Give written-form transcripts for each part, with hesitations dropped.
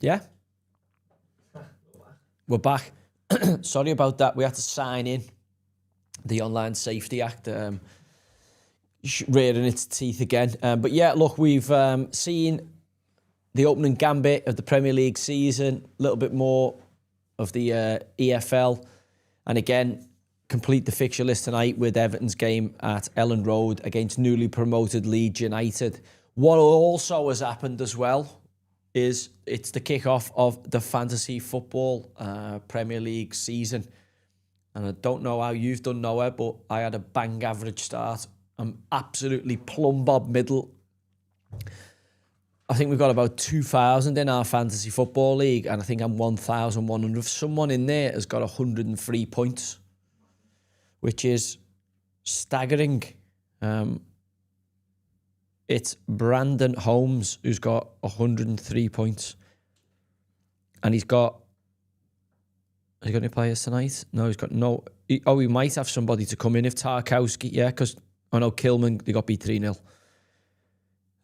Yeah. We're back. Sorry about that. We had to sign in the Online Safety Act, rearing its teeth again. But yeah, look, we've seen the opening gambit of the Premier League season, a little bit more of the EFL, and again, complete the fixture list tonight with Everton's game at Elland Road against newly promoted Leeds United. What also has happened as well is it's the kickoff of the fantasy football Premier League season. And I don't know how you've done, Noah, but I had a bang average start. I'm absolutely plumb bob middle. I think we've got about 2,000 in our fantasy football league, and I think I'm 1,100. Someone in there has got 103 points, which is staggering. It's Brandon Holmes who's got 103 points. And has he got any players tonight? No, he's got no. He might have somebody to come in if Tarkowski, yeah, because I know Kilman, they got beat 3-0.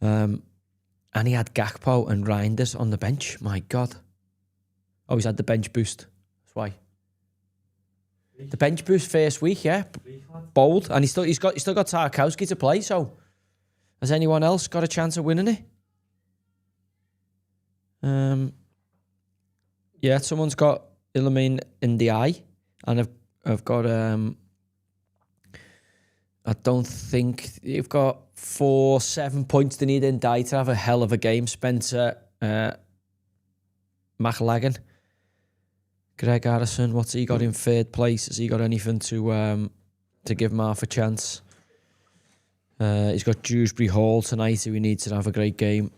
And he had Gakpo and Reinders on the bench. My God. Oh, he's had the bench boost. That's why. The bench boost first week, yeah. Bold. And he's still got Tarkowski to play, so has anyone else got a chance of winning it? Yeah, someone's got Illumin in the eye, and I've got I don't think you've got 7 points they need in die to have a hell of a game. Spencer McLagan, Greg Harrison, what's he got in third place? Has he got anything to give him half a chance? He's got Dewsbury Hall tonight, who he needs to have a great game.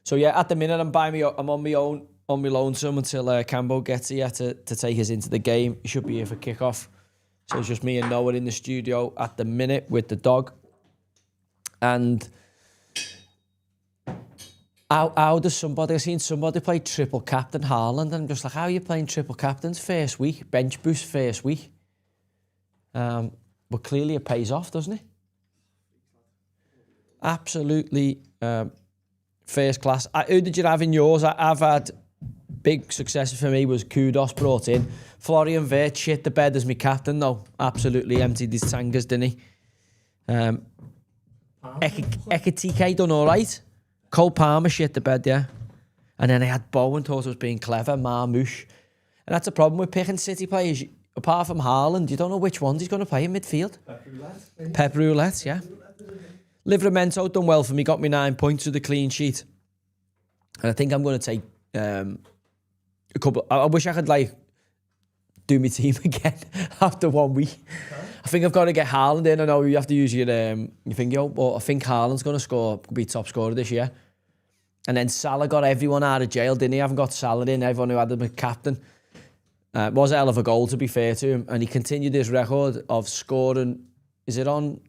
So yeah, at the minute I'm on my own, on my lonesome until Cambo gets here to take us into the game. He should be here for kickoff. So it's just me and Noah in the studio at the minute with the dog. And how does somebody, I've seen somebody play triple captain Haaland, and I'm just like, how are you playing triple captains first week, bench boost first week? But clearly it pays off, doesn't it? Absolutely first class. Who did you have in yours? I've had big success for me was Kudos brought in. Florian Wirtz shit the bed as my captain though. Absolutely emptied his tankers, didn't he? Ekitike done all right. Cole Palmer shit the bed, yeah. And then I had Bowen, thought I was being clever, Marmouche. And that's a problem with picking City players. Apart from Haaland, you don't know which ones he's going to play in midfield. Pep Roulette, yeah. Livramento done well for me, got me 9 points with the clean sheet. And I think I'm going to take a couple. I wish I could do my team again after 1 week. Okay. I think I've got to get Haaland in. I know you have to use your finger, but I think Haaland's going to be top scorer this year. And then Salah got everyone out of jail, didn't he? I haven't got Salah in, everyone who had him as captain. It was a hell of a goal, to be fair to him. And he continued his record of scoring, is it on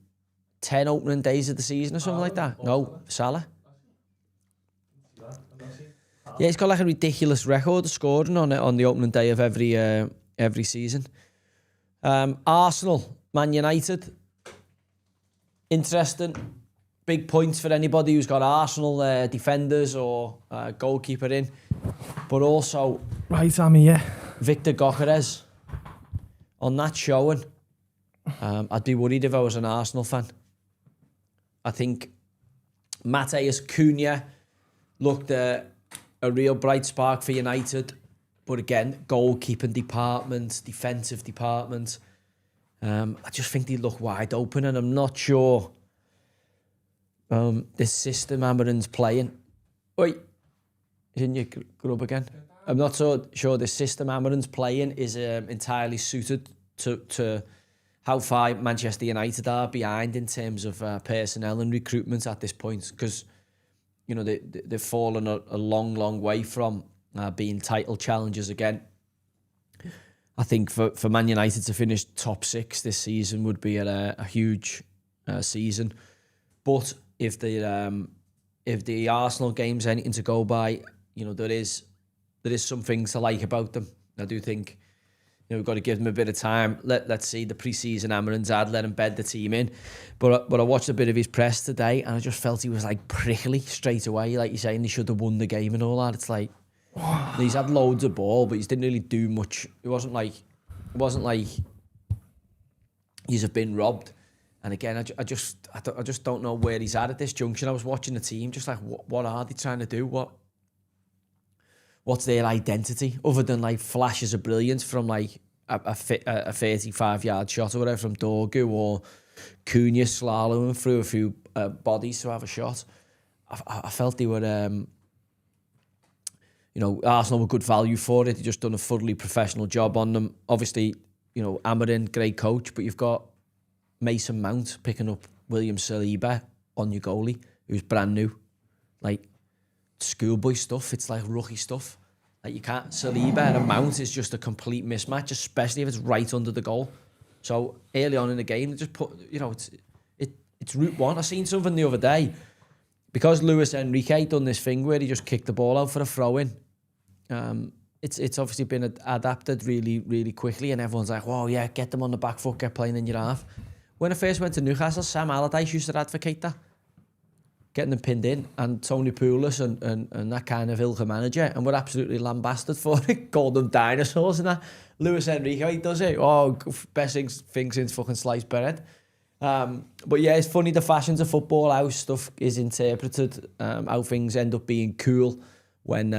10 opening days of the season or something like that? No, Salah. Yeah, he's got like a ridiculous record of scoring on the opening day of every season. Arsenal, Man United. Interesting. Big points for anybody who's got Arsenal defenders or goalkeeper in. But also... Right, Sammy, yeah. Victor Gyökeres. On that showing, I'd be worried if I was an Arsenal fan. I think Matheus Cunha looked a real bright spark for United. But again, goalkeeping department, defensive department. I just think they look wide open, and I'm not sure this system Amarin's playing. Oi, didn't you grow up again? I'm not so sure the system Amarin's playing is entirely suited to how far Manchester United are behind in terms of personnel and recruitment at this point, because you know they've fallen a long way from being title challengers again. I think for Man United to finish top 6 this season would be a huge season. But if the Arsenal game's anything to go by, you know there is some things to like about them. I do think we've got to give them a bit of time. Let's see the pre-season Amarin's had, let him bed the team in. But I watched a bit of his press today, and I just felt he was like prickly straight away. Like you're saying, he should have won the game and all that. It's like he's had loads of ball, but he didn't really do much. It wasn't like he's been robbed. And again, I just don't know where he's at this junction. I was watching the team, just like what are they trying to do? What's their identity other than like flashes of brilliance from like a 35-yard shot or whatever from Dorgu, or Cunha slaloming through a few bodies to have a shot. I felt they were, Arsenal were good value for it. They just done a thoroughly professional job on them. Obviously, Amarin, great coach, but you've got Mason Mount picking up William Saliba on your goalie, who's brand new. Like, schoolboy stuff. It's like rookie stuff. Like, you can't... Saliba and Mount is just a complete mismatch, especially if it's right under the goal. So, early on in the game, they just put... it's route one. I seen something the other day. Because Luis Enrique done this thing where he just kicked the ball out for a throw-in. It's obviously been adapted really, really quickly, and everyone's like, "Whoa, yeah, get them on the back foot, get playing in your half." When I first went to Newcastle, Sam Allardyce used to advocate that, getting them pinned in, and Tony Pulis and that kind of ilk manager, and we're absolutely lambasted for it, called them dinosaurs and that. Luis Enrique does it. Oh, best thing since fucking sliced bread. But yeah, it's funny the fashions of football, how stuff is interpreted, how things end up being cool when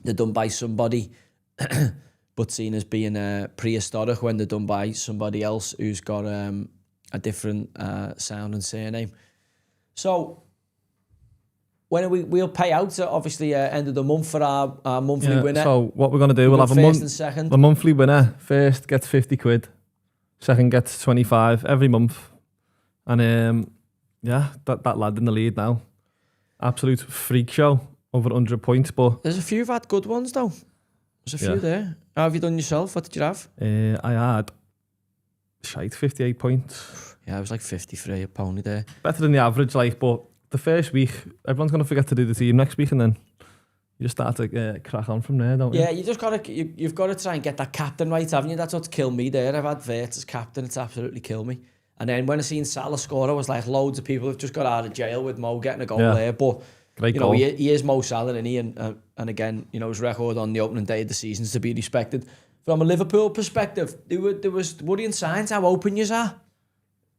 they're done by somebody, but seen as being prehistoric when they're done by somebody else who's got a different sound and surname. So when we'll pay out at obviously end of the month for our monthly winner. So what we're going to do, we'll have a monthly winner. First gets 50 quid, second gets 25 every month. And that lad in the lead now. Absolute freak show, over 100 points. But there's a few who've had good ones though. There's a few there. How have you done yourself? What did you have? I had 58 posts. Yeah, I was like 53, a pony there. Better than the average, but the first week, everyone's going to forget to do the team next week, and then you just start to crack on from there, don't you? Yeah, you've got to try and get that captain right, haven't you? That's what's killed me there. I've had Vert as captain, it's absolutely killed me. And then when I seen Salah score, I was like, loads of people have just got out of jail with Mo getting a goal there. But great goal. He is Mo Salah, isn't he? And again, his record on the opening day of the season is to be respected. From a Liverpool perspective, there was worrying signs how open you are.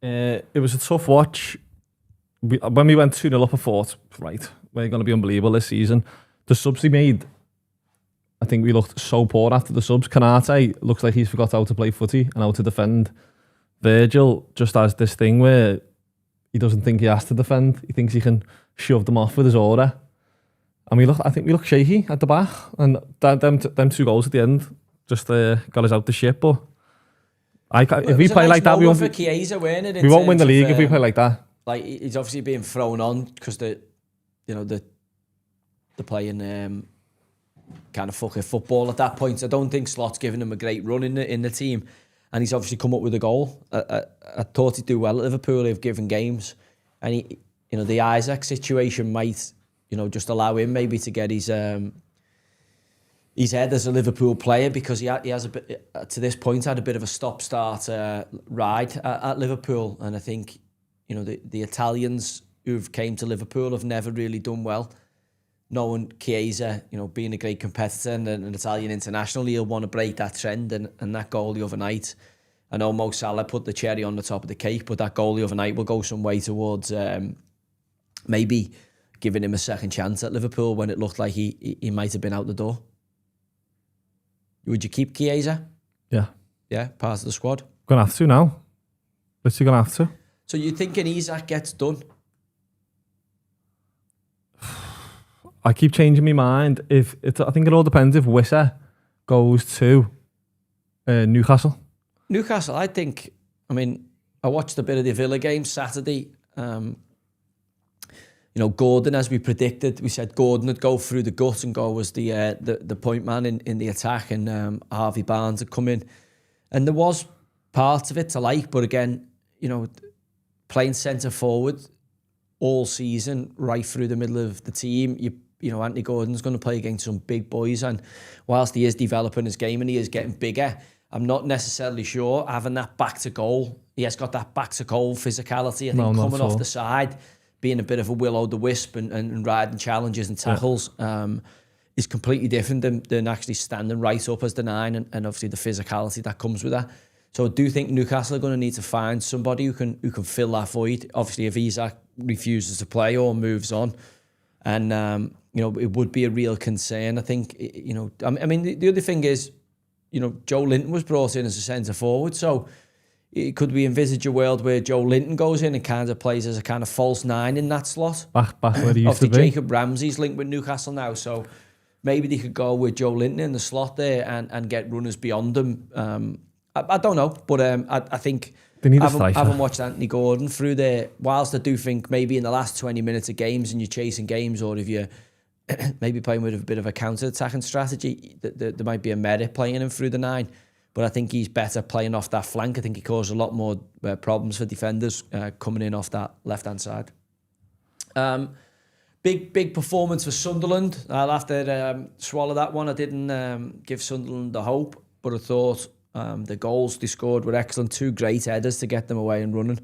It was a tough watch. When we went 2-0 up, I thought, right, we're going to be unbelievable this season. The subs he made, I think we looked so poor after the subs. Kanate looks like he's forgot how to play footy and how to defend. Virgil just has this thing where he doesn't think he has to defend. He thinks he can shove them off with his aura. And I think we look shaky at the back. And them 2 goals at the end just got us out the ship. But if we play like that, we won't win the league if we play like that. Like, he's obviously being thrown on because they're playing kind of fucking football at that point. I don't think Slot's giving him a great run in the team, and he's obviously come up with a goal. I thought he'd do well at Liverpool. They've given games, and the Isaac situation might just allow him maybe to get his head as a Liverpool player, because he has a bit to this point had a bit of a stop-start ride at Liverpool, and I think the Italians who've came to Liverpool have never really done well. Knowing Chiesa, being a great competitor and an Italian international, he'll want to break that trend, and that goal the other night, I know Mo Salah put the cherry on the top of the cake, but that goal the other night will go some way towards maybe giving him a second chance at Liverpool when it looked like he might have been out the door. Would you keep Chiesa? Yeah. Yeah, part of the squad? Gonna have to now. Literally gonna have to. So you're thinking Isaac gets done? I keep changing my mind. I think it all depends if Wissa goes to Newcastle. Newcastle, I watched a bit of the Villa game Saturday. Gordon, as we predicted, we said Gordon would go through the gut and go as the point man in the attack, and Harvey Barnes had come in. And there was parts of it to like, but again, playing centre forward all season, right through the middle of the team, you Anthony Gordon's going to play against some big boys, and whilst he is developing his game and he is getting bigger, I'm not necessarily sure having that back to goal. He has got that back to goal physicality. I think coming off the side, being a bit of a will-o'-the-wisp and riding challenges and tackles is completely different than actually standing right up as the 9 and obviously the physicality that comes with that. So I do think Newcastle are going to need to find somebody who can fill that void. Obviously, if Isak refuses to play or moves on, and it would be a real concern. I think I mean the other thing is, Joe Linton was brought in as a centre forward, so could we envisage a world where Joe Linton goes in and kind of plays as a kind of false 9 in that slot? Back where he used to be. Jacob Ramsey's linked with Newcastle now, so maybe they could go with Joe Linton in the slot there and get runners beyond them. I don't know, but I think they need I haven't watched Anthony Gordon through there. Whilst I do think maybe in the last 20 minutes of games and you're chasing games, or if you're maybe playing with a bit of a counter-attacking strategy, there might be a merit playing him through the 9. But I think he's better playing off that flank. I think he caused a lot more problems for defenders coming in off that left-hand side. Big performance for Sunderland. I'll have to swallow that one. I didn't give Sunderland the hope, but I thought the goals they scored were excellent. 2 great headers to get them away and running.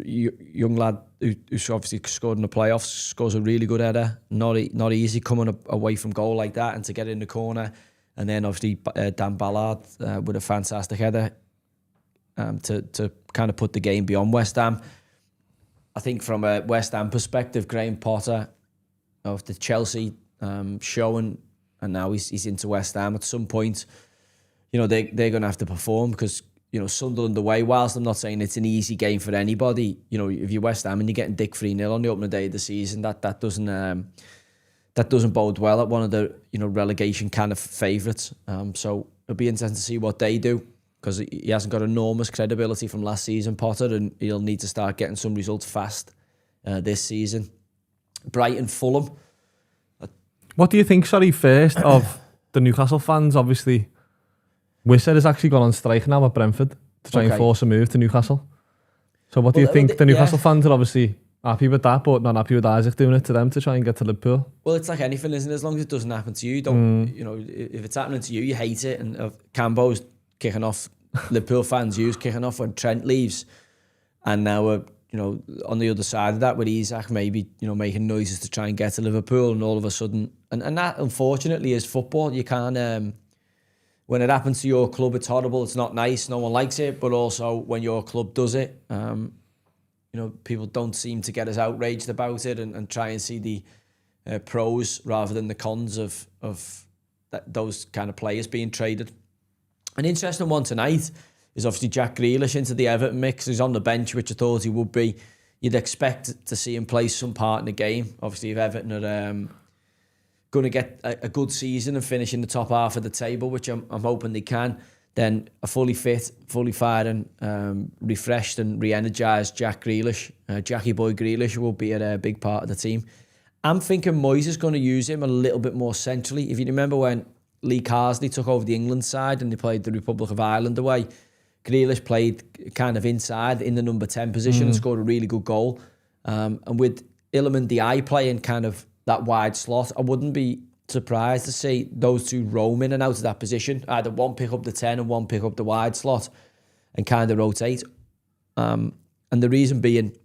Young lad who's obviously scored in the playoffs scores a really good header. Not easy coming away from goal like that and to get in the corner. And then obviously Dan Ballard with a fantastic header to kind of put the game beyond West Ham. I think from a West Ham perspective, Graham Potter of the Chelsea showing, and now he's into West Ham at some point. They're going to have to perform because, Sunderland away, whilst I'm not saying it's an easy game for anybody, if you're West Ham and you're getting dick 3-0 on the opening day of the season, that doesn't bode well at one of the, relegation kind of favourites. So it'll be interesting to see what they do, because he hasn't got enormous credibility from last season, Potter, and he'll need to start getting some results fast this season. Brighton, Fulham. What do you think, first, of the Newcastle fans? Obviously, Wizard has actually gone on strike now at Brentford to try and force a move to Newcastle. So what do you think? The Newcastle fans are obviously happy with that, but not happy with Isaac doing it to them to try and get to Liverpool. Well, it's like anything, isn't it? As long as it doesn't happen to you, you don't. If it's happening to you, you hate it. And Cambo's kicking off, Liverpool fans use kicking off when Trent leaves, and now we're on the other side of that with Isaac maybe making noises to try and get to Liverpool, and all of a sudden, and that unfortunately is football. You can't. When it happens to your club, it's horrible. It's not nice. No one likes it. But also when your club does it, people don't seem to get as outraged about it and try and see the pros rather than the cons of those kind of players being traded. An interesting one tonight is obviously Jack Grealish into the Everton mix. He's on the bench, which I thought he would be. You'd expect to see him play some part in the game. Obviously, if Everton are going to get a good season and finish in the top half of the table, which I'm hoping they can, then a fully fit, fully fired and refreshed and re-energised Jack Grealish, Jackie Boy Grealish, will be a big part of the team. I'm thinking Moyes is going to use him a little bit more centrally. If you remember when Lee Carsley took over the England side and they played the Republic of Ireland away, Grealish played kind of inside in the number 10 position and scored a really good goal. And with Iliman Diaye playing kind of that wide slot, I wouldn't be surprised to see those two roam in and out of that position. Either one pick up the 10 and one pick up the wide slot and kind of rotate. And the reason being,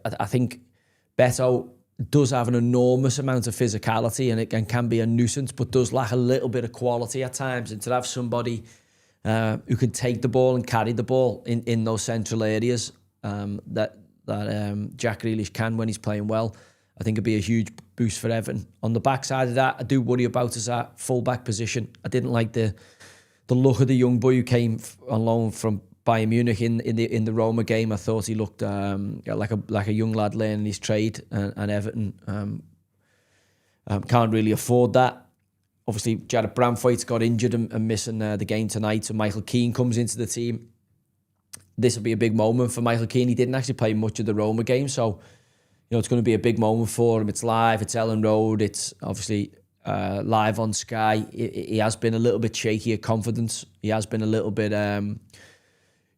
I think Beto does have an enormous amount of physicality and it can be a nuisance, but does lack a little bit of quality at times. And to have somebody who can take the ball and carry the ball in those central areas that Jack Grealish can when he's playing well, I think it'd be a huge boost for Everton. On the backside of that, I do worry about is that full-back position. I didn't like the look of the young boy who came on loan from Bayern Munich in the Roma game. I thought he looked like a young lad learning his trade, and Everton can't really afford that. Obviously, Jared Brandtwaite's got injured and missing the game tonight, so Michael Keane comes into the team. This will be a big moment for Michael Keane. He didn't actually play much of the Roma game, so it's going to be a big moment for him. It's live, it's Ellen Road, it's obviously live on Sky. He has been a little bit shaky at confidence. He has been a little bit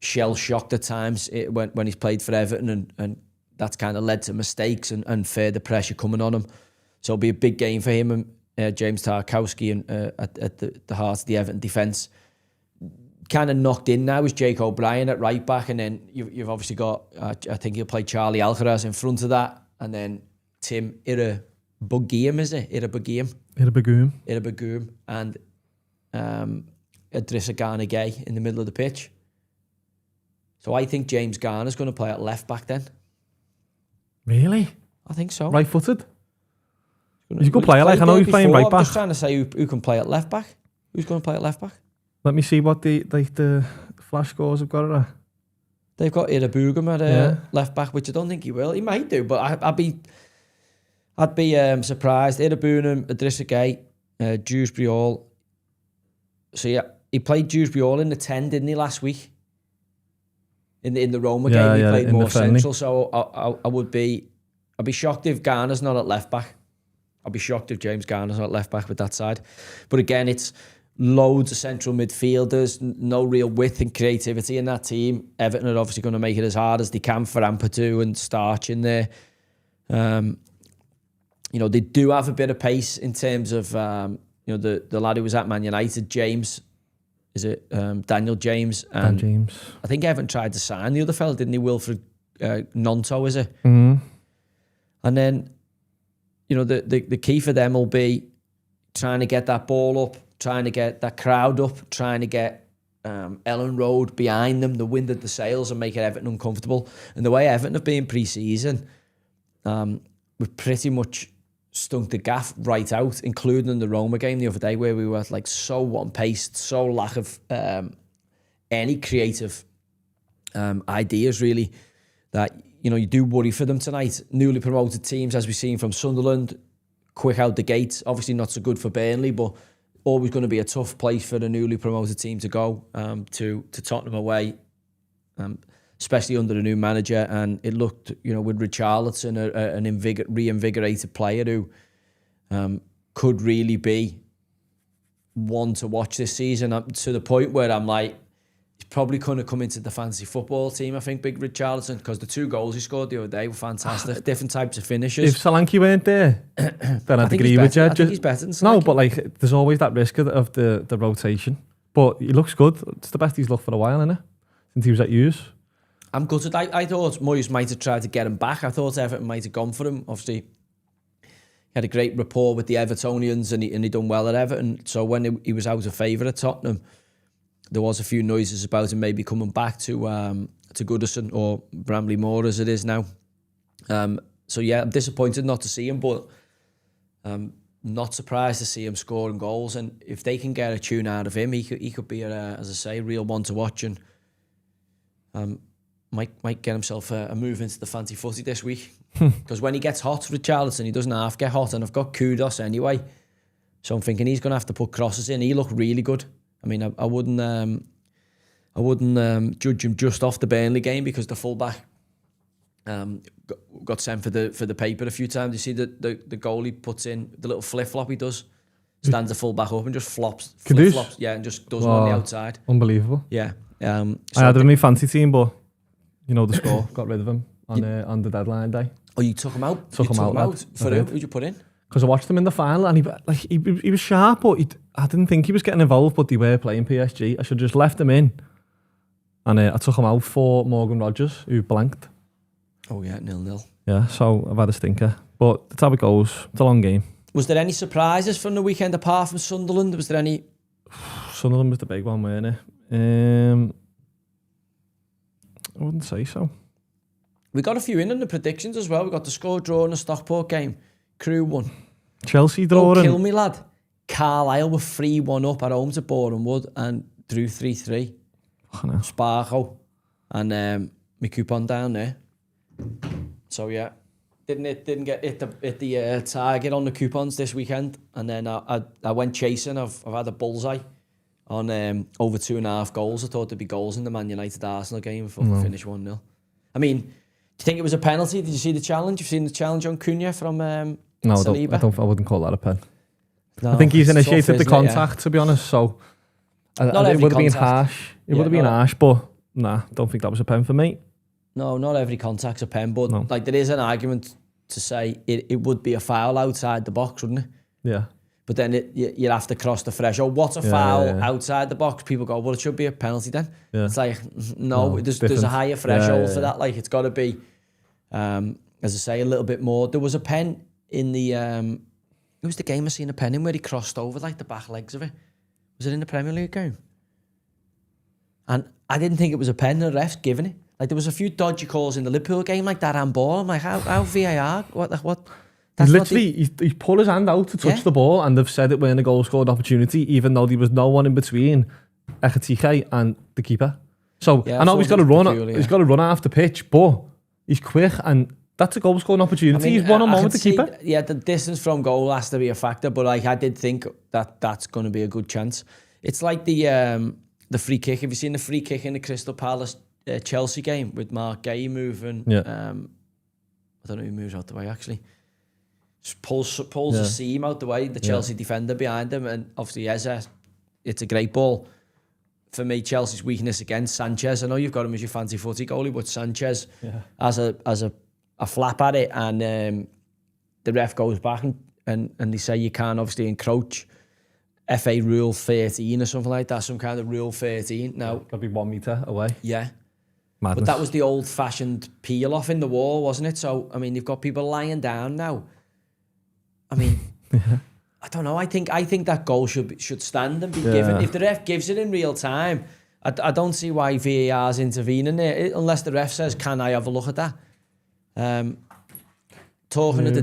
shell-shocked at times when he's played for Everton and that's kind of led to mistakes and further pressure coming on him. So it'll be a big game for him and James Tarkowski and at the heart of the Everton defence. Kind of knocked in now is Jake O'Brien at right back, and then you've obviously got, I think he'll play Charlie Alcaraz in front of that, and then Tim Irabugiam, is it? Irabugiam, and Idrissa Gana Gay in the middle of the pitch. So I think James Garner's going to play at left back then. Really? I think so. Right-footed? He's a good player. Like, I know he's playing right back. I'm just trying to say who can play at left back. Who's going to play at left back? Let me see what the flash scores have got at. They've got Irabugiam at left back, which I don't think he will. He might do, but I'd be surprised. Irabugiam, Idrissa Gay, Dewsbury Hall. So yeah, he played Dewsbury Hall in the 10, didn't he, last week? In the Roma game, he played more central. So I'd be shocked if Garner's not at left back. I'd be shocked if James Garner's not at left back with that side. But again, it's loads of central midfielders, no real width and creativity in that team. Everton are obviously going to make it as hard as they can for Ampadu and Starch in there. They do have a bit of pace in terms of the lad who was at Man United, James. Is it Daniel James? Dan James. I think Everton tried to sign the other fella, didn't he? Wilfred Nonto, is it? Mm. And then, the key for them will be trying to get that ball up, trying to get that crowd up, trying to get Ellen Road behind them, the wind at the sails, and make Everton uncomfortable. And the way Everton have been pre-season, we've pretty much stunk the gaff right out, including in the Roma game the other day, where we were like so one-paced, so lack of any creative ideas really, that you do worry for them tonight. Newly promoted teams, as we've seen from Sunderland, quick out the gates. Obviously not so good for Burnley, but always going to be a tough place for the newly promoted team to go to Tottenham away, especially under the new manager. And it looked, with Richarlison, an reinvigorated player who could really be one to watch this season, to the point where I'm like, he's probably going to come into the fantasy football team, I think, big Richarlison, because the 2 goals he scored the other day were fantastic. Different types of finishes. If Solanke weren't there, then I'd agree with you. I think he's better than Solanke. No, but like, there's always that risk of the rotation. But he looks good. It's the best he's looked for a while, isn't it? Since he was at Hughes. I'm gutted. I thought Moyes might have tried to get him back. I thought Everton might have gone for him. Obviously, he had a great rapport with the Evertonians, and he done well at Everton. So when he was out of favour at Tottenham, there was a few noises about him maybe coming back to Goodison or Bramley Moore as it is now. So yeah, I'm disappointed not to see him, but not surprised to see him scoring goals. And if they can get a tune out of him, he could be, as I say, a real one to watch, and might get himself a move into the fancy footy this week. Because when he gets hot, Richarlison, he doesn't half get hot, and I've got Kudos anyway. So I'm thinking he's going to have to put crosses in. He looked really good. I mean, I wouldn't judge him just off the Burnley game, because the fullback got sent for the paper a few times. You see the goal he puts in, the little flip flop he does, stands the fullback up and just flops, yeah, and just does it on the outside. Unbelievable. Yeah. I had him in my fancy team, but the score got rid of him on the deadline day. Oh, you took him out? Took him out. For who? Who'd you put in? Because I watched him in the final, and he was sharp, but I didn't think he was getting involved, but they were playing PSG. I should have just left him in. And I took him out for Morgan Rogers, who blanked. Oh yeah, 0-0. Yeah, so I've had a stinker. But that's how it goes. It's a long game. Was there any surprises from the weekend apart from Sunderland? Was there any? Sunderland was the big one, weren't it? I wouldn't say so. We got a few in the predictions as well. We got the score draw in the Stockport game. Crew won. Chelsea draw. Don't kill me, lad. Carlisle were 3-1 up at home to Boreham Wood and drew 3-3. Sparko and my coupon down there. So yeah, didn't get hit the target on the coupons this weekend, and then I went chasing. I've had a bullseye on over 2.5 goals. I thought there'd be goals in the Man United Arsenal game before we finished 1-0. I mean, do you think it was a penalty? Did you see the challenge? You've seen the challenge on Cunha from Saliba? I wouldn't call that a pen. No, I think he's initiated the contact, to be honest. So it would have been harsh. It would have been harsh, but nah, don't think that was a pen for me. No, not every contact's a pen, but No. like there is an argument to say it would be a foul outside the box, wouldn't it? Yeah. But then you'd have to cross the threshold. What's a foul outside the box? People go, well, it should be a penalty then. Yeah. It's like, no, there's a higher threshold for that. Like, it's got to be, as I say, a little bit more. There was a pen in the, it was the game I seen a pen in where he crossed over like the back legs of it. Was it in the Premier League game? And I didn't think it was a pen, the ref's giving it. Like, there was a few dodgy calls in the Liverpool game, like that handball. I'm like, how VAR? What? That's literally, he pulled his hand out to touch the ball, and they've said it when a goal scored opportunity, even though there was no one in between Ekitike and the keeper. So I know he's got to run. He's got to run off the pitch, but he's quick, and that's a goal scoring opportunity. He's one-on-one with the keeper. Yeah, the distance from goal has to be a factor, but like I did think that's going to be a good chance. It's like the free kick. Have you seen the free kick in the Crystal Palace Chelsea game with Mark Gay moving? Yeah. I don't know who moves out the way actually. Just pulls the seam out the way, the Chelsea defender behind him, and obviously it's a great ball. For me, Chelsea's weakness against Sanchez. I know you've got him as your fancy footy goalie, but Sanchez has a flap at it, and the ref goes back and they say you can't obviously encroach. FA Rule 13 or something like that, some kind of Rule 13. Now, That'd be 1 metre away. Yeah. Madness. But that was the old-fashioned peel off in the wall, wasn't it? So, I mean, you've got people lying down now. I mean, I don't know. I think that goal should stand and be given. If the ref gives it in real time, I don't see why VAR's intervening there, unless the ref says, can I have a look at that? Talking to the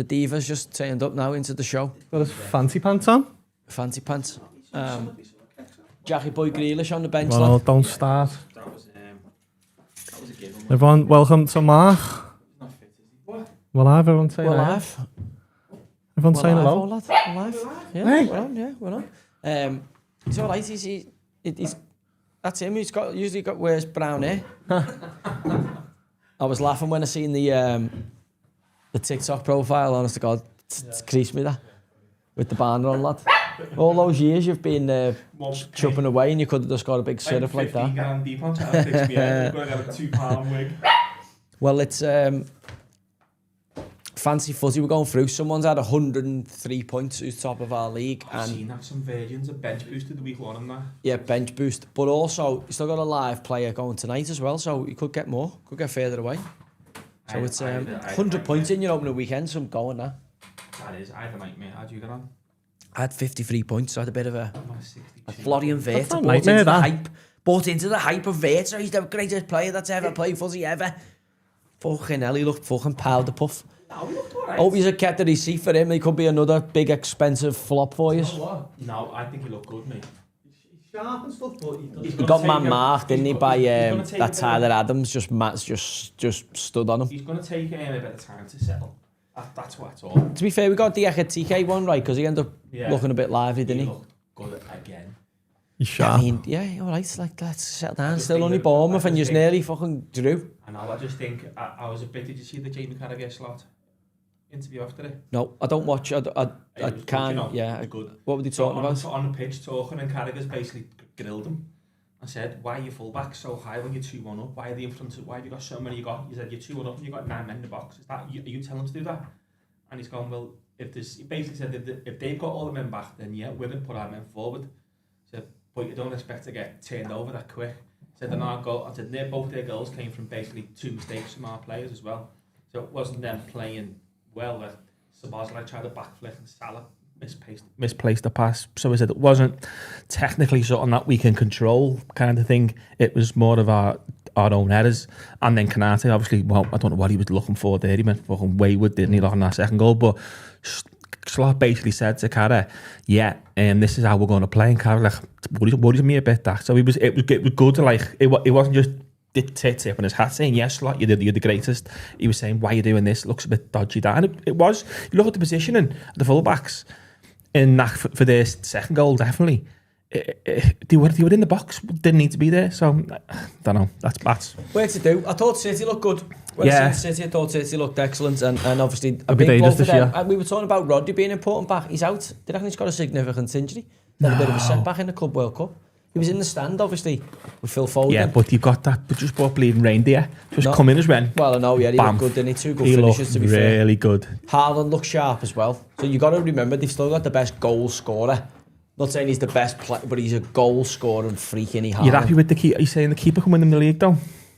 Diva's just turned up now into the show. Got his fancy pants on. Fancy pants. Jackie Boy Grealish on the bench. Well, don't start. That was a given. Everyone, welcome to Mark. We're live, everyone say hello. We're live. Everyone's saying hello. We're live. Yeah, hey. We're on. He's all right. He's that's him. Usually wears brown hair. I was laughing when I seen the TikTok profile. Honest to God, it's creased me that with the banner on, lad. All those years you've been chupping away, and you could have just got a big syrup like that. Deep on to fix me out. I've got a £2 wig. Well, it's fancy footy we're going through. Someone's had 103 points who's top of our league. I've seen that some versions of bench boosted the week one and that. Yeah, bench boost. But also, he's still got a live player going tonight as well, so he could get more, could get further away. So it's 100 points in your opening weekend, so I'm going now. That is, I had a nightmare. How'd you get on? I had 53 points, so I had a bit of a Florian Wirtz. Bought into the hype of Wirtz. He's the greatest player that's ever played footy ever. Fucking hell, he looked fucking powder puff. No, he looked alright. Hope he's a kept the receipt for him. He could be another big expensive flop for you. No, I think he looked good, mate. He's sharp and stuff, but he got man marked, didn't he, by that Tyler Adams just stood on him. He's going to take a bit of time to settle. That's what it's all. To be fair, we got the Ekitike one right, because he ended up looking a bit lively, didn't he? He looked good again. He's sharp. I mean, yeah, all right, like, let's settle down. Still only Bournemouth, and you're nearly fucking drew. I know, I just think, I was a bit, did you see the Jamie Carragher slot interview after it? No, I don't watch, I can't, yeah. Good. What were they talking about? On the pitch talking, and Carragher's basically grilled him and said, why are your fullbacks so high when you're 2-1 up? Why are they in front of, why have you got so many? You said you're 2-1 up and you got 9 men in the box. Is that, are you telling them to do that? And he's gone, well, he basically said if they've got all the men back, then yeah, we're going to put our men forward. Said, but you don't expect to get turned over that quick. Said, both their goals came from basically 2 mistakes from our players as well. So it wasn't them playing well. Sabazalai tried a backflip and Salah misplaced the pass. So he said it wasn't technically something that we can control kind of thing. It was more of our own errors. And then Kanate, obviously, well, I don't know what he was looking for there. He went fucking wayward, didn't he, on that second goal? But Slot basically said to Carra, this is how we're going to play. And Carra worries me a bit that. So it was good to it wasn't just tipping his hat saying, yes, Slot, you're the greatest. He was saying, why are you doing this? It looks a bit dodgy. That. And it was, you look at the positioning, the full-backs, in that for their second goal, definitely. They were in the box, didn't need to be there. So, I don't know. That's work to do. I thought City looked good. I thought City looked excellent, and obviously a big blow for them. And we were talking about Rodri being important back. He's out. They reckon he's got a significant injury. Had a bit of a setback in the Club World Cup. He was in the stand, obviously, with Phil Foden. Yeah, but you got that, but just bought bleeding reindeer. Just come in as well. Well, I know, yeah, he Bam. looked good, didn't he? Two good He finishes, to be fair. really good. Haaland looks sharp as well. So you got to remember, they've still got the best goal scorer. Not saying he's the best player, but he's a goal scoring freak, Haaland. You're happy with the keeper? Are you saying the keeper can win in the league, though?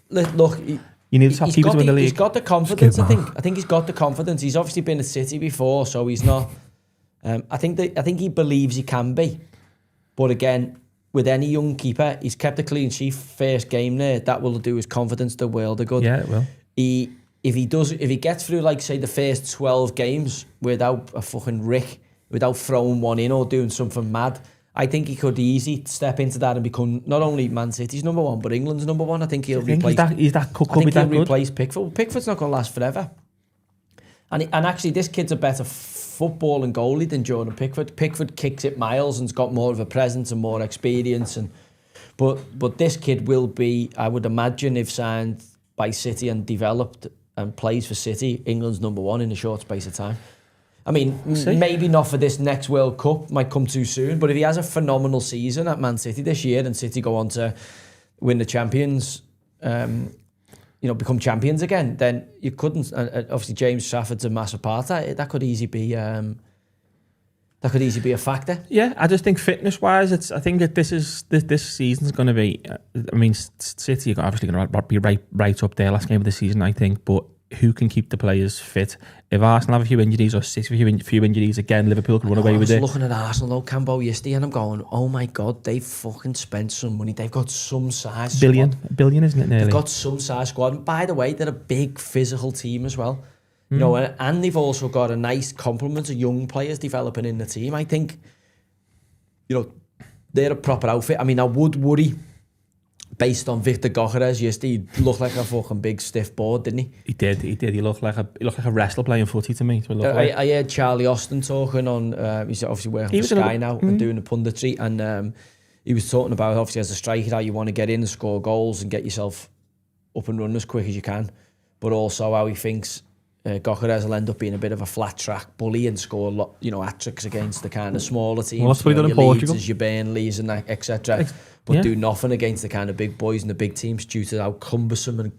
Look, you need the top keeper to win the league. He's got the confidence, I think. I think he's got the confidence. He's obviously been at City before, so he's not... I think he believes he can be. But again... With any young keeper, he's kept a clean sheet first game there. That will do his confidence the world of good. Yeah, it will. If he gets through, like, say, the first 12 games without a fucking rick, without throwing one in or doing something mad, I think he could easily step into that and become not only Man City's number one, but England's number one. I think he'll replace... He'll replace Pickford. Pickford's not going to last forever. And actually, this kid's a better football and goalie than Jordan Pickford. Pickford kicks it miles and's got more of a presence and more experience. But this kid will be, I would imagine, if signed by City and developed and plays for City, England's number one in a short space of time. I mean, maybe not for this next World Cup, might come too soon, but if he has a phenomenal season at Man City this year and City go on to win the Champions, become champions again, then you couldn't. Obviously, James Trafford's a massive part of it. That could easily be a factor. Yeah, I just think fitness-wise, I think that this season's going to be. I mean, City are obviously going to be right up there last game of the season, I think. But who can keep the players fit? If Arsenal have a few injuries or City have a few injuries again, Liverpool could run away with it. I was looking at Arsenal, though, Cambo, yesterday, and I'm going, oh my God, they've fucking spent some money. They've got some size squad. Billion, isn't it, nearly? They've got some size squad. And by the way, they're a big physical team as well. You know, and they've also got a nice complement of young players developing in the team. I think, they're a proper outfit. I mean, I would worry, based on Victor Gyökeres yesterday, he looked like a fucking big stiff board, didn't he? He did. He looked like a wrestler playing footy to me. I heard Charlie Austin talking on, he's obviously working for Sky now and doing the punditry, and he was talking about, obviously, as a striker, how you want to get in and score goals and get yourself up and running as quick as you can, but also how he thinks Gyökeres will end up being a bit of a flat track bully and score a lot, hat-tricks against the kind of smaller teams. Well, that's what he done in Portugal. Leeds, your Burnleys and that, etc. But do nothing against the kind of big boys and the big teams due to how cumbersome and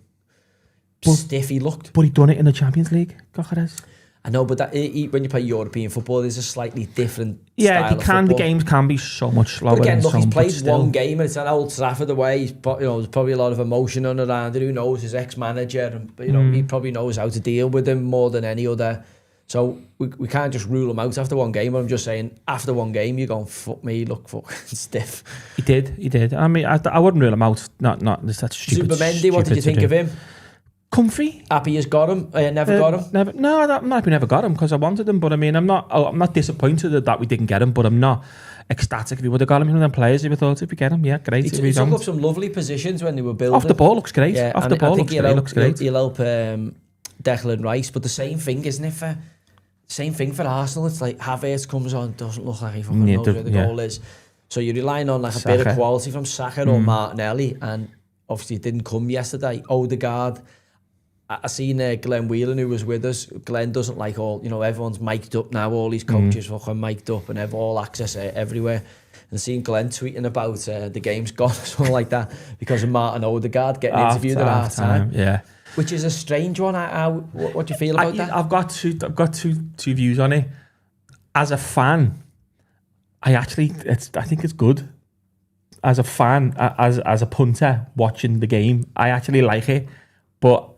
stiff he looked. But he done it in the Champions League, Gyökeres. I know, but when you play European football, there's a slightly different style of football. The games can be so much slower. But again, look, he's played one game and it's at Old Trafford away. There's probably a lot of emotion on around it. Who knows, his ex-manager, and he probably knows how to deal with him more than any other. So we can't just rule him out after one game. But I'm just saying, after one game, you're going, fuck me, look fucking stiff. He did. I mean, I wouldn't rule him out. Not that's stupid. Zubimendi, what did you think of him? Comfy. Happy as got him? Never got him? Never. No, I'm not happy never got him because I wanted him. But I mean, I'm not disappointed that we didn't get him. But I'm not ecstatic if we would have got him. Them players, if we thought if we get him, yeah, great. He took up some lovely positions when they were building. Off the ball looks great. Yeah, Off the ball looks great. He'll help Declan Rice. But the same thing, isn't it? Same thing for Arsenal. It's like Havertz comes on, doesn't look like he fucking knows where the goal is. So you're relying on like a bit of quality from Saka or Martinelli, and obviously it didn't come yesterday. Odegaard. I seen Glenn Whelan, who was with us. Glenn doesn't like everyone's mic'd up now. All these coaches fucking mic'd up and have all access everywhere. And seeing Glenn tweeting about the game's gone or something like that because of Martin Odegaard getting interviewed at half time. Yeah, which is a strange one. What do you feel about that? I've got two views on it. As a fan, I think it's good. As a fan, as a punter watching the game, I actually like it, but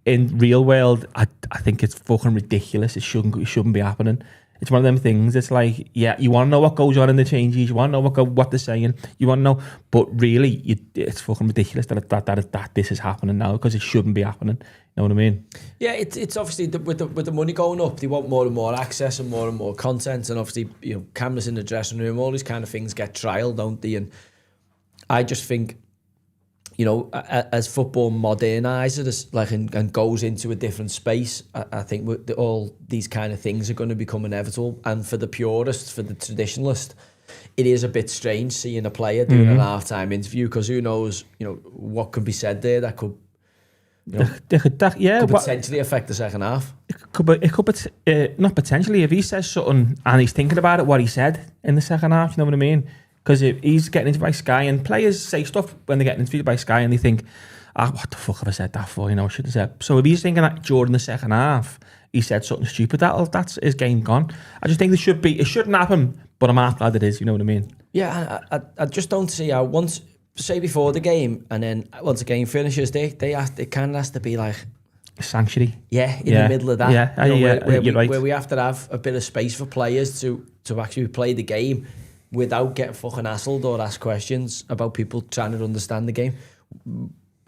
in real world, I think it's fucking ridiculous. It shouldn't be happening. It's one of them things. It's like, yeah, you want to know what goes on in the changes. You want to know what they're saying. You want to know, but really, it's fucking ridiculous that this is happening now because it shouldn't be happening. You know what I mean? Yeah, it's obviously with the money going up, they want more and more access and more content, and obviously cameras in the dressing room, all these kind of things get trialed, don't they? And I just think, as football modernises and goes into a different space, I think all these kind of things are going to become inevitable. And for the purists, for the traditionalist, it is a bit strange seeing a player doing an half-time interview because who knows, what could be said there that could, could potentially affect the second half. It could not potentially. If he says something and he's thinking about it, what he said in the second half, you know what I mean? Because he's getting interviewed by Sky, and players say stuff when they're getting interviewed by Sky, and they think, what the fuck have I said that for? I should have said. So if he's thinking that during the second half he said something stupid, that's his game gone. I just think it shouldn't happen, but I'm half glad it is. You know what I mean? Yeah, I just don't see how once, say before the game, and then once the game finishes, it kind of has to be like sanctuary. Yeah, in the middle of that. Yeah, where we have to have a bit of space for players to actually play the game without getting fucking hassled or ask questions about people trying to understand the game.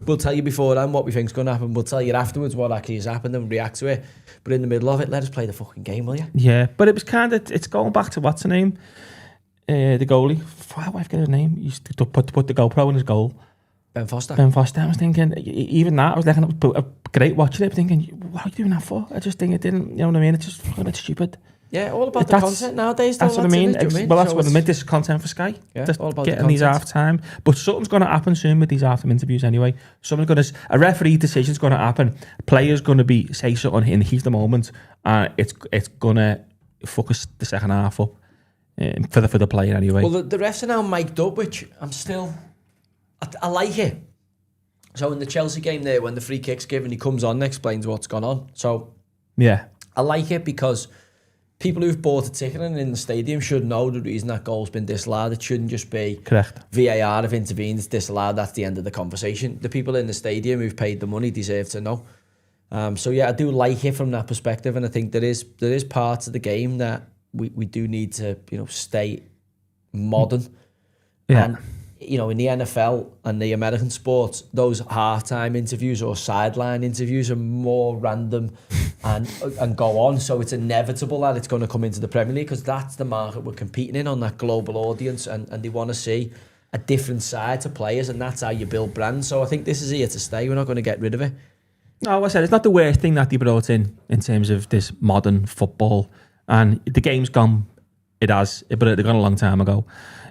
We'll tell you beforehand what we think's going to happen. We'll tell you afterwards what actually has happened and react to it. But in the middle of it, let us play the fucking game, will you? Yeah, but it was it's going back to what's her name? The goalie. I forget his name. He used to put the GoPro in his goal. Ben Foster. I was thinking, even that, I was looking at great watching it, thinking, what are you doing that for? I just think it didn't, you know what I mean? It's just fucking a bit stupid. Yeah, all about the content nowadays. That's what I mean. Well, that's what I mean. This is content for Sky. Yeah, just all about getting these half time. But something's going to happen soon with these half time interviews anyway. A referee decision's going to happen. Players going to say something in the heat of the moment, and it's going to fuck us the second half up for the player anyway. Well, the refs are now mic'd up, which I like it. So in the Chelsea game there, when the free kick's given, he comes on and explains what's gone on. So yeah, I like it because people who've bought a ticket and in the stadium should know the reason that goal's been disallowed. It shouldn't just be correct. VAR have intervened, it's disallowed, that's the end of the conversation. The people in the stadium who've paid the money deserve to know. So yeah, I do like it from that perspective, and I think there is parts of the game that we do need to stay modern. Yeah. And in the NFL and the American sports, those halftime interviews or sideline interviews are more random and go on. So it's inevitable that it's going to come into the Premier League because that's the market we're competing in on, that global audience, and they want to see a different side to players, and that's how you build brands. So I think this is here to stay. We're not going to get rid of it. No, I said it's not the worst thing that they brought in terms of this modern football, and the game's gone. It has, but it gone a long time ago.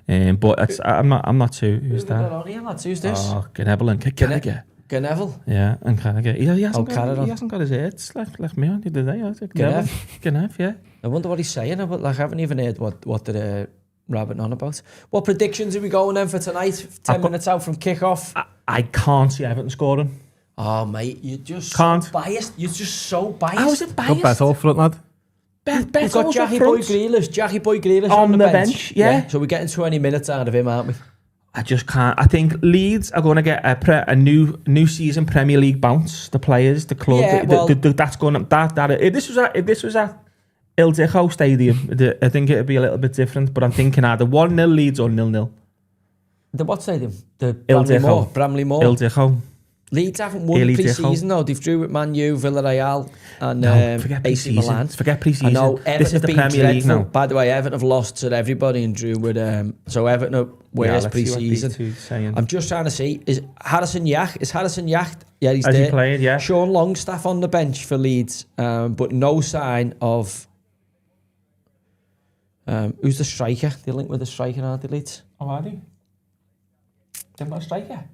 But I'm not too. Who's that? Who's this? Oh, Gneville and Carragher. Gneville? Yeah, and Carragher. He hasn't got his heads like me on the other day. Gnev, yeah. I wonder what he's saying about. I haven't even heard what they're rabbiting on about. What predictions are we going then for tonight? 10 minutes out from kickoff. I can't see Everton scoring. Oh mate, you're just so biased. You're just so biased. How is it biased? Got better up front, lad. We've got Jackie Boy Grealish on the bench. Yeah. So we're getting 20 minutes out of him, aren't we? I just can't. I think Leeds are going to get a new season Premier League bounce. The players, the club, that's going to If this was at Il Dico Stadium, I think it'd be a little bit different. But I'm thinking either 1-0 Leeds or 0-0. The what stadium? The Bramley Moore. Il Dico. Leeds haven't won pre-season though. They've drew with Man U, Villarreal and AC Milan. Forget pre-season. I know this is the Premier League now. By the way, Everton have lost to everybody and drew with so Everton are worst pre-season. I'm just trying to see, is Harrison Yacht? Yeah, he's there. Has he played? Yeah. Sean Longstaff on the bench for Leeds, but no sign of who's the striker? They're linked with the striker, aren't they, Leeds? Oh, are they? They're not a striker.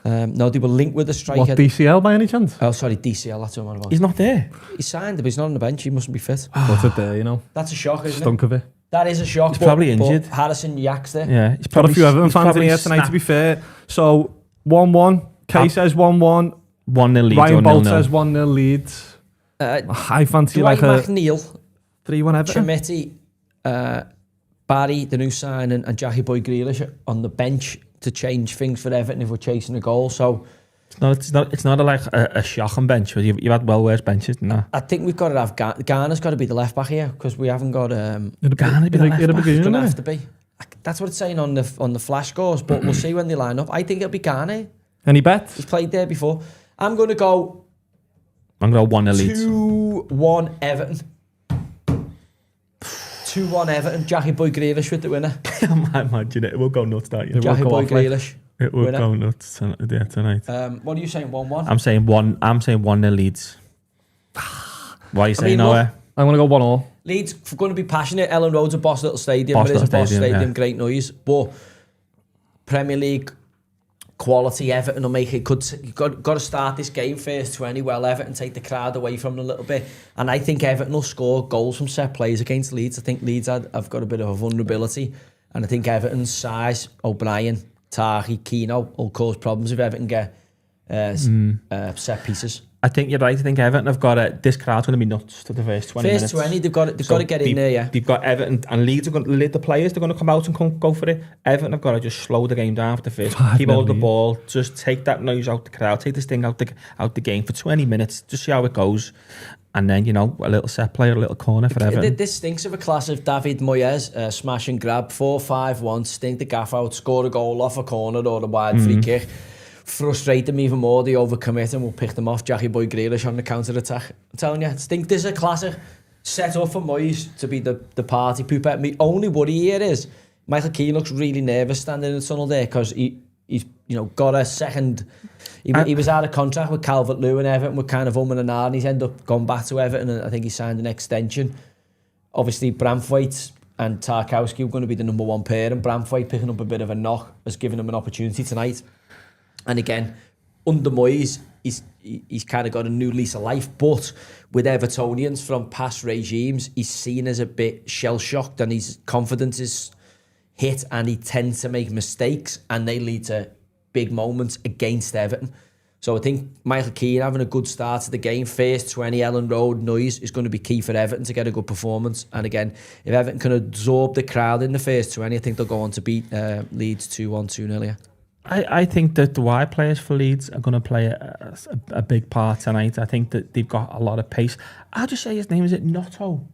No, they were linked with the striker. What, DCL by any chance? Oh, sorry, DCL, that's what I'm on about. He's not there. He's signed, but he's not on the bench. He mustn't be fit. What's it there, That's a shock, isn't Stunk it? of it. That is a shock. He's probably injured. Harrison Yacht's there. Yeah, he's probably, got a few Everton fans in here tonight, to be fair. So, 1-1. Kay says 1-1. 1-0 Leeds. Ryan Bolt says 1-0 Leeds. I fancy Dwight like McNeil, 3-1 Everton. Chimeti, Barry, the new signing, and Jackie Boy Grealish on the bench to change things for Everton if we're chasing a goal. So it's not like a shocking bench. You've had well worse benches than that. I think we've got to have Garner's got to be the left back here because we haven't got Garner be the left back. It's gonna have to be. That's what it's saying on the flash scores, but we'll see when they line up. I think it'll be Garner. Any bets? He's played there before. I'm going to go 1-0 Leeds. 2-1 Everton. 2-1 Everton. Jackie Boy Grealish with the winner. I imagine it will go nuts, don't you? Jackie Boy Grealish. It will go nuts tonight. What are you saying? 1-1. I'm saying 1-0 Leeds. Why are you saying no? I'm going to go 1-1. Leeds going to be passionate. Ellen Road's a boss little stadium. It is a boss stadium. Yeah. Great noise, but Premier League quality. Everton will make it good. You've got to start this game first 20. Well, Everton take the crowd away from them a little bit, and I think Everton will score goals from set plays against Leeds. I think Leeds have got a bit of a vulnerability And I think Everton's size, O'Brien, Tahi, Keano will cause problems if Everton get set pieces. I think you're right. I think Everton have got this crowd's going to be nuts to the first 20 minutes. First 20, they've got to get in there, yeah. They've got Everton and Leeds are going to, the players, they're going to come out and go for it. Everton have got to just slow the game down for the first. Keep hold of the ball, just take that noise out the crowd, take this thing out the game for 20 minutes, just see how it goes. And then, a little set play, a little corner for Everton. This stinks of a class of David Moyes, smash and grab, 4-5-1, stink the gaff out, score a goal off a corner or a wide free kick. Frustrate them even more, they overcommit and we'll pick them off. Jackie Boy Grealish on the counter-attack. I'm telling you, I think this is a classic set up for Moyes to be the party pooper. My only worry here is Michael Keane looks really nervous standing in the tunnel there because he's got a second. He was out of contract with Calvert-Lewin. Everton were kind of and and he's ended up going back to Everton and I think he signed an extension. Obviously, Branthwaite and Tarkowski were going to be the number one pair, and Branthwaite picking up a bit of a knock has given him an opportunity tonight. And again, under Moyes, he's kind of got a new lease of life. But with Evertonians from past regimes, he's seen as a bit shell-shocked and his confidence is hit and he tends to make mistakes and they lead to big moments against Everton. So I think Michael Keane having a good start to the game, first 20 Ellen Road noise is going to be key for Everton to get a good performance. And again, if Everton can absorb the crowd in the first 20, I think they'll go on to beat Leeds 2-1, 2-0 here. I think that the wide players for Leeds are going to play a big part tonight. I think that they've got a lot of pace. I'll just say his name, is it Nonto?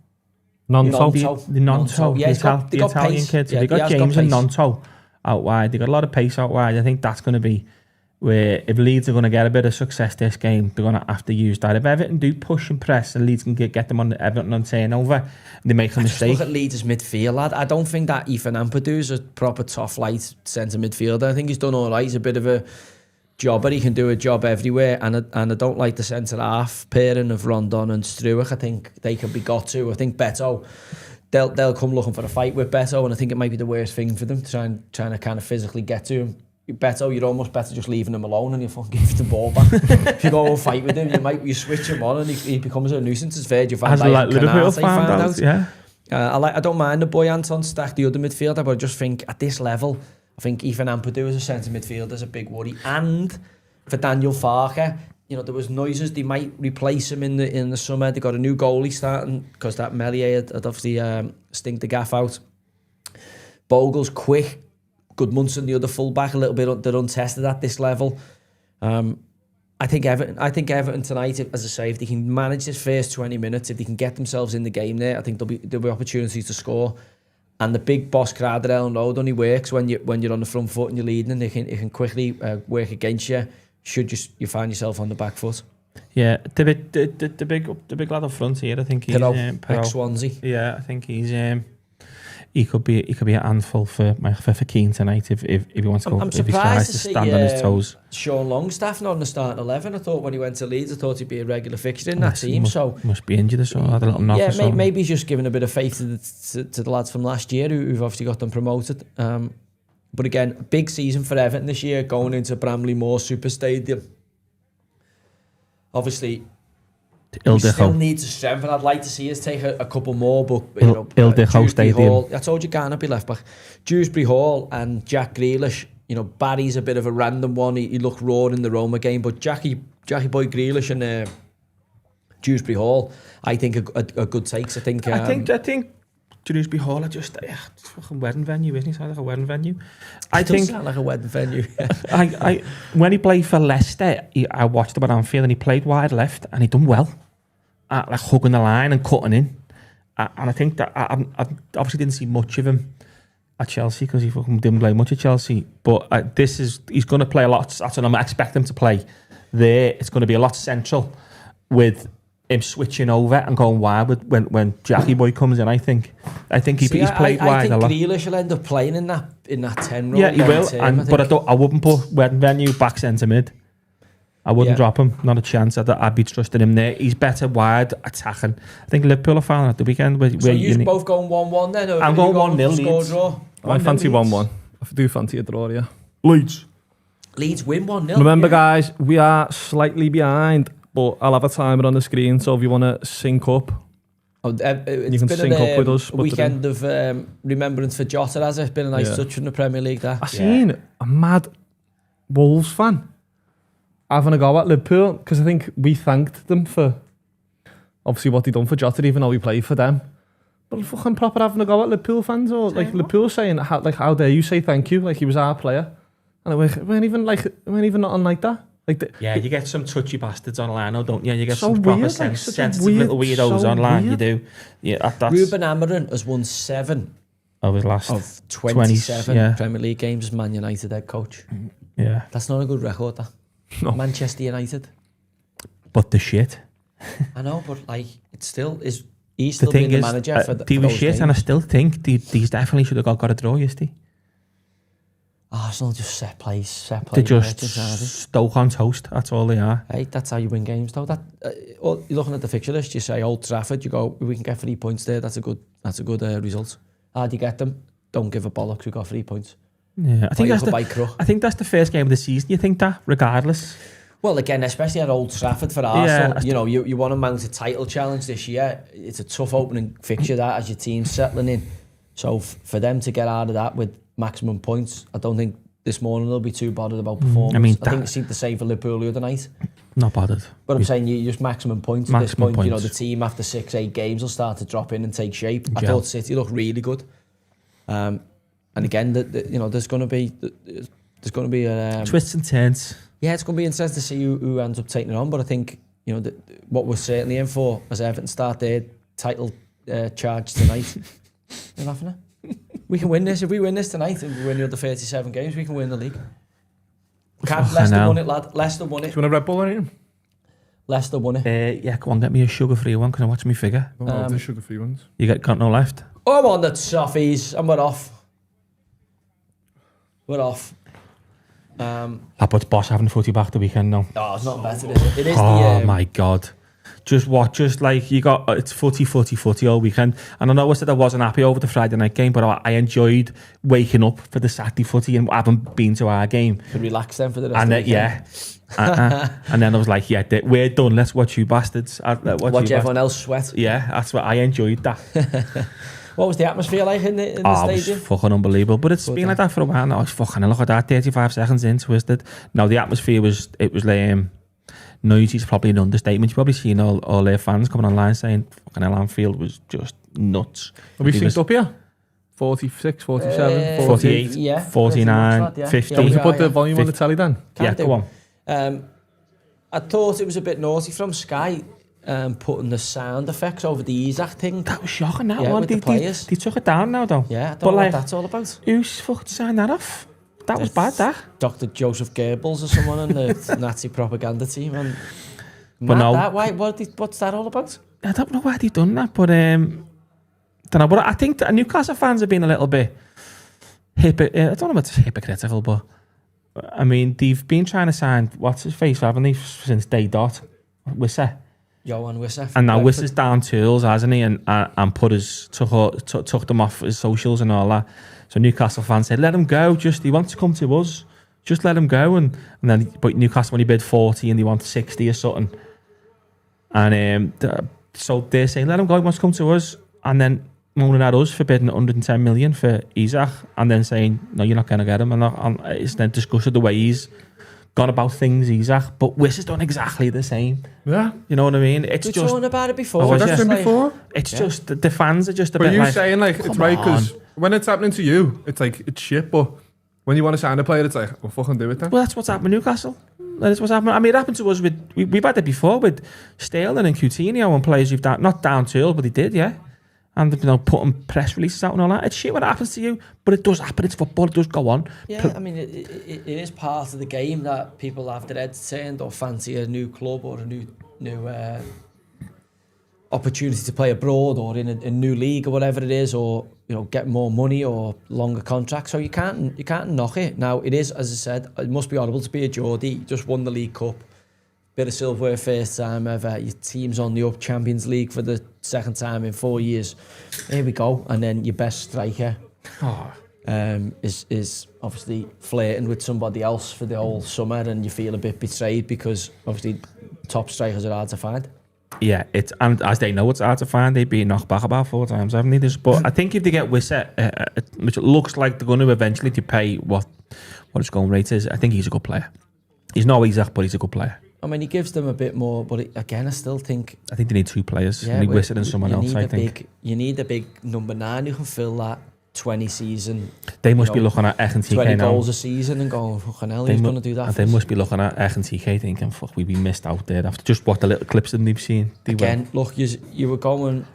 Nonto. The Nonto. Yeah, the Italian pace. kids. Yeah, They've got James and Nonto out wide. They've got a lot of pace out wide. I think that's going to be where if Leeds are going to get a bit of success this game, they're going to have to use that. If Everton do push and press and Leeds can get them on Everton on turnover, they make a mistake. Look at Leeds' midfield, lad. I don't think that Ethan Ampadu's a proper top-flight centre midfielder. I think he's done all right. He's a bit of a jobber. He can do a job everywhere. And I don't like the centre-half pairing of Rondon and Struijk. I think they can be got to. I think Beto, they'll come looking for a fight with Beto, and I think it might be the worst thing for them, trying to kind of physically get to him. Beto, you're almost better just leaving him alone and you fucking give the ball back. If you go and fight with him, you switch him on and he becomes a nuisance. It's Virgil van Dijk and Liverpool found out. Yeah. I don't mind the boy Anton Stack, the other midfielder, but I just think at this level, I think Ethan Ampadu as a centre midfielder is a big worry. And for Daniel Farke, there was noises they might replace him in the summer. They got a new goalie starting because that Melier had obviously stinked the gaff out. Bogle's quick. Goodmunson, the other fullback, a little bit they're untested at this level. I think Everton tonight, as I say, if they can manage this first 20 minutes, if they can get themselves in the game there, I think there'll be opportunities to score. And the big boss crowd at Ellen Road only works when you're on the front foot and you're leading, and it can quickly work against you. Should you find yourself on the back foot? Yeah, the big lad up front here, I think he's ex-Swansea. Yeah, I think he's. He could be a handful for Keane tonight if he wants to go. I'm surprised to stand on his toes. Sean Longstaff not in the starting 11. I thought when he went to Leeds, I thought he'd be a regular fixture in that team. Must be injured or something. Had a little knock or something. Maybe he's just giving a bit of faith to the lads from last year who've obviously got them promoted. But again, a big season for Everton this year, going into Bramley Moore Super Stadium. Obviously, we still need to strengthen. I'd like to see us take a couple more, but Ildicho Stadium. I told you Garner be left back. Dewsbury Hall and Jack Grealish. Barry's a bit of a random one. He looked raw in the Roma game, but Jackie Boy Grealish and Dewsbury Hall, I think are good takes. I think Dewsbury Hall are just it's a fucking wedding venue, isn't it? Sounds like a wedding venue. It does sound like a wedding venue. When he played for Leicester, I watched him at Anfield and he played wide left and he done well. Like hugging the line and cutting in. And I think that I obviously didn't see much of him at Chelsea because he fucking didn't play much at Chelsea. But he's going to play a lot. That's what I expect him to play. There, it's going to be a lot central with him switching over and going wide when Jackie Boy comes in. I think he's played wide a lot. I think Grealish will end up playing in that 10 role. Yeah, he will. But I wouldn't put wedding venue back centre mid. I wouldn't drop him, not a chance. I'd be trusting him there. He's better wide attacking. I think Liverpool are found at the weekend. So you're both going 1-1 then? Or I'm going 1-0 Leeds. I fancy 1-1. I do fancy a draw, yeah. Leeds win 1-0. Remember, guys, we are slightly behind, but I'll have a timer on the screen, so if you want to sync up, It's can been sync up with us, a but the weekend of remembrance for Jota, has it? It's been a nice touch in the Premier League, that. I seen a mad Wolves fan having a go at Liverpool because I think we thanked them for obviously what they done for Jota, even though we played for them. But fucking proper having a go at Liverpool fans, or like Liverpool saying, how dare you say thank you, like he was our player, and it weren't even nothing like that. Yeah, you get some touchy bastards online, don't you? You get so some proper weird, sensitive little weirdos online. Weird. You do. Yeah, that's Ruben Amorim has won 7 of his last of 27 yeah. Premier League games as Man United head coach. Yeah, That's not a good record, that. No. Manchester United. but the shit. I know, but like, it still is. He's The still thing being the is, manager for they for were those shit, games. and I still think these definitely should have got a draw yesterday. Arsenal just set plays. They're just merchants, aren't they? Stoke on toast. That's all they are. Hey, that's how you win games, though. You're looking at the fixture list. You say Old Trafford. You go, we can get 3 points there. That's a good result. How do you get them? Don't give a bollocks. We got 3 points. Yeah, I think that's the first game of the season. You think that, regardless. Well, again, especially at Old Trafford for Arsenal. Yeah, You know, you want to mount a title challenge this year. It's a tough opening fixture that as your team's settling in. So for them to get out of that with maximum points, I don't think this morning they'll be too bothered about performance. I think it seemed the same for Liverpool the other night. Not bothered. But I'm saying you just maximum points at this Maximum point. You know, points. the team after 6-8 games will start to drop in and take shape. I Gel. thought City looked really good. And again, you know, there's going to be a Twists and turns. yeah, it's going to be interesting to see who ends up taking it on. But I think, you know, what we're certainly in for as Everton start their title charge tonight. You're laughing at? We can win this. If we win this tonight and we win the other 37 games, we can win the league. Leicester won it, lad. Leicester won it. Do you want a Red Bull or anything? Leicester won it. Yeah, come on, get me a sugar-free one. Can I watch me figure? Oh, the sugar-free ones. You got no left? I'm on the toffees and we're off. We're off. But Boss having the footy back the weekend now. Oh, it's not better, is it? It is My God. Just like you got, it's footy all weekend. And I know I said I wasn't happy over the Friday night game, but I enjoyed waking up for the Saturday footy and having been to our game. Could relax then for the rest And of the weekend. and then I was like, yeah, we're done. Let's watch you bastards. Watch everyone else sweat. Yeah, that's what I enjoyed that. What was the atmosphere like in the It stadium? was fucking unbelievable. But it's been like that for a while now. It's fucking, look at that, 35 seconds in, twisted. No, the atmosphere was noisy. It's probably an understatement. You've probably seen all their fans coming online saying fucking hell, Anfield was just nuts. Have we synced up here? 46, 47, 48, yeah, 49, yeah. 50. Do you Yeah, put the yeah. volume on the telly then? Yeah, do. go on. I thought it was a bit naughty from Sky putting the sound effects over the Isaac thing. That was shocking, that Yeah, one. with the players. They took it down now, though. Yeah, I don't But know like, what that's all about. who's fucking signed that off? That was bad, that. Dr. Joseph Goebbels or someone in the Nazi propaganda team. And But no. What's that all about? I don't know why they've done that, but don't know. But I think that Newcastle fans have been a little bit I don't know if it's hypocritical, but I mean they've been trying to sign what's his face, haven't they, since day dot? Wissa. Johan Wissa. And now Wissa's down tools, hasn't he? And put took them off his socials and all that. So Newcastle fans said, "Let him go. Just he wants to come to us. Just let him go." And then, but Newcastle when he bid 40 and they want 60 or something. And so they're saying, "Let him go. He wants to come to us." And then moaning at us for bidding 110 million for Isaac, and then saying, "No, you're not going to get him." And it's then discussed the way he's gone about things, Isaac. But Wissa's done exactly the same. Yeah. You know what I mean? It's We've just talked about it before. Oh, That's yeah. been like, before. it's just the fans are just a But bit you like, saying like it's come right because on. when it's happening to you, it's like it's shit. But when you want to sign a player, it's like, well, fucking do it then. well, that's what's happened with Newcastle. That's what's happened. I mean, it happened to us we've had it before with Sterling and Coutinho and players you've not down tools, but he did, yeah. And putting press releases out and all that. It's shit when it happens to you, but it does happen. It's football. It does go on. Yeah, I mean, it is part of the game that people have their heads turned or fancy a new club or a new opportunity to play abroad or in a new league or whatever it is, or get more money or longer contracts. So you can't knock it. Now it is, as I said, it must be horrible to be a Geordie. Just won the League Cup, bit of silverware first time ever. Your team's on the up, Champions League for the second time in 4 years. Here we go, and then your best striker is obviously flirting with somebody else for the whole summer, and you feel a bit betrayed because obviously top strikers are hard to find. Yeah, and as they know, it's hard to find. They've been knocked back about 4 times, haven't they? But I think if they get Wissa, which it looks like they're going to eventually to pay what his going rate is, I think he's a good player. He's not Isaac, but he's a good player. I mean, he gives them a bit more, but again, I still think... I think they need 2 players. Yeah, they need Wissa and someone else, I think. You need a big number 9 who can fill that 20 season. They must be looking at Ech and TK 20 now. goals a season and going, fucking hell, who's going to do that? They must be looking at Ech and TK thinking, fuck, we've been missed out there after just what the little clips that they've seen. Look, you were going...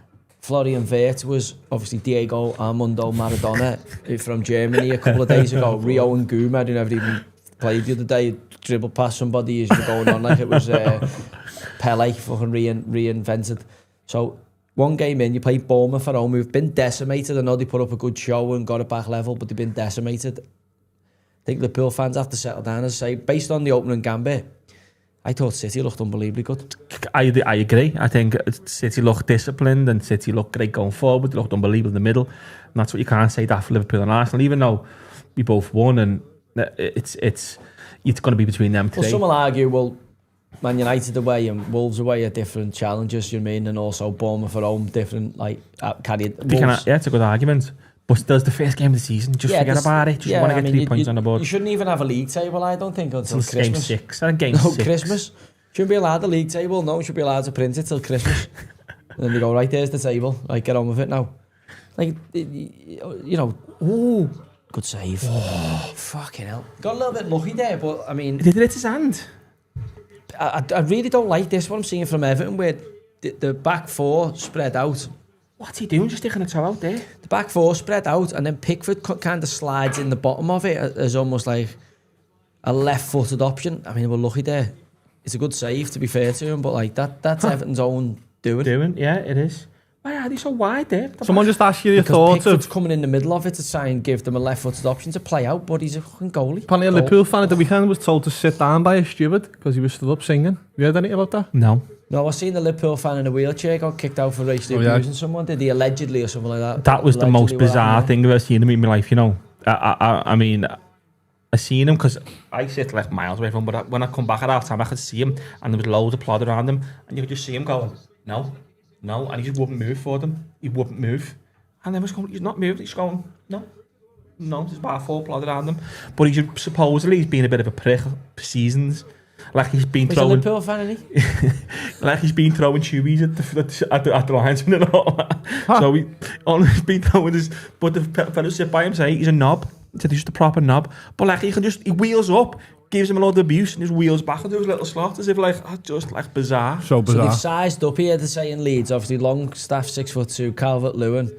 Florian Wirtz was obviously Diego Armando Maradona from Germany a couple of days ago. Rio and Guma, who never even played the other day, dribbled past somebody as you're going on like it was Pele, fucking reinvented. So one game in, you play Bournemouth at home, who've been decimated. I know they put up a good show and got it back level, but they've been decimated. I think the Liverpool fans have to settle down and say, based on the opening gambit, I thought City looked unbelievably good. I agree. I think City looked disciplined and City looked great going forward. They looked unbelievable in the middle. And that's what you can't say that for Liverpool and Arsenal, even though we both won and it's going to be between them today. Well, some will argue, well, Man United away and Wolves away are different challenges, you mean, and also Bournemouth at home, different, like, carried. Yeah, it's a good argument. But there's the first game of the season. Just forget about it. Just want to get 3 points on the board. You shouldn't even have a league table, I don't think, until Christmas. Game 6. I think game 6. Christmas. Shouldn't be allowed a league table. No one should be allowed to print it till Christmas. And then they go, right, there's the table. Right, get on with it now. Like, you know, ooh, good save. Oh, fucking hell. Got a little bit lucky there, but, I mean... Did it hit his hand? I really don't like this, what I'm seeing from Everton, where the back 4 spread out. What's he doing? Just sticking a toe out there? The back 4 spread out, and then Pickford kind of slides in the bottom of it as almost like a left-footed option. I mean, we're lucky there. It's a good save, to be fair to him, but like that's Everton's own doing. Yeah, it is. Why are they so wide there? Someone just asked you your thoughts Pickford's coming in the middle of it to try and give them a left-footed option to play out, but he's a fucking goalie. Apparently a Liverpool fan at the weekend was told to sit down by a steward because he was stood up singing. Have you heard anything about that? No, I seen the Liverpool fan in a wheelchair got kicked out for racially abusing someone. Did he allegedly or something like that? That was the most bizarre thing I've ever seen in my life, you know. I mean, I seen him because I sit like miles away from him, but when I come back at half time, I could see him and there was loads of plod around him and you could just see him going, no, and he just wouldn't move for them. He wouldn't move. And then was going, he's not moving, he's going, no, there's about 4 plod around him. But supposedly he's been a bit of a prick for seasons. Like he's been throwing... He's a Liverpool fan, isn't he? Like he's been throwing chewies at the linesman and all that. Huh. So he's been throwing his... But the fellow sit by him say he's a knob. He said he's just a proper knob. But like he wheels up, gives him a lot of abuse and just wheels back into his little slot as if like, just like bizarre. So bizarre. So they've sized up here to say in Leeds, obviously Longstaff 6'2", Calvert-Lewin.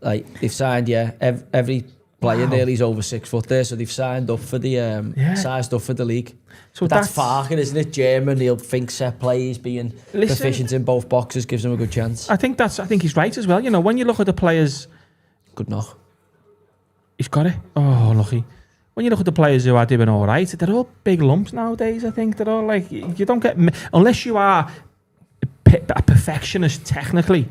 Like they've signed, every player nearly is over 6 foot there, so they've signed up for the sized up for the league. So that's Farker, isn't it? German, he'll think set plays, being proficient in both boxes gives him a good chance. I think he's right as well. You know, when you look at the players, good knock. He's got it. Oh, lucky. When you look at the players who are doing all right, they're all big lumps nowadays. I think they're all like you don't get unless you are a perfectionist technically.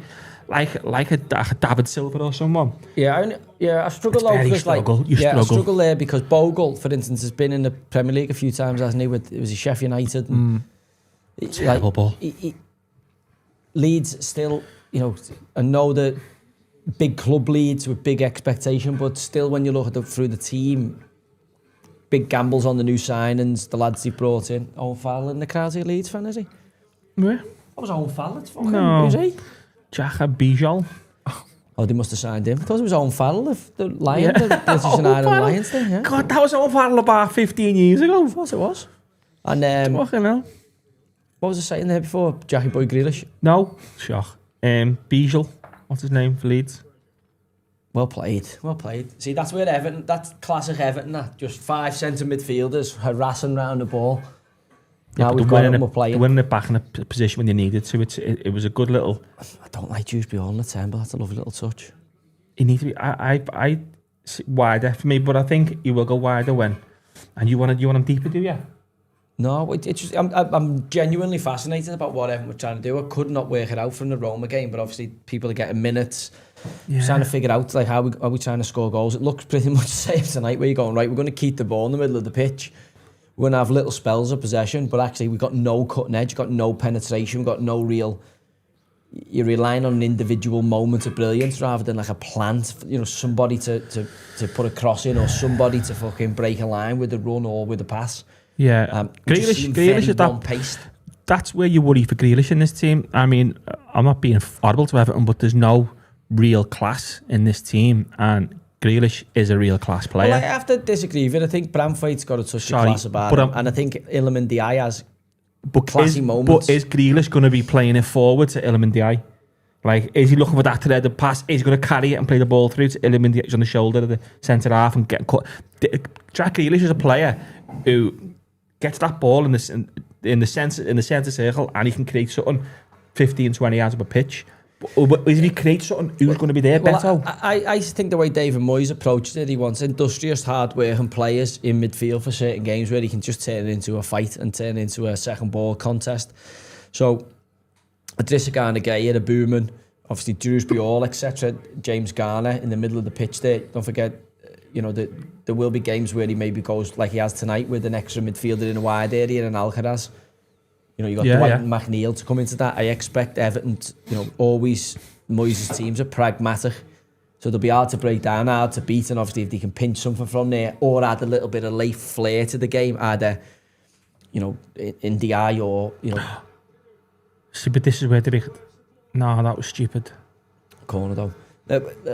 Like a David Silva or someone. I struggle though because I struggle there because Bogle, for instance, has been in the Premier League a few times, hasn't he? It was Sheffield United. And terrible ball. Leeds still, you know, I know that big club Leeds with big expectation, but still when you look at through the team, big gambles on the new signings, the lads he brought in. Owen Farrell in the crowd, is he a Leeds fan, is he? Yeah. That was Owen Farrell. It's fucking, no. Who's he? Jaha Bijal. Oh, they must have signed him. I thought it was Owen Farrell, the Lion, the British and Ireland Lions thing. Yeah. God, that was Owen Farrell about 15 years ago. I thought it was. And fucking hell. What was I saying there before? Jackie Boy Grealish? No. Shock. Bijal. What's his name for Leeds? Well played. See, that's where Everton, that's classic Everton, that. Just 5 centre midfielders harassing round the ball. Yeah, now we've got them, we're playing. Winning it back in a position when you needed to. It was a good little... I don't like Dewsbury on the 10, but that's a lovely little touch. He needs to be... I wider for me, but I think he will go wider when... And you want him deeper, do you? No, it's just... I'm genuinely fascinated about what Everton were trying to do. I could not work it out from the Roma game, but obviously people are getting minutes. Yeah. Trying to figure out like how are we trying to score goals. It looks pretty much the same tonight where you're going, right, we're going to keep the ball in the middle of the pitch. we're going to have little spells of possession, but actually we've got no cutting edge, got no penetration, we've got no real... You're relying on an individual moment of brilliance rather than like a plant, you know, somebody to put a cross in or somebody to fucking break a line with a run or with a pass. Yeah. Grealish is one-paced. That's where you worry for Grealish in this team. I mean, I'm not being horrible to Everton, but there's no real class in this team, and Grealish is a real class player. Well, I have to disagree with it. I think Bramthwaite's got a touch of class about him, and I think Iliman Ndiaye has classy moments. But is Grealish going to be playing it forward to Iliman Ndiaye? Like, is he looking for that threaded pass? Is he going to carry it and play the ball through to Iliman Ndiaye on the shoulder of the centre half and get cut? Jack Grealish is a player who gets that ball in the centre circle and he can create something 15, 20 yards up a pitch. But if he creates something, who's going to be there better? I think the way David Moyes approached it, he wants industrious, hard-working players in midfield for certain games where he can just turn it into a fight and turn it into a second ball contest. So, Idrissa Gana Gueye, a Booman, obviously Dewsbury Hall, etc. James Garner in the middle of the pitch there. Don't forget, you know, there will be games where he maybe goes like he has tonight with an extra midfielder in a wide area and Alcaraz. You know, you got Dwight and McNeil to come into that. I expect Everton, always Moyes' teams are pragmatic. So they'll be hard to break down, hard to beat, and obviously if they can pinch something from there or add a little bit of late flair to the game, either, in the eye or, See, but this is where no, that was stupid. Corner though.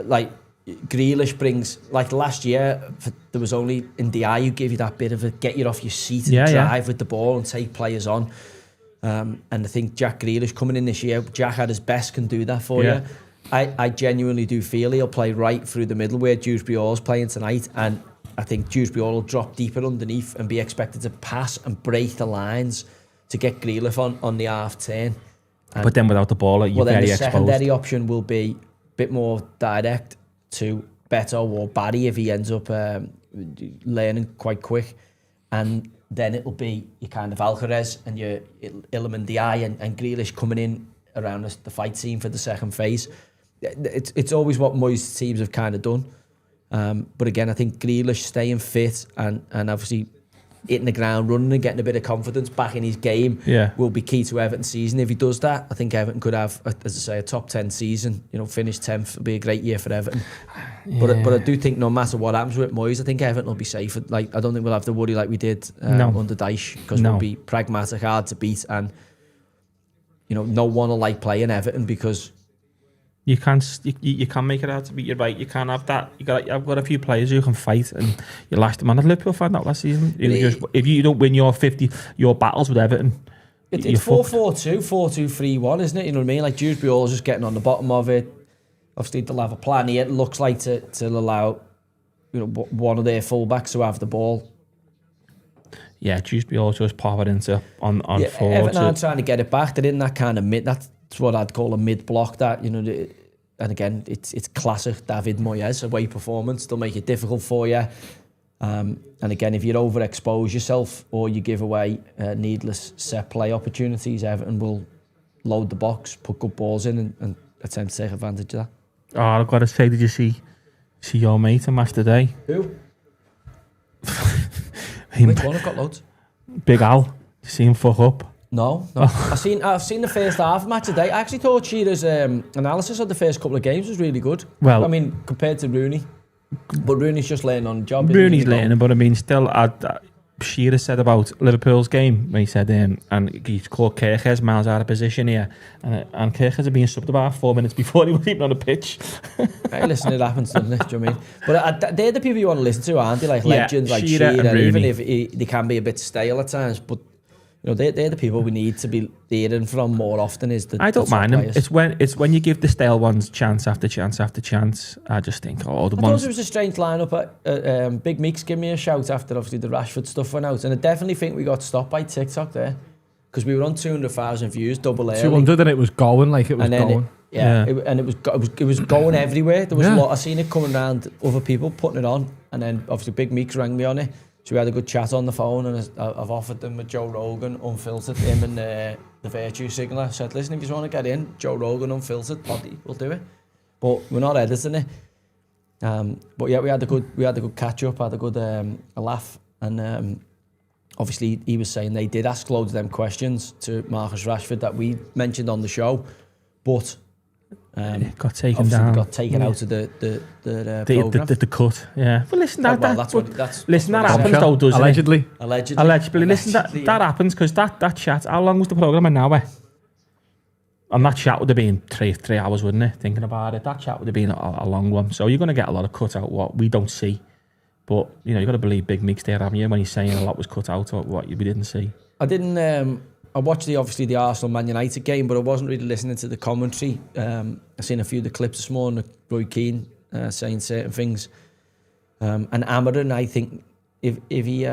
Like, Grealish brings, like last year, there was only in the eye who gave you that bit of a get you off your seat and drive with the ball and take players on. And I think Jack Grealish coming in this year, Jack at his best can do that for you. I genuinely do feel he'll play right through the middle where Dewsbury Hall's playing tonight, and I think Dewsbury Hall will drop deeper underneath and be expected to pass and break the lines to get Grealish on the half turn. But then without the ball, you're very exposed. The secondary option will be a bit more direct to Beto or Barry if he ends up learning quite quick, and then it'll be your kind of Alcaraz and your Iliman Ndiaye and Grealish coming in around the fight scene for the second phase. It's always what Moyes' teams have kind of done, but again, I think Grealish staying fit and obviously hitting the ground running and getting a bit of confidence back in his game will be key to Everton's season. If he does that, I think Everton could have, as I say, a top 10 season. Finish 10th would be a great year for Everton. But I do think no matter what happens with Moyes, I think Everton will be safe. Like, I don't think we'll have to worry like we did under Dyche, because we'll be pragmatic, hard to beat, and no one will like playing Everton because you can make it hard to beat. You're right. You can't have that. I've got a few players who can fight, and you lashed them on. Liverpool found that last season. If you don't win your battles with Everton, it's 4-4-2, 4-2-3-1, isn't it? You know what I mean? Like, Dewsbury Hall's just getting on the bottom of it. Obviously, they'll have a plan here. It looks like to allow one of their fullbacks to have the ball. Yeah, Dewsbury Hall just pop it into on forward. Everton aren't trying to get it back. They're in that kind of mid. That's what I'd call a mid block. That and again, it's classic David Moyes away performance. They'll make it difficult for you. And again, if you overexpose yourself or you give away needless set play opportunities, Everton will load the box, put good balls in, and attempt to take advantage of that. Oh, I've got to say, did you see your mate on match today? Who? Which one? I've got loads. Big Al. Did you see him fuck up? No. I've seen the first half match today. I actually thought Shearer's analysis of the first couple of games was really good. Well, I mean, compared to Rooney, but Rooney's just laying on the job. Rooney's laying, but I mean, still, Shearer said about Liverpool's game when he said, and he's called Kirkes miles out of position here, and Kirkes had been subbed about 4 minutes before he was even on the pitch. Hey, listen, it happens, doesn't it? Do you know what I mean? But they're the people you want to listen to, aren't they? Like legends like Shearer, even if they can be a bit stale at times, but they're the people we need to be hearing from more often. I don't mind them. It's when you give the stale ones chance after chance after chance. I just think, I thought it was a strange lineup. Big Meeks gave me a shout after obviously the Rashford stuff went out, and I definitely think we got stopped by TikTok there because we were on 200,000 views, double early. 200, and it was going like it was going. It was going everywhere. There was a lot. I seen it coming around, other people putting it on, and then obviously Big Meeks rang me on it. So we had a good chat on the phone, and I've offered them with Joe Rogan, unfiltered, him and the Virtue Signaler. I said, listen, if you want to get in, Joe Rogan, unfiltered, poddy, we'll do it. But we're not editing it. But yeah, we had a good catch up, had a good a laugh, and obviously he was saying they did ask loads of them questions to Marcus Rashford that we mentioned on the show, but got taken obviously down. got taken out of the programme. The cut, yeah. Well, listen, that that's what happens though, doesn't Allegedly. Allegedly. Listen, that happens because that chat. How long was the programme an hour? And that chat would have been three hours, wouldn't it? Thinking about it, that chat would have been a long one. So you're going to get a lot of cut out what we don't see. But you know, you got to believe Big Meek's there, haven't you? When he's saying a lot was cut out or what we didn't see. I didn't. I watched the Arsenal Man United game, but I wasn't really listening to the commentary. I seen a few of the clips this morning. Roy Keane saying certain things, and Amarin. I think if he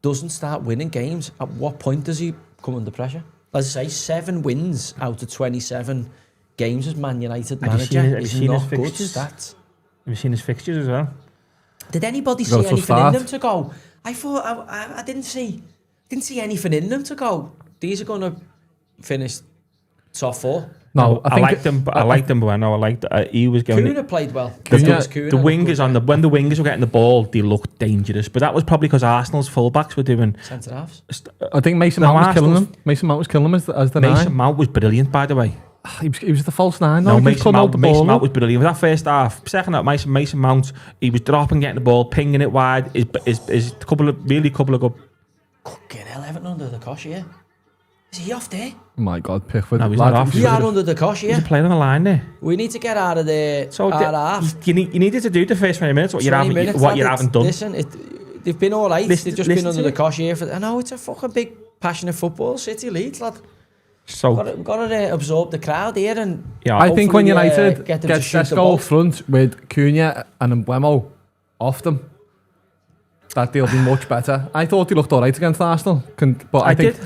doesn't start winning games, at what point does he come under pressure? As I say, 7 wins out of 27 games as Man United manager is not good stats. Have you seen his fixtures as well? Did anybody see anything in them to go? I thought I didn't see anything in them to go. These are going to finish top 4. No, I liked them. But I liked them. But I know I liked. He was going. Kuna played well. The wingers when the wingers were getting the ball, they looked dangerous. But that was probably because Arsenal's fullbacks were doing centre halves. I think Mason Mount was killing them. Mason Mount was killing them as the Mason 9. Mount was brilliant, by the way. He was the false 9. No, Mason Mount was brilliant. That first half, second half, Mason Mount, he was dropping, getting the ball, pinging it wide. Is a couple of good. Fucking hell, Everton under the cosh here. Is he off there? Oh my God, Pickford. No, he's not off. You are under the cosh here. He's playing on the line there. We need to get out of there. So you needed to do the first 20 minutes what you haven't done. Listen, they've been all right. They've just been under the cosh here. I know it's a fucking big passionate football city, Leeds, lad. So got to absorb the crowd here and I think when United get Sesko up front with Cunha and Mbeumo off them, that they'll be much better. I thought he looked alright against Arsenal, but I think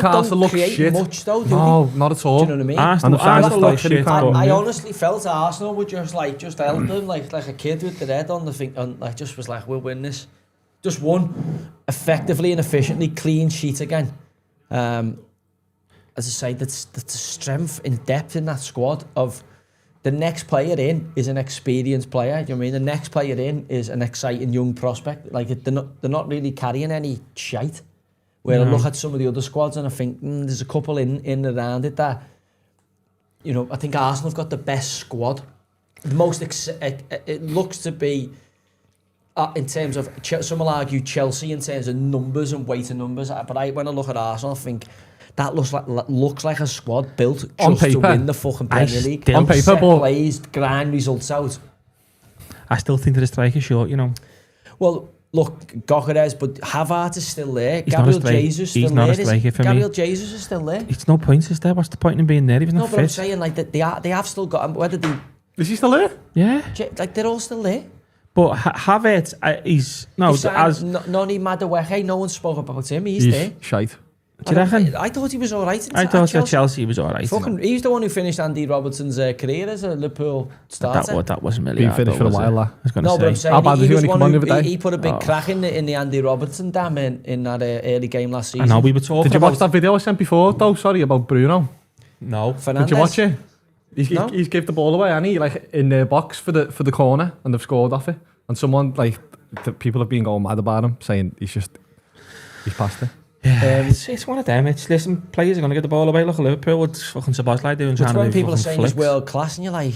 Arsenal looked shit. Much though, no, not at all. Do you know what I mean? Arsenal looked shit. I honestly felt Arsenal were just held them like a kid with their head on the thing, and like just was like, we'll win this. Just won effectively and efficiently, clean sheet again. As I say, that's the strength in depth in that squad of the next player in is an experienced player. You know what I mean? The next player in is an exciting young prospect. Like they're not really carrying any shite. Where I look at some of the other squads and I think there's a couple in and around it that, you know, I think Arsenal have got the best squad. The most it looks to be in terms of some will argue Chelsea in terms of numbers and weight of numbers. But when I look at Arsenal, I think that looks like a squad built just to win the fucking Premier League. On paper, but plays, grind results out. I still think that the striker's short, you know. Well, look, Gokeres, but Havertz is still there. Gabriel Jesus is still there. He's not a striker for me. Gabriel Jesus is still there. It's no point, is there? What's the point in being there? He's not fit. But I'm saying like that they have still got him. Whether they is he still there? Yeah, like they're all still there. But Havertz, he's Noni Madueke. No one spoke about him. He's there. Shite. Do you reckon? I thought he was all right. I thought at Chelsea he was all right. He's the one who finished Andy Robertson's career as a Liverpool starter. That wasn't really been finished for a while. I was going to say. But I'm saying he put a big crack in the Andy Robertson dam in that early game last season. I know we were talking. Did you watch that video I sent before though? Sorry, about Bruno. No. Fernandes. Did you watch it? He's gave the ball away and he like in the box for the corner and they've scored off it. And someone like people have been going mad about him, saying he's past it. Yeah, it's one of them. Listen, players are going to get the ball away. Look at Liverpool. What's fucking Szoboszlai doing? But when people are saying he's world class, and you're like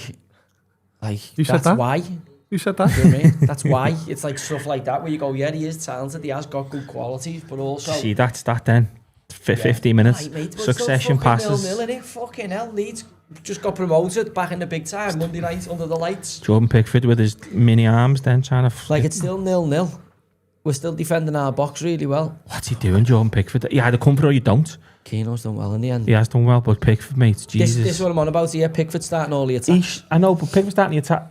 you said that? Why? You said that? You know what I mean? That's why. It's like stuff like that where you go, yeah, he is talented, he has got good qualities, but also see that's that then. 15 minutes, succession passes. 0-0 fucking hell, Leeds just got promoted back in the big time Monday night under the lights. Jordan Pickford with his mini arms, then trying to like it's still 0-0. We're still defending our box really well. What's he doing, Jordan Pickford? You either come for it or you don't. Keno's done well in the end. He has done well, but Pickford, mate, Jesus. This is what I'm on about here. Pickford starting all the attacks. I know, but Pickford starting the attack.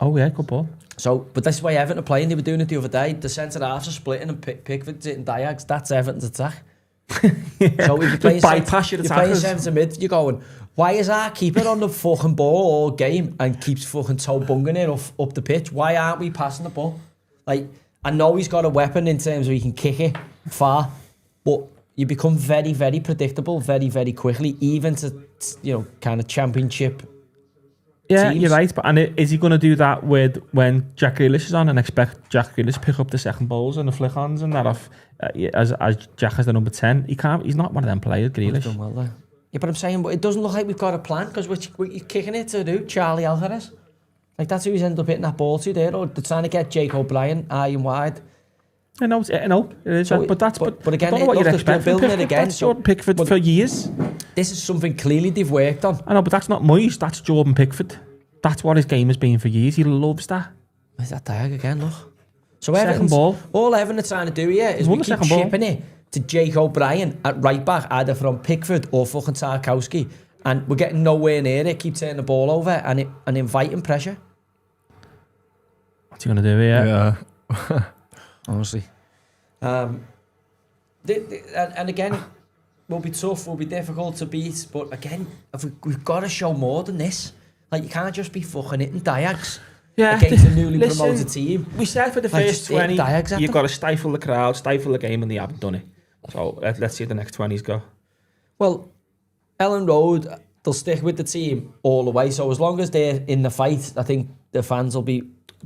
Oh yeah, good ball. So, but this is why Everton are playing. They were doing it the other day. The centre halves are splitting and Pickford's hitting diags. That's Everton's attack. Yeah. So if you're playing centre mid, you're going, why is our keeper on the fucking ball all game and keeps fucking toe bunging it up the pitch? Why aren't we passing the ball? Like, I know he's got a weapon in terms of he can kick it far, but you become very, very predictable very, very quickly, even to, you know, kind of championship Yeah, teams. you're right. But is he going to do that with when Jack Grealish is on and expect Jack Grealish to pick up the second balls and the flick-ons and that off as Jack has the number 10? He can't. He's not one of them players, He's Grealish. done well there. Yeah, but I'm saying it doesn't look like we've got a plan because we're kicking it to do Charlie Alvarez. Like that's who he's ended up hitting that ball to there. Or they're trying to get Jake O'Brien high and wide. I know, it is. So but again, I don't know what you're they're expecting. building it again. That's Jordan Pickford for years. This is something clearly they've worked on. I know, but that's not Moyes. That's Jordan Pickford. That's what his game has been for years. He loves that. Is that Diag again? Look. So Second ball. All Everton are trying to do here is we keep chipping it to Jake O'Brien at right back, either from Pickford or fucking Tarkowski, and we're getting nowhere near it. Keep turning the ball over and inviting pressure. What's he gonna do here? Yeah. Honestly. And again, will be tough, will be difficult to beat, but again, we've got to show more than this. Like, you can't just be fucking hitting Diags against a newly promoted team. We said for the Like, first just hitting 20, Diags at you've them. got to stifle the crowd, stifle the game, and they haven't done it. So let's see how the next 20s go. Well, Ellen Road, they'll stick with the team all the way, so as long as they're in the fight, I think the fans will be...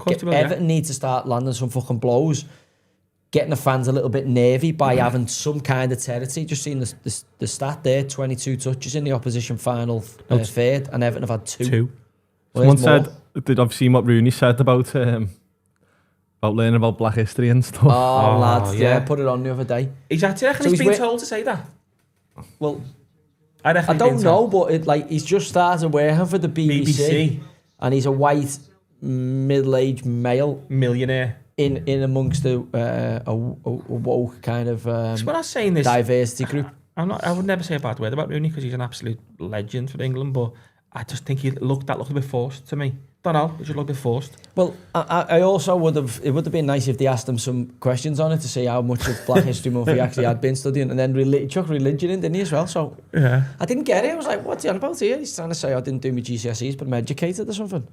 Everton need to start landing some fucking blows, getting the fans a little bit nervy by having some kind of territory. Just seeing the stat there, 22 touches in the opposition final third, and Everton have had two. Someone said, I've seen what Rooney said about learning about Black history and stuff. Oh, lads, yeah, put it on the other day. He's been told to say that? Well, I don't know, but he's just started working for the BBC. And he's a white, middle-aged male. Millionaire. In amongst a woke kind of That's what I was saying, this diversity group. I would never say a bad word about Rooney because he's an absolute legend for England, but I just think that looked a bit forced to me. Don't know, it just looked a bit forced. Well, I also it would have been nice if they asked him some questions on it to see how much of Black History Month he actually had been studying, and then chuck religion in, didn't he, as well? So yeah, I didn't get it. I was like, what's he on about here? He's trying to say I didn't do my GCSEs, but I'm educated or something.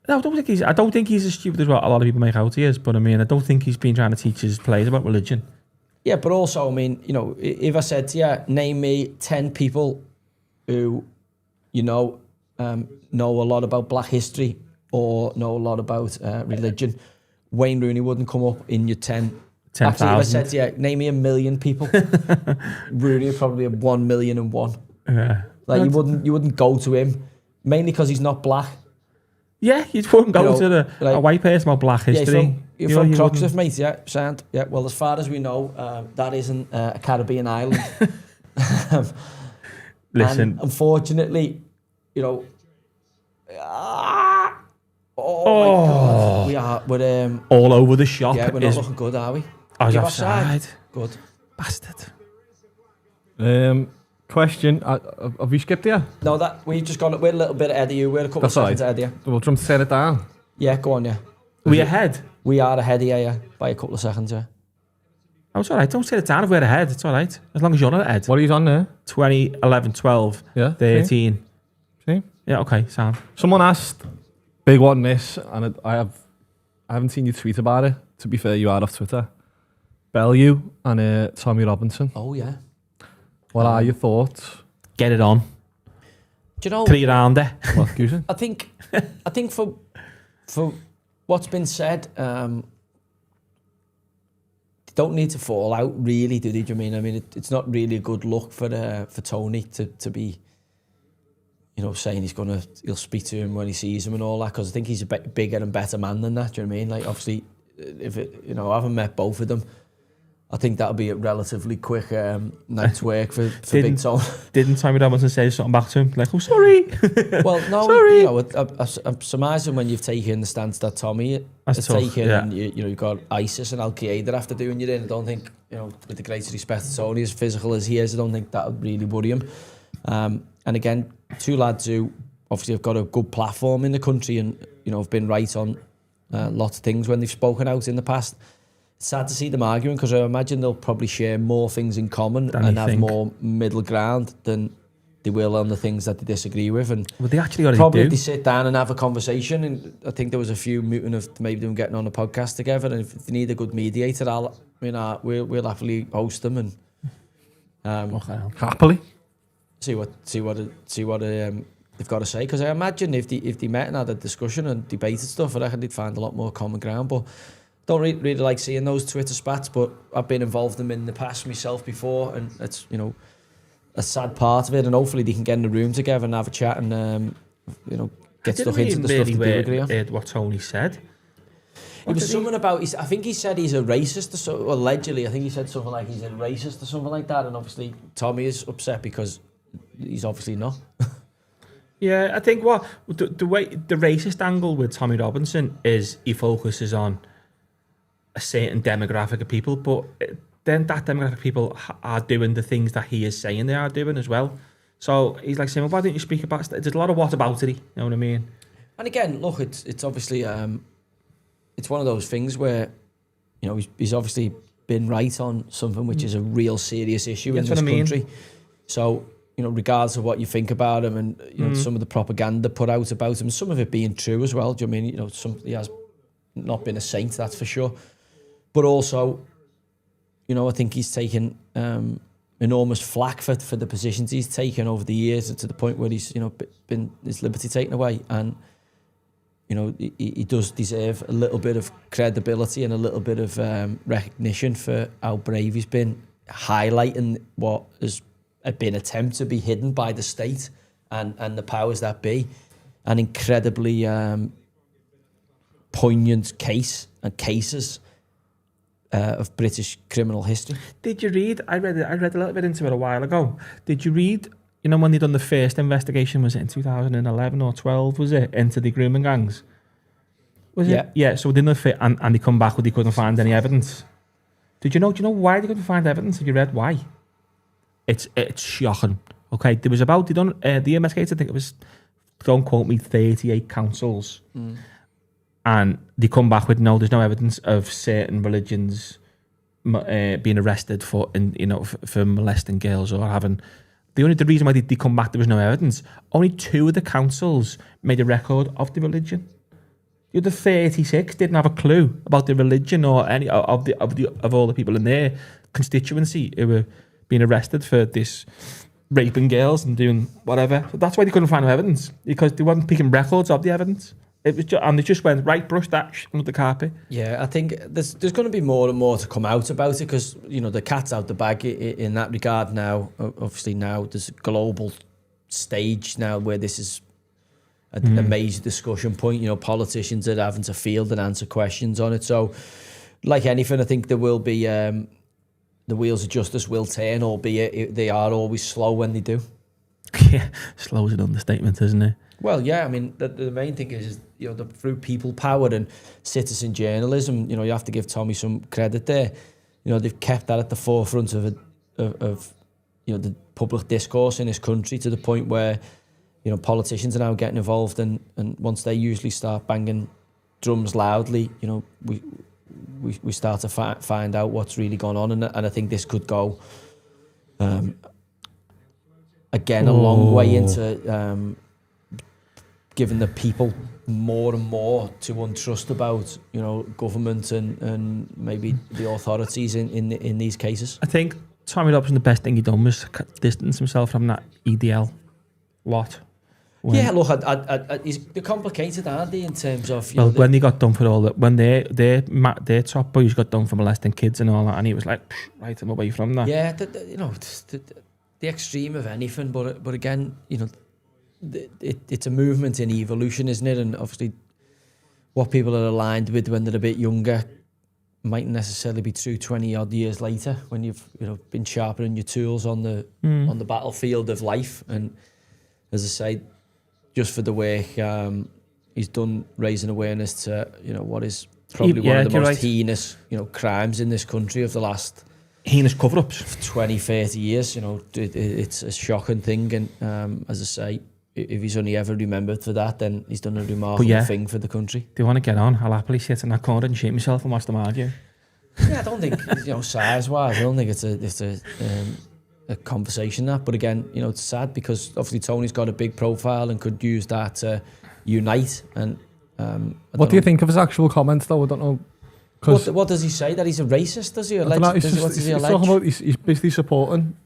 No, I don't think he's as stupid as what a lot of people make out he is, but I mean, I don't think he's been trying to teach his players about religion. Yeah, but also, I mean, you know, if I said to you, name me 10 people who, you know a lot about Black history or know a lot about religion, Wayne Rooney wouldn't come up in your 10,000. Actually, if I said to you, name me 1 million people, Rooney would probably have 1,000,001. Yeah. Like, you wouldn't go to him, mainly because he's not black. Yeah, you wouldn't go to a white person about Black history. You're from Croxteth, mate, yeah, sound. Yeah, well, as far as we know, that isn't a Caribbean island. Listen. And unfortunately, you know... my God. We're all over the shop. Yeah, we're not looking good, are we? I was offside. Good. Bastard. Question, have we skipped here? No, we've just gone... We're a little bit ahead of you. We're a couple of seconds ahead of you. We'll try to set it down. Yeah, go on, yeah. We ahead? We are ahead of you, yeah, by a couple of seconds, yeah. Oh, it's all right. Don't set it down if we're ahead. It's all right. As long as you're not ahead. What are you on there? 20, 11, 12, yeah, 13. See? Yeah, okay, sound. Someone asked, big one this, and I haven't seen you tweet about it. To be fair, you are off Twitter. Bellew and Tommy Robinson. Oh, yeah. What are your thoughts? Get it on. Do you know... 3 round there. What, excuse me? I think for what's been said, they don't need to fall out, really, do they? Do you mean? I mean, it's not really a good look for Tony to be, you know, saying he'll speak to him when he sees him and all that, because I think he's a bigger and better man than that. Do you know what I mean? Like, obviously, I haven't met both of them. I think that'll be a relatively quick night's work for Big Tony. Didn't Tommy Robinson say something back to him? Like, oh, sorry. Well, no, sorry. You know, I'm surmising when you've taken the stance that Tommy has taken, and you've got ISIS and Al Qaeda after doing you in. I don't think, you know, with the greatest respect to Tony, as physical as he is, I don't think that would really worry him. And again, 2 lads who obviously have got a good platform in the country and, you know, have been right on lots of things when they've spoken out in the past. It's sad to see them arguing, because I imagine they'll probably share more things in common and have more middle ground than they will on the things that they disagree with. And well, they actually already probably do. if they sit down and have a conversation, and I think there was a few mooting of maybe them getting on a podcast together, and if they need a good mediator, we'll happily host them and happily see what they've got to say. Because I imagine if they met and had a discussion and debated stuff, I reckon they'd find a lot more common ground. But don't really like seeing those Twitter spats. But I've been involved in them in the past myself before, and it's a sad part of it. And hopefully they can get in the room together and have a chat and get stuck into the stuff they do agree on. What Tony said. It was something about, I think he said he's a racist, or so, allegedly. I think he said something like he's a racist or something like that. And obviously, Tommy is upset because he's obviously not. Yeah, I think the way the racist angle with Tommy Robinson is he focuses on a certain demographic of people, but then that demographic of people are doing the things that he is saying they are doing as well. So he's like saying, well, why don't you speak about... There's a lot of whataboutery, you know what I mean? And again, look, it's obviously... it's one of those things where, he's obviously been right on something which is a real serious issue in this country. So, regardless of what you think about him and, some of the propaganda put out about him, some of it being true as well. Do you know what I mean? He has not been a saint, that's for sure. But also, I think he's taken enormous flack for the positions he's taken over the years, to the point where he's, been his liberty taken away. And, he does deserve a little bit of credibility and a little bit of recognition for how brave he's been, highlighting what has been attempt to be hidden by the state and the powers that be. An incredibly poignant cases of British criminal history. Did you read? I read a little bit into it a while ago. Did you read? When they done the first investigation, was it in 2011 or 12? Was it into the grooming gangs? Was it? Yeah. So they didn't fit, and they come back, but they couldn't find any evidence. Do you know why they couldn't find evidence? Have you read why? It's shocking. Okay, there was about the investigators. I think it was, don't quote me, 38 councils. And they come back with there's no evidence of certain religions being arrested for molesting girls or having. The reason why they come back, there was no evidence. Only 2 of the councils made a record of the religion. The other 36 didn't have a clue about the religion or any of all the people in their constituency who were being arrested for this raping girls and doing whatever. So that's why they couldn't find no evidence, because they weren't picking records of the evidence. It was and they just went, right, brush that under the carpet. Yeah, I think there's going to be more and more to come out about it, because the cat's out the bag in that regard now. Obviously now there's a global stage now where this is a major discussion point. Politicians are having to field and answer questions on it. So, like anything, I think there will be the wheels of justice will turn, albeit they are always slow when they do. Yeah, slow is an understatement, isn't it? Well, yeah, I mean, the main thing is through people power and citizen journalism, you have to give Tommy some credit there. They've kept that at the forefront of the public discourse in this country, to the point where, politicians are now getting involved, and once they usually start banging drums loudly, we start to find out what's really gone on, and I think this could go again a long way into giving the people more and more to untrust about, government and maybe the authorities in these cases. I think Tommy Robinson, the best thing he done was distance himself from that EDL lot. Yeah, look, they're complicated, aren't they, in terms of... when they got done for all that, when their top boys got done for molesting kids and all that, and he was like, right, I'm away from that. Yeah, the extreme of anything, but again, it's a movement in evolution, isn't it? And obviously, what people are aligned with when they're a bit younger mightn't necessarily be true 20 odd years later, when you've been sharpening your tools on the battlefield of life. And as I say, just for the work he's done, raising awareness to what is probably one of the most heinous crimes in this country of the last heinous cover-ups 20, 30 years. It's a shocking thing, and as I say, if he's only ever remembered for that, then he's done a remarkable thing for the country. Do you want to get on? I'll happily sit in that corner and shake myself and watch them argue. Yeah, I don't think size-wise, I don't think it's a conversation that. But again, it's sad, because obviously Tony's got a big profile and could use that to unite. And what do you think of his actual comments, though? I don't know. What does he say? That he's a racist? Does he allege? He's talking about he's basically supporting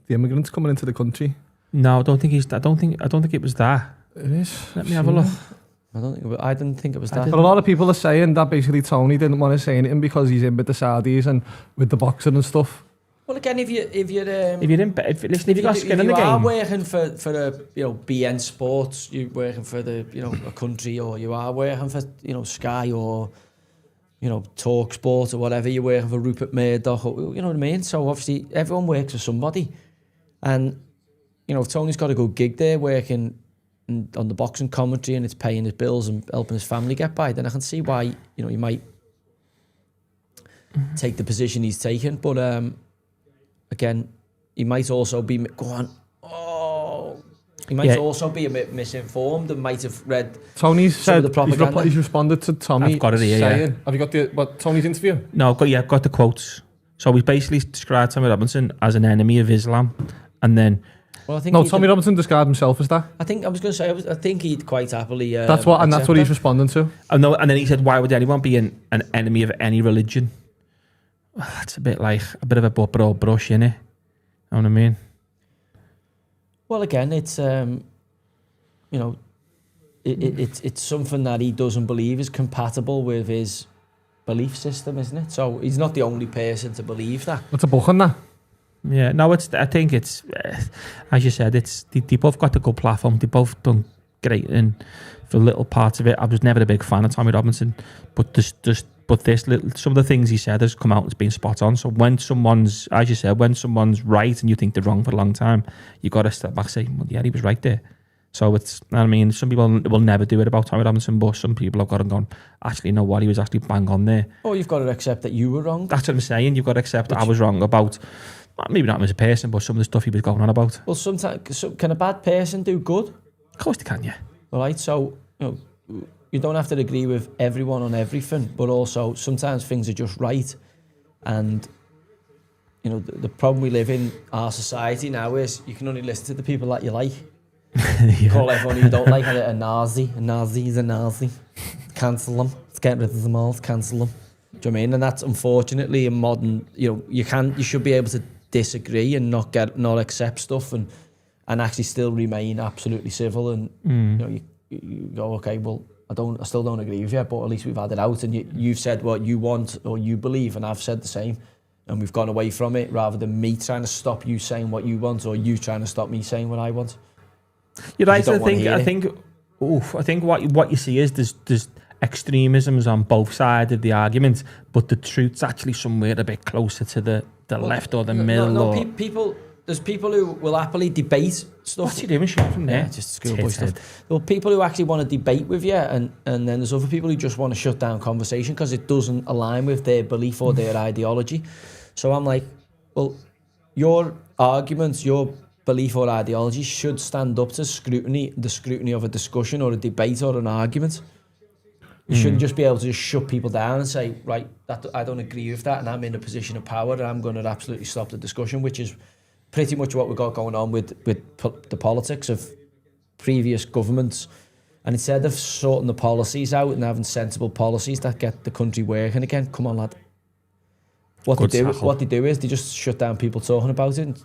the immigrants coming into the country. No, I don't think it was that. It is. Let me have a look. I didn't think it was that. But a lot of people are saying that basically Tony didn't want to say anything because he's in with the Saudis and with the boxing and stuff. Well, again, if you're If you're in, listen, if you got skin in the you are game, working for a BN Sports, you're working for the a country, or you are working for Sky or Talk Sport or whatever, you're working for Rupert Murdoch, or, you know what I mean. So obviously everyone works for somebody, and if Tony's got a good gig there working on the boxing commentary and it's paying his bills and helping his family get by, then I can see why you might take the position he's taken, but again, he might also be also be a bit misinformed and might have read Tony's some said of the propaganda. he's responded to Tommy. I've got it here, saying, have you got Tony's interview? No, I've got the quotes. So we basically described Tommy Robinson as an enemy of Islam, and then Well, I think Tommy Robinson described himself as that. I was going to say, I think he'd quite happily. That's what he's responding to. And then he said, "Why would anyone be an enemy of any religion?" That's a bit like a bit of a broad brush, innit? Know what I mean? Well, again, it's it's something that he doesn't believe is compatible with his belief system, isn't it? So he's not the only person to believe that. What's a book on that? Yeah, no, I think it's as you said, they both got a good platform. They both done great, and for little parts of it, I was never a big fan of Tommy Robinson, but some of the things he said has come out as being spot on. So when someone's, as you said, when someone's right and you think they're wrong for a long time, you got to step back and say, well, yeah, he was right there. So it's, I mean, some people will never do it about Tommy Robinson, but some people have got and gone, actually, know what, he was actually bang on there. Or you've got to accept that you were wrong. That's what I'm saying. You've got to accept that I was wrong about, maybe not him as a person, but some of the stuff he was going on about. Well, sometimes, can a bad person do good? Of course they can, yeah. All right, so, you don't have to agree with everyone on everything, but also sometimes things are just right. And, the problem we live in our society now is you can only listen to the people that you like. Yeah. Call everyone you don't like a Nazi. A Nazi is a Nazi. Cancel them. Let's get rid of them all. Cancel them. Do you know what I mean? And that's unfortunately a modern, you should be able to disagree and not accept stuff and actually still remain absolutely civil and, you go, okay, well, I still don't agree with you, but at least we've had it out and you've said what you want or you believe and I've said the same and we've gone away from it rather than me trying to stop you saying what you want or you trying to stop me saying what I want. You're right. I think what you see is there's extremisms on both sides of the argument, but the truth's actually somewhere a bit closer to the left or the middle. There's people who will happily debate stuff. What's he doing shit from there? Yeah, just schoolboy stuff. Well, people who actually want to debate with you, and then there's other people who just want to shut down conversation because it doesn't align with their belief or their ideology. So I'm like, well, your arguments, your belief or ideology should stand up to the scrutiny of a discussion or a debate or an argument. You shouldn't just be able to just shut people down and say, right, I don't agree with that and I'm in a position of power and I'm going to absolutely stop the discussion, which is pretty much what we've got going on with the politics of previous governments. And instead of sorting the policies out and having sensible policies that get the country working again, come on, lad. What they do is they just shut down people talking about it and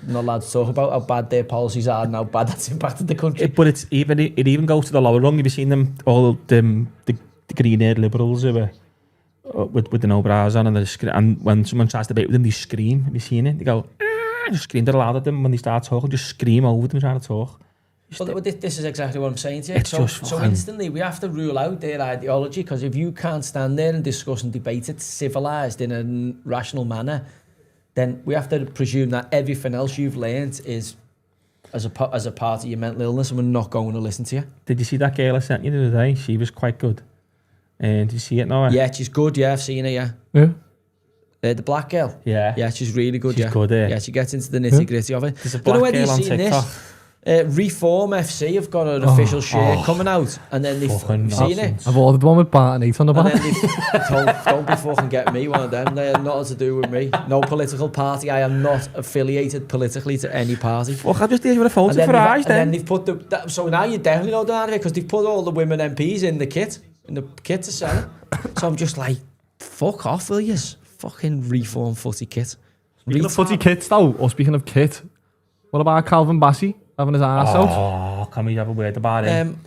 not allowed to talk about how bad their policies are and how bad that's impacted the country. But it even goes to the lower rung. Have you seen them, all the green-haired liberals who are with the no bras on and when someone tries to debate with them, they scream. Have you seen it? They go, just scream that loud at them when they start talking, just scream over them trying to talk. Well, this is exactly what I'm saying to you. So instantly we have to rule out their ideology because if you can't stand there and discuss and debate it civilised in a rational manner, then we have to presume that everything else you've learned is as a part of your mental illness and we're not going to listen to you. Did you see that girl I sent you the other day? She was quite good. Did you see it now? Yeah, she's good. Yeah, I've seen her, yeah. Yeah. The black girl. Yeah. Yeah, she's really good. She's good, yeah. Yeah, she gets into the nitty gritty of it. There's a black girl on TikTok. Reform FC have got an official shirt coming out, and then they've seen it. I've ordered one with Barton 8 on the back. Don't be fucking getting me one of them. They are nothing to do with me. No political party. I am not affiliated politically to any party. Fuck, I'll just deal with a phone to Farage then. And then they've put so now you definitely know that because they've put all the women MPs in the kit to sell it. So I'm just like, fuck off, will you? Fucking reform footy kit. Speaking of footy kits though, or speaking of kit, what about Calvin Bassey having his arse out? Oh, can we have a word about him?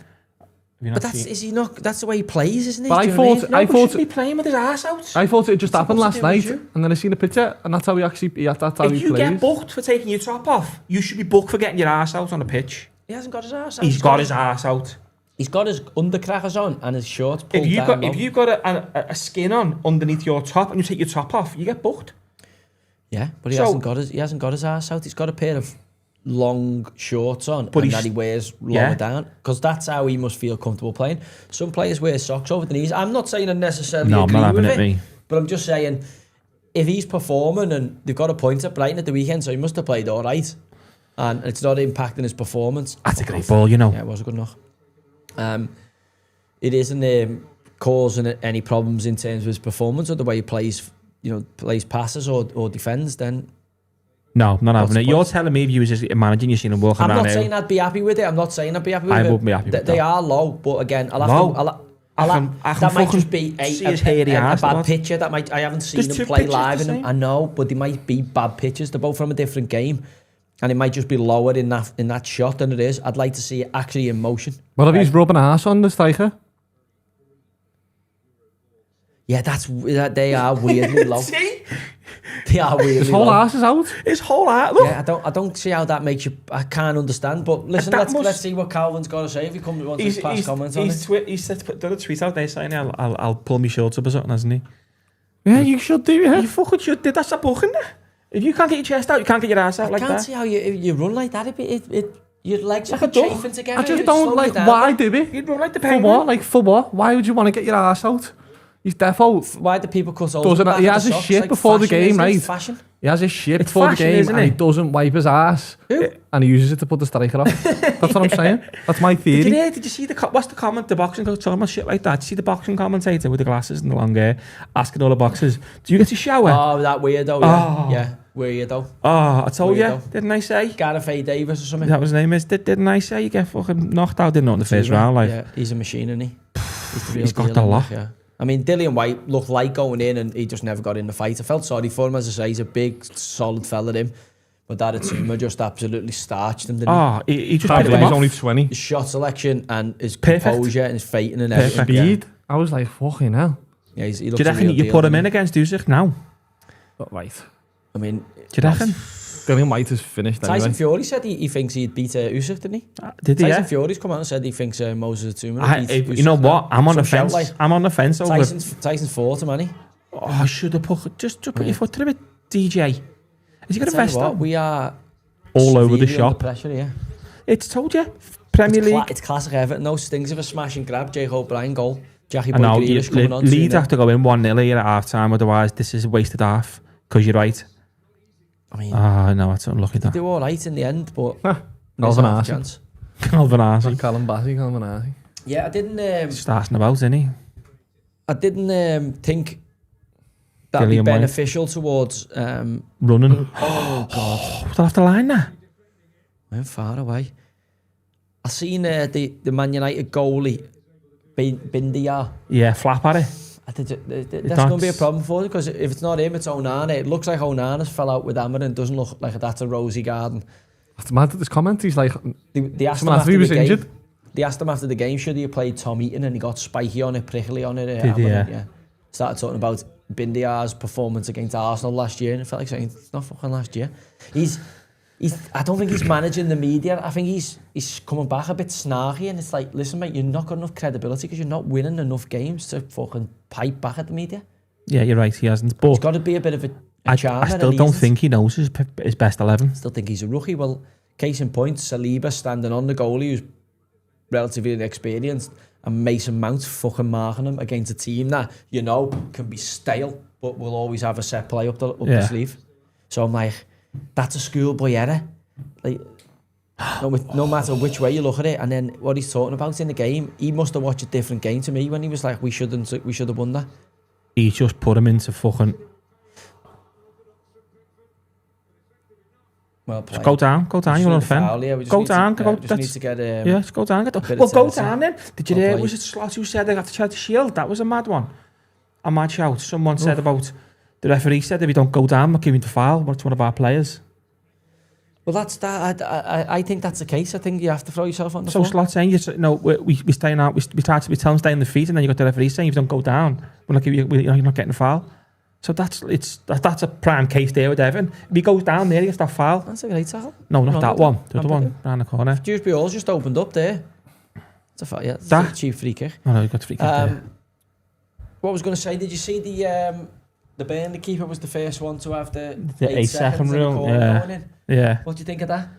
But is he not? That's the way he plays, isn't he? But Do you know what I thought should be playing with his ass out. I thought it just happened last supposed to night, do with and then I seen a picture, and that's how he actually. That's how If he you plays. get booked for taking your top off, you should be booked for getting your ass out on the pitch. He hasn't got his ass out. He's got his ass out. He's got his undercrackers on and his shorts pulled down. If you've got a skin on underneath your top and you take your top off, you get booked. Yeah, but he hasn't got his ass out. He's got a pair of long shorts on, but and that he wears lower down, because that's how he must feel comfortable playing. Some players wear socks over the knees. I'm not saying I necessarily agree with it, but I'm just saying if he's performing, and they've got a point at Brighton at the weekend, so he must have played all right, and it's not impacting his performance. That's a great ball, you know. Yeah, it was a good enough. It isn't causing any problems in terms of his performance or the way he plays, plays passes or defends, then no, I'm not having it. You're point? telling me if you was just managing, you seen him walking I'm around not saying I'd be happy with it. I would be happy with They are low, but again, that might just be a bad picture. I haven't seen him play live in them. I know, but they might be bad pictures. They're both from a different game, and it might just be lower in that shot than it is. I'd like to see it actually in motion. What if he's rubbing ass on the striker? Yeah, they are weirdly low. See? They are weirdly His whole low. ass is out. His whole ass. Look. Yeah, I don't see how that makes you. I can't understand. But listen, let's see what Calvin's got to say if he comes wants to pass comments on it. He's done a tweet out there saying I'll pull my shorts up or something, hasn't he? Yeah, you should do it. You fucking should do. That's a booking. If you can't get your chest out, you can't get your ass out like that. I can't see how you run like that. Your legs are like a duck. chafing together. I just don't like why do it. You'd run like the For penguin. what? Like for what? Why would you want to get your ass out? He's defo. Why do people cut holes? He has his shit like before the game, right? Fashion. He has his shit before the game, and he doesn't wipe his ass, and he uses it to put the striker off. That's what I'm saying. That's my theory. Did you see what's the comment? The boxing coach talking about shit like that. Did you see the boxing commentator with the glasses and the long hair asking all the boxers, "Do you get to shower?" Oh, that weirdo. Yeah, weirdo. Oh, I told you, didn't I say? Gareth A. Davis or something. That was his name is. Didn't I say you get fucking knocked out? Didn't know in the first round, like. Yeah, he's a machine, isn't he? He's got the lot. Yeah. I mean, Dillian White looked like going in, and he just never got in the fight. I felt sorry for him, as I say. He's a big, solid fella, him. But that Atsuma just absolutely starched him, didn't he? He just put him He's off. only 20. His shot selection and his Perfect. composure and his fighting and everything. Speed. I was like, fucking hell. Yeah, he Do you looks a reckon real you deal, put him doesn't in against Usyk now? But right. I mean, Do you reckon? Dillian White is finished Tyson anyway. Fury said he thinks he'd beat Usyk, didn't he? Did he? Tyson Yeah. Fury's come out and said he thinks Moses Atsuma would beat Usyk. You know what? I'm on the Some fence. shout, like. I'm on the fence over. Tyson's fought him, hasn't he? Oh, I should have just put your foot through it, DJ. Is he got a vest on? We are all over the severely under shop. pressure, yeah. It's told you. Premier League. It's classic Everton. No stings of a smash and grab. Jake O'Brien goal. Jackie I Boy know. Grealish coming on. Leeds have to go in 1-0 here at half time, otherwise this is a wasted half. Because you're right. I mean, no, it's unlucky they that. do all right in the end, but Calvin half a Arce. chance. Calvin Arce. Calvin Arce. Yeah, I didn't. Starting about, isn't he? I didn't think that'd be beneficial towards. Running. Oh God! Was that off the line now? Went far away. I seen the Man United goalie, Bindia. Yeah, flap at it. That's going to be a problem for them, because if it's not him, it's Onana. It looks like Onana's fell out with Amber and doesn't look like that's a rosy garden. That's mad at this comment. He's like, They asked him someone after he was injured. They asked him after the game, should he have played Tom Eaton, and he got spiky on it, prickly on it. Did he? Yeah. Started talking about Bindia's performance against Arsenal last year, and it felt like saying, it's not fucking last year. I don't think he's managing the media. I think he's coming back a bit snarky, and it's like, listen, mate, you're not got enough credibility because you're not winning enough games to fucking pipe back at the media. Yeah, you're right, he hasn't. But he's got to be a bit of a charmer. I still don't think he knows his best 11. Still think he's a rookie. Well, case in point, Saliba standing on the goalie who's relatively inexperienced, and Mason Mount fucking marking him against a team that, can be stale, but will always have a set play up the sleeve. So I'm like, that's a schoolboy error. Like, no matter which way you look at it. And then what he's talking about in the game, he must have watched a different game to me when he was like, we should have won that. He just put him into fucking... Well, just go down, you're on fan. Go down, just need to get just go down, go down then. Did you hear, was it Slot who said they have to try to shield? That was a mad one. A mad shout. Someone said about, the referee said if you don't go down, we're giving the foul. What's one of our players? Well, that's that. I think that's the case. I think you have to throw yourself on the So floor. Slot saying, we staying out, we try to tell them stay on the feet, and then you got the referee saying if you don't go down, you're not getting a foul. So that's a prime case there with Everton. If he goes down there, he gets that foul. That's a great tackle. No, not that one. The other one around the corner. Dewsbury Hall's just opened up there. It's a foul. Yeah, it's a cheap free kick. Oh no, you got the free kick there. What I was going to say, did you see the Burnley keeper was the first one to have the 8 second rule? going in? Yeah. What do you think of that?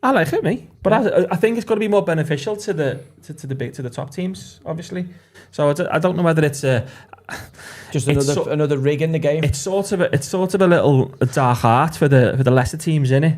I like it, mate. But I think it's got to be more beneficial to the top teams, obviously. So I don't know whether it's just another rig in the game. It's sort of a little dark art for the lesser teams, innit?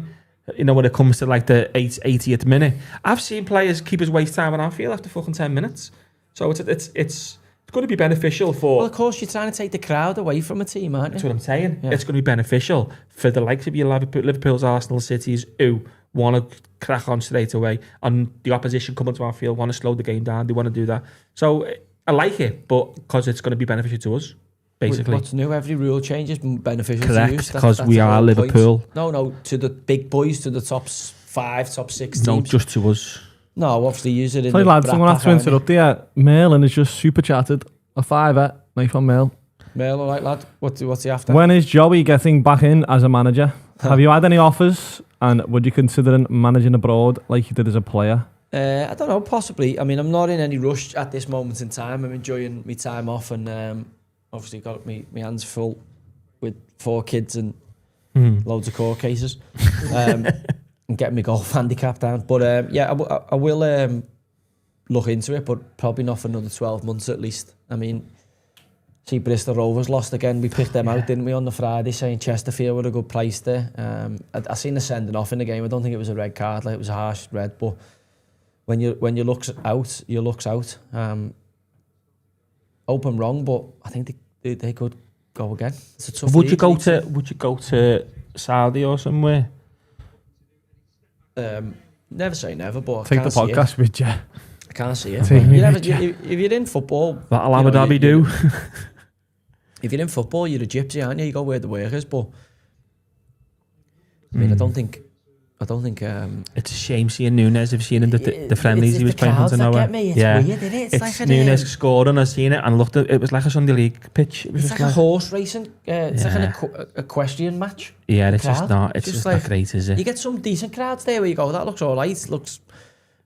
You know, when it comes to like the 80th minute. I've seen players keep his waste time on Anfield after fucking 10 minutes. So it's going to be beneficial for... Well, of course, you're trying to take the crowd away from a team, aren't you? That's what I'm saying. Yeah. It's going to be beneficial for the likes of your Liverpool's, Arsenal, Cities, who want to crack on straight away, and the opposition coming to Anfield want to slow the game down. They want to do that. So I like it, but because it's going to be beneficial to us, basically. What's new? Every rule change is beneficial Correct, to you. because we are Liverpool. Point. No, to the big boys, to the top 5, top 6 teams. No, just to us. No, obviously use it in Sorry, the lads, I'm going to have to interrupt there. Merlin has just super chatted. A fiver, knife on Merl. Merl, all right, lad. What's he after? When is Joey getting back in as a manager? Have you had any offers? And would you consider managing abroad like you did as a player? I don't know, possibly. I mean, I'm not in any rush at this moment in time. I'm enjoying my time off, and obviously got my hands full with 4 kids and loads of court cases. And getting my golf handicap down. But yeah, I will look into it, but probably not for another 12 months at least. I mean, see Bristol Rovers lost again. We picked them out, didn't we, on the Friday, saying Chesterfield were a good price there. I seen the sending off in the game. I don't think it was a red card, like it was a harsh red, but when you looks out, you looks out. Open wrong, but I think they could go again. It's a tough Would you go league. to Saudi or somewhere? Never say never, but Take I the can't podcast with you. I can't see it. Take me with If you're in football, That'll Abu Dhabi do. If you're in football, you're a gypsy, aren't you? You go where the work is, but I mean, I don't think. It's a shame seeing Nunes. Have you seen him the friendlies he was playing for Noah? It's weird, isn't it? It's like Nunes scored and I've seen it and looked at it was like a Sunday League pitch. It's like a horse racing. It's like an equestrian match. Yeah, it's just not. It's just like, not great, is it? You get some decent crowds there where you go, that looks all right. Looks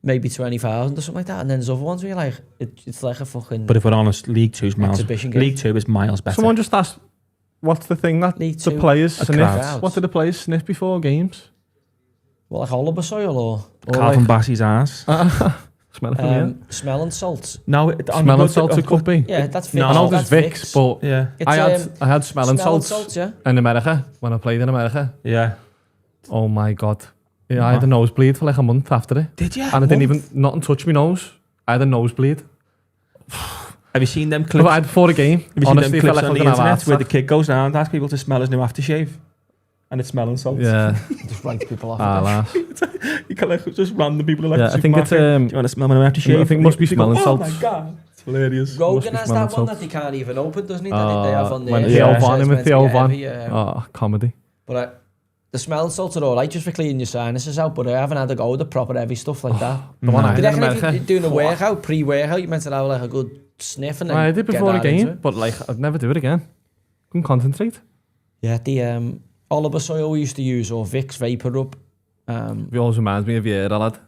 maybe 20,000 or something like that, and then there's other ones where you're like, it's like a fucking. But if we're honest, League 2 is miles. League 2 is miles better. Someone just asked, what's the thing that League the 2, players sniff? crowds. What do the players sniff before games? Well, like olive soil or Calvin Bassey's ass. Smell it from here. Smelling salts. No, smelling salts it could be. Yeah, that's Vicks. No, I know that's there's Vicks, but yeah, I had smelling salts yeah. in America when I played in America. Yeah. Oh my god. Yeah, I had a nosebleed for like a month after it. Did you? And I didn't even, nothing touched my nose. I had a nosebleed. Have you seen them clips? I had before the game. Have you Honestly, seen them felt clips like on I'm the gonna have a internet where the heart kid goes around and asks people to smell his new aftershave? And it's smelling salts. Yeah. Just writes people off. Laugh. You can like just random people like Yeah, I think it's do you want to smell my new aftershave? I think it must be smelling Oh salts. my god, it's hilarious. Rogan has that one smelling that they can't even open, doesn't he? That they have on there. When Yeah. Theo Von in with Theo Von. Heavy, Oh, comedy. But the smelling salts are all right just for cleaning your sinuses out, but I haven't had a go with the proper heavy stuff like that. The one I Do did you in reckon if America. you're doing a workout, pre-workout, you meant to have like a good sniff and then I did get before the right into game, it? but like I'd never do it again. Couldn't concentrate. Yeah, the olive soil we used to use, or Vicks Vapor Rub. He always reminds me of Vieira, lad.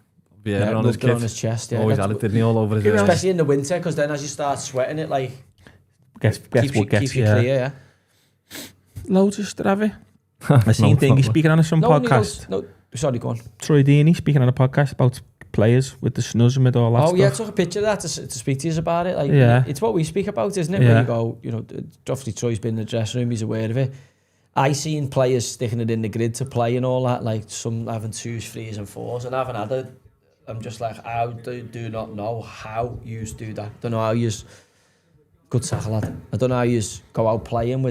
Vieira on his rubbed it on kit. his chest. Yeah, Always had it, didn't he, all over his ears. especially in the winter, because then as you start sweating, it like Guess keeps what gets you clear. Yeah. Loads of Stravy. I seen thing he's speaking on some podcast. No, sorry, go on. Troy Deeney speaking on a podcast about players with the snuz and with all that Oh stuff. yeah, I took a picture of that to speak to you about it. Like, Yeah. it's what we speak about, isn't it? Yeah. Where you go, you know, obviously Troy's been in the dressing room, he's aware of it. I seen players sticking it in the grid to play and all that, like some having 2s, 3s and 4s, and I haven't had it. I'm just like, I do not know how you do that. Don't know how you good tackle, lad. I don't know how you go out playing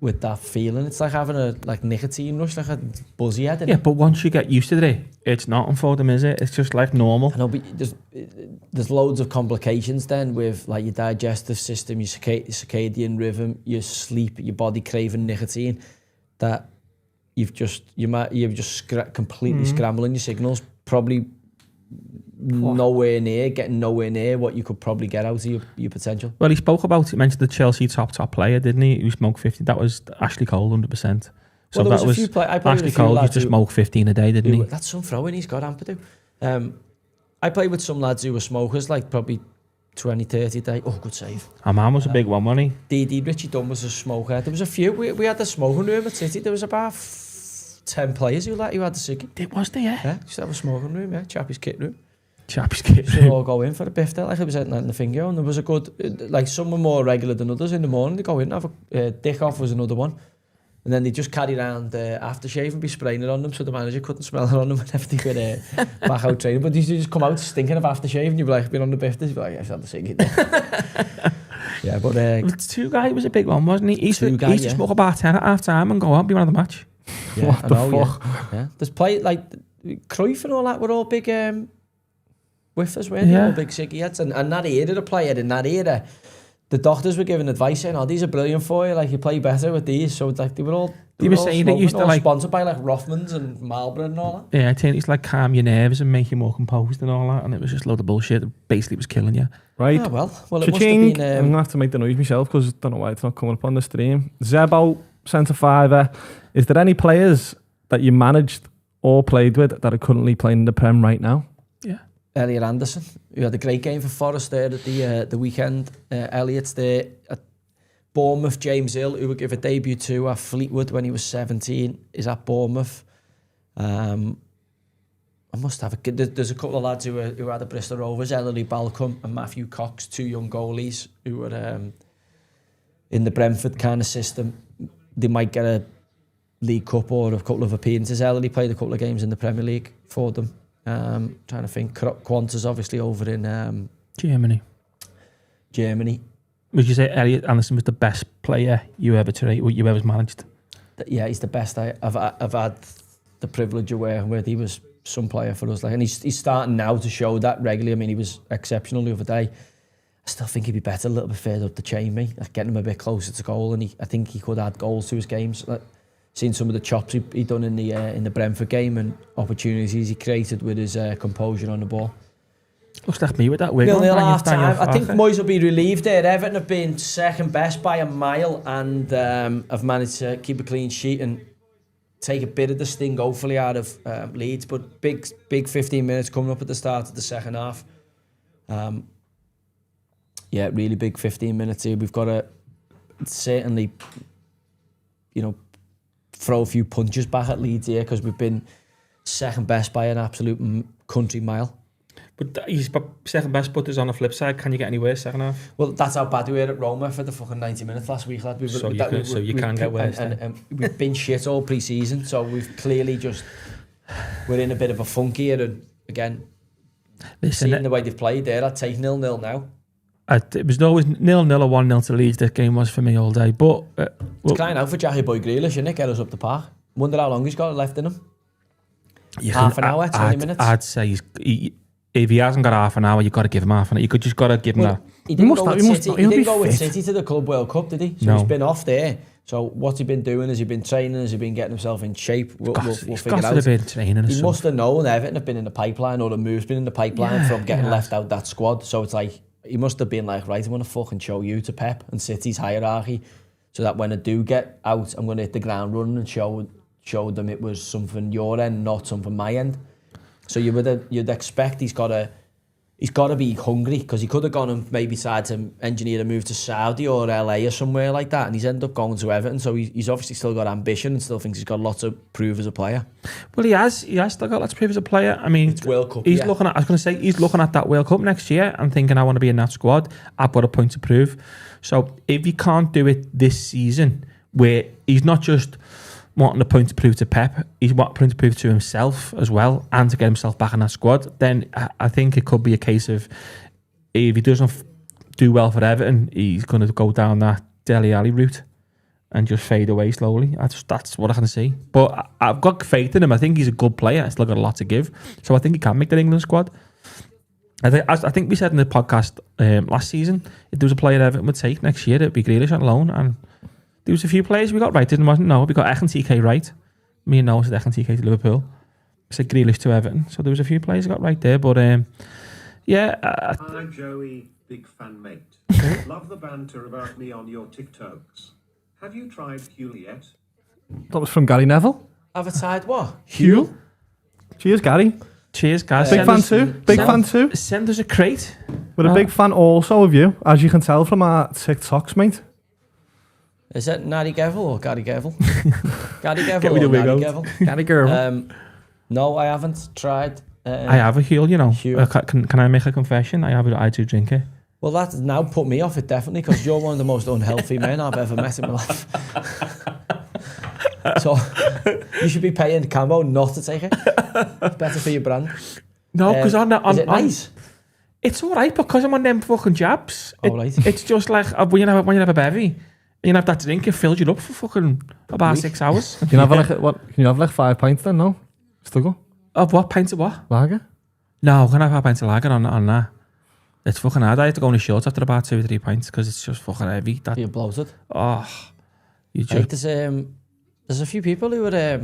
with that feeling. It's like having a nicotine rush, like a buzzy head. Yeah, but once you get used to it, it's not for them, is it? It's just like normal. I know, but there's loads of complications then with like your digestive system, your circadian rhythm, your sleep, your body craving nicotine, that you've just completely scrambling your signals. Probably getting nowhere near what you could probably get out of your potential. Well, he mentioned the Chelsea top player, didn't he? Who smoked 15. That was Ashley Cole, 100%. So well, that was Ashley Cole used to smoke 15 a day, didn't he? That's some throwing he's got, Ampadu. I played with some lads who were smokers, like probably 20, 30 a day. Oh, good save. Our man was a big one, wasn't he? Richie Dunn was a smoker. There was a few. We had the smoking room at City. There was about 10 players who had the ciggy. Was there, yeah? Yeah, used to have a smoking room, yeah. Chappie's kit room. Should all go in for a biff there, like it was in the finger. And there was a good, like some were more regular than others in the morning. They go in and have a dick off was another one. And then they just carry around aftershave and be spraying it on them so the manager couldn't smell it on them whenever they were back out training. But they used to just come out stinking of aftershave and you'd be like, been on the biff, you'd be like, yeah, I've had the ciggy. Yeah, but... two guy was a big one, wasn't he? He used to smoke about 10 at half time and go out and be one of the match. Yeah, what the fuck? Yeah. There's like Cruyff and all that were all big whiffers, weren't they? All big ciggy heads. And that era, the player in that era, the doctors were giving advice saying, these are brilliant for you, like you play better with these. So like they were all saying that used to like sponsored by like Rothmans and Marlboro and all that. Yeah, I think it's like calm your nerves and make you more composed and all that, and it was just a load of bullshit that basically was killing you. Right. Well, it Cha-ching. must have been I'm gonna have to make the noise myself because I don't know why it's not coming up on the stream. Zebo, centre fiver. Is there any players that you managed or played with that are currently playing in the Prem right now? Yeah. Elliot Anderson, who had a great game for Forest there at the weekend. Elliot's there at Bournemouth. James Hill, who would give a debut to at Fleetwood when he was 17, is at Bournemouth. I must have there's a couple of lads who had the Bristol Rovers, Ellery Balcom and Matthew Cox, two young goalies who were in the Brentford kind of system. They might get a League Cup or a couple of appearances. Ellery played a couple of games in the Premier League for them. Trying to think. Quanta's obviously over in Germany. Would you say Elliot Anderson was the best player you ever managed? Yeah, he's the best I've had the privilege of working with. He was some player for us, and he's starting now to show that regularly. I mean, he was exceptional the other day. I still think he'd be better a little bit further up the chain, like getting him a bit closer to goal, and I think he could add goals to his games. Seen some of the chops he done in the Brentford game and opportunities he created with his composure on the ball. Looks like me with that wig. 0-0 half time. I think Moyes will be relieved there. Everton have been second best by a mile and have managed to keep a clean sheet and take a bit of the sting hopefully out of Leeds. But big 15 minutes coming up at the start of the second half. Yeah, really big 15 minutes here. We've got to certainly, throw a few punches back at Leeds here because we've been second best by an absolute country mile. But he's second best, but there's on the flip side. Can you get any worse second half? Well, that's how bad we were at Roma for the fucking 90 minutes last week, lad. So you can get worse. And we've been shit all pre-season, so we've clearly we're in a bit of a funk here. And again, seeing the way they've played there, I'd take 0-0 now. It was always 0-0 or 1-0 to Leeds. This game was for me all day. But it's crying out for Jackie Boy Grealish, isn't it? Get us up the park. Wonder how long he's got left in him. Half an hour, 20 minutes. I'd say if he hasn't got half an hour, you've got to give him half an hour. You could just got to give him that. He didn't go with City to the Club World Cup, did he? So he's been off there. So what's he been doing? Has he been training? Has he been getting himself in shape? We'll figure it out. He must have known Everton have been in the pipeline, or the move's been in the pipeline from getting left out that squad. So it's like, he must have been like, right, I'm going to fucking show you to Pep and City's hierarchy so that when I do get out, I'm going to hit the ground running and show them it was something your end, not something my end. So you'd expect he's got to be hungry, because he could have gone and maybe tried to engineer a move to Saudi or LA or somewhere like that, and he's ended up going to Everton. So he's obviously still got ambition and still thinks he's got lots to prove as a player. Well, he has still got lots to prove as a player. I mean, it's World Cup. He's looking at that World Cup next year and thinking, I want to be in that squad. I've got a point to prove. So if he can't do it this season, where he's not just wanting a point to prove to Pep, he's wanting a point to prove to himself as well, and to get himself back in that squad, then I think it could be a case of, if he doesn't do well for Everton, he's going to go down that Dele Alli route and just fade away slowly. That's what I can see. But I've got faith in him. I think he's a good player. He's still got a lot to give. So I think he can make the England squad. I think we said in the podcast last season, if there was a player Everton would take next year, it'd be Grealish on loan. And there was a few players we got right, wasn't? No, we got Ek and TK right. Me and Noah said TK to Liverpool. I said Grealish to Everton. So there was a few players I got right there. But yeah. Hi Joey, big fan mate. Love the banter about me on your TikToks. Have you tried Huel yet? That was from Gary Neville. Avatar what? Huel. Cheers, Gary. Cheers, guys. Big fan too. Big fan too. Send us a crate. We're a big fan also of you, as you can tell from our TikToks, mate. Is it Nari Geville or Gary Geville? Gary Get Geville me or the Nari wig Geville? Gary girl. No, I haven't tried. I have a Huel, you know. Huel. Can I make a confession? I do drink it. Well, that's now put me off it definitely because you're one of the most unhealthy men I've ever met in my life. So you should be paying Cambo not to take it. It's better for your brand. No, because is it nice? It's all right because I'm on them fucking jabs. Right. It's just like when you have a bevy, you have that drink, it fills you up for fucking about 6 hours. Can you have like 5 pints then? No, struggle. Of what? Pints of what? Lager. No, I'm gonna have 5 pints of lager on that. It's fucking hard. I have to go on the shorts after about 2 or 3 pints because it's just fucking heavy. That You're bloated. You just. There's a few people who are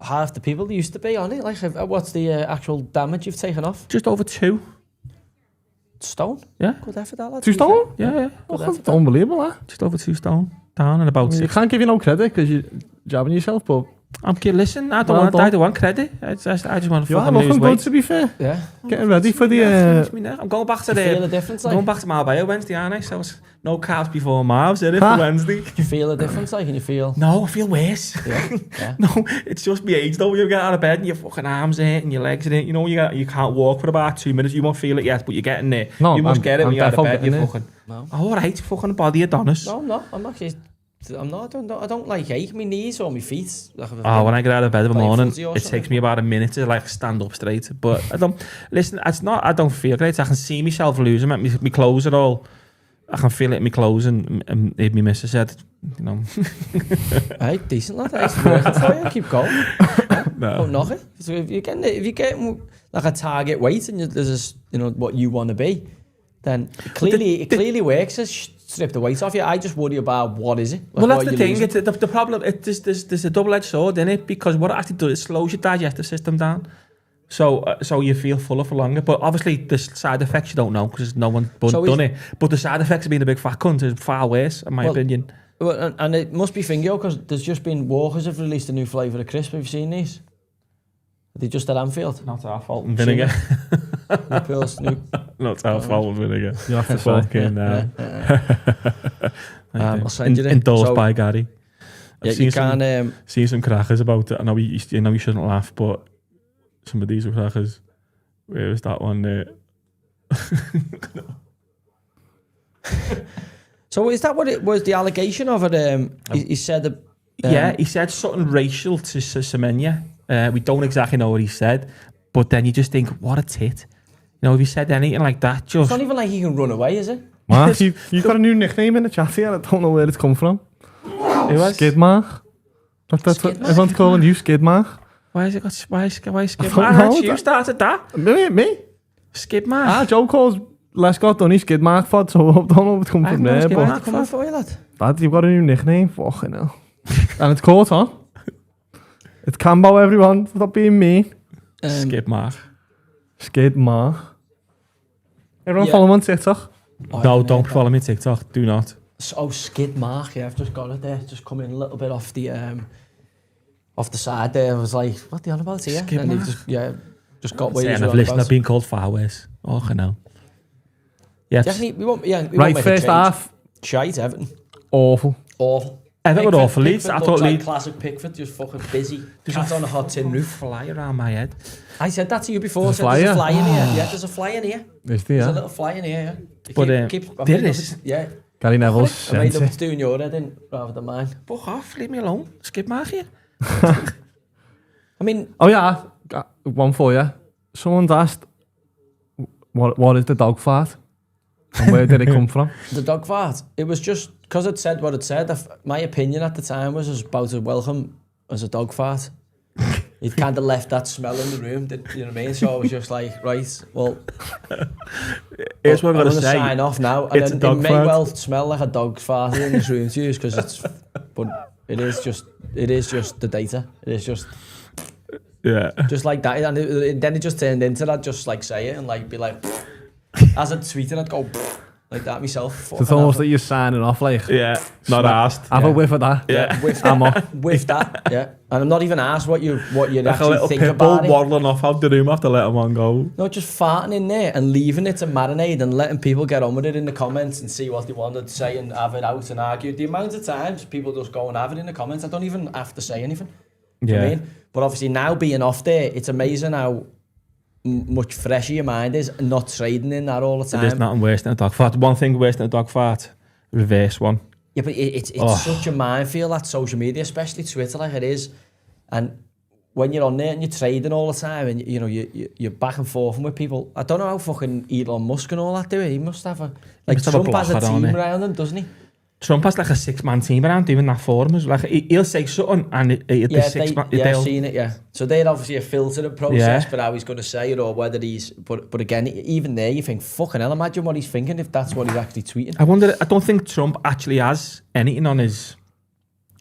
half the people who used to be on it. Like, what's the actual damage you've taken off? Just over 2 stone. Yeah. Good effort, that lad. 2 stone? Yeah. Good That's effort. unbelievable, eh? Just over 2 stone down and about You 6. can't give you no credit because you're jabbing yourself, but Listen, I Well don't want credit. I just want to you are fucking lose looking weight. good, to be fair. Yeah. Getting ready for the... I'm going back to Do you feel the difference? I'm Like? going back to Marbella Wednesday, aren't I? So it's no carbs before Marbs, is it, for Wednesday? Do you feel the difference? Like, can you feel? No, I feel worse. Yeah. No, it's just my age though. You get out of bed and your fucking arms in it and your legs in it. You know, you can't walk for about 2 minutes. You won't feel it yet, but you're getting there. No, you must get it when I'm you're out of bed. definitely You getting fucking. No. Oh, all right, fucking body Adonis. No, I'm not. I don't like ache my knees or my feet. Like, Oh, when I get out of bed in the Playing morning, footy or it something. takes me about a minute to like stand up straight. But I don't listen. It's not. I don't feel great. I can see myself losing my clothes at all. I can feel it in my clothes, and my missus said, you know, hey, decent lad. It's working for you. Keep going. no. Don't knock it. So if you get like a target weight and there's this, what you want to be, then it clearly works to strip the weight off you. I just worry about what is it. Like, Well, that's what the you're thing. losing. It's the problem. There's a double-edged sword in it because what it actually does, it slows your digestive system down. So you feel fuller for longer. But obviously, the side effects you don't know because no one's done it. But the side effects of being a big fat cunt is far worse, in my opinion. Well, and it must be Fingo because there's just been Walkers have released a new flavour of crisp. Have you seen these? Are they just at Anfield? Not our fault and vinegar. Liverpool's new. Not our fault and vinegar. You have to say. Fucking. I'll send you them. Endorsed So- by Gary. Yeah, I've you seen can. seen some crackers about it. I know you shouldn't laugh, but some of these were crackers. Where was that one there? So is that what it was? The allegation of it? He said that. Yeah, he said something racial to Semenya. We don't exactly know what he said, but then you just think, what a tit. You know, if he said anything like that, It's just not even like he can run away, is it? Mark, you've got a new nickname in the chat here. I don't know where it's come from. Skidmark. That's what Skidmark? everyone's calling you, Skidmark. why skip? don't Ah, know you that. started that. Me? Skip man. Joe calls Lescott Dunny Skidmark fod, so I don't know if it's come I from know there, Skidmark. but Where's it coming for you, lad? Dad, you've got a new nickname. Fucking hell. And it's caught on. It's Cambo, everyone. Stop being mean. Skip Mark. Skidmark. Everyone Yeah. follow him on TikTok. No, don't follow me TikTok. Do not. Oh, skid mark. Yeah, I've just got it there. Just come in a little bit off the side there. I was like, what the on about here? Skid And they mark? just got where Saying you I've listened. I've been called far worse. Oh, I know. Yeah. Definitely, we won't Right, make first a change. half, Shite, Everton. awful. Awful. Everton were awful. Leeds. I Pickford thought looks like Leeds. classic Pickford, just fucking busy. There's Cat on a hot tin roof. Fly around my head. I said that to you before. There's a There's a flyer? fly in here. Yeah, there's a fly in here. Is There's a there? little fly in here, yeah. You But, I there made up is. it's- Yeah. Gary Neville's I made sent up it. it's doing your head in rather than mine. Fuck off. Leave me alone. Skip Mark here. I mean, Oh yeah, got one for you. Someone's asked, what is the dog fart? And where did it come from? the dog fart, it was just because it said what it said. My opinion at the time was about as welcome as a dog fart. He'd kind of left that smell in the room, you know what I mean? So I was just like, right, well, Here's what I'm I'm going going to to say. sign off now. And It's then a dog it may fart. well smell like a dog's fart in this room to you because it's, but it is just it is just the data. It is just like that, and then it just turned into that. Just like say it and like be like, as I tweeted, I'd go like that myself. So it's almost like you're signing off, like not asked. Have a whiff of that. With that, with that, and I'm not even asked what you Like actually think about it. waddling off out the room after letting one go. No, just farting in there and leaving it to marinate and letting people get on with it in the comments and see what they wanted to say and have it out and argue. The amount of times people just go and have it in the comments, I don't even have to say anything. You know what I mean? But obviously now being off there, it's amazing how much fresher your mind is and not trading in that all the time. There's nothing worse than a dog fart. One thing worse than a dog fart, reverse one. Yeah, but it's such a minefield, that social media, especially Twitter, like it is. And when you're on there and you're trading all the time and you know you're back and forth with people, I don't know how fucking Elon Musk and all that do it. He must have Trump has a team around him, doesn't he? Trump has like a 6-man team around doing that for him. Like he'll say something and I've seen it. So they're obviously a filtering process for how he's going to say it or whether he's. But again, even there, you think fucking hell. Imagine what he's thinking if that's what he's actually tweeting. I wonder. I don't think Trump actually has anything on his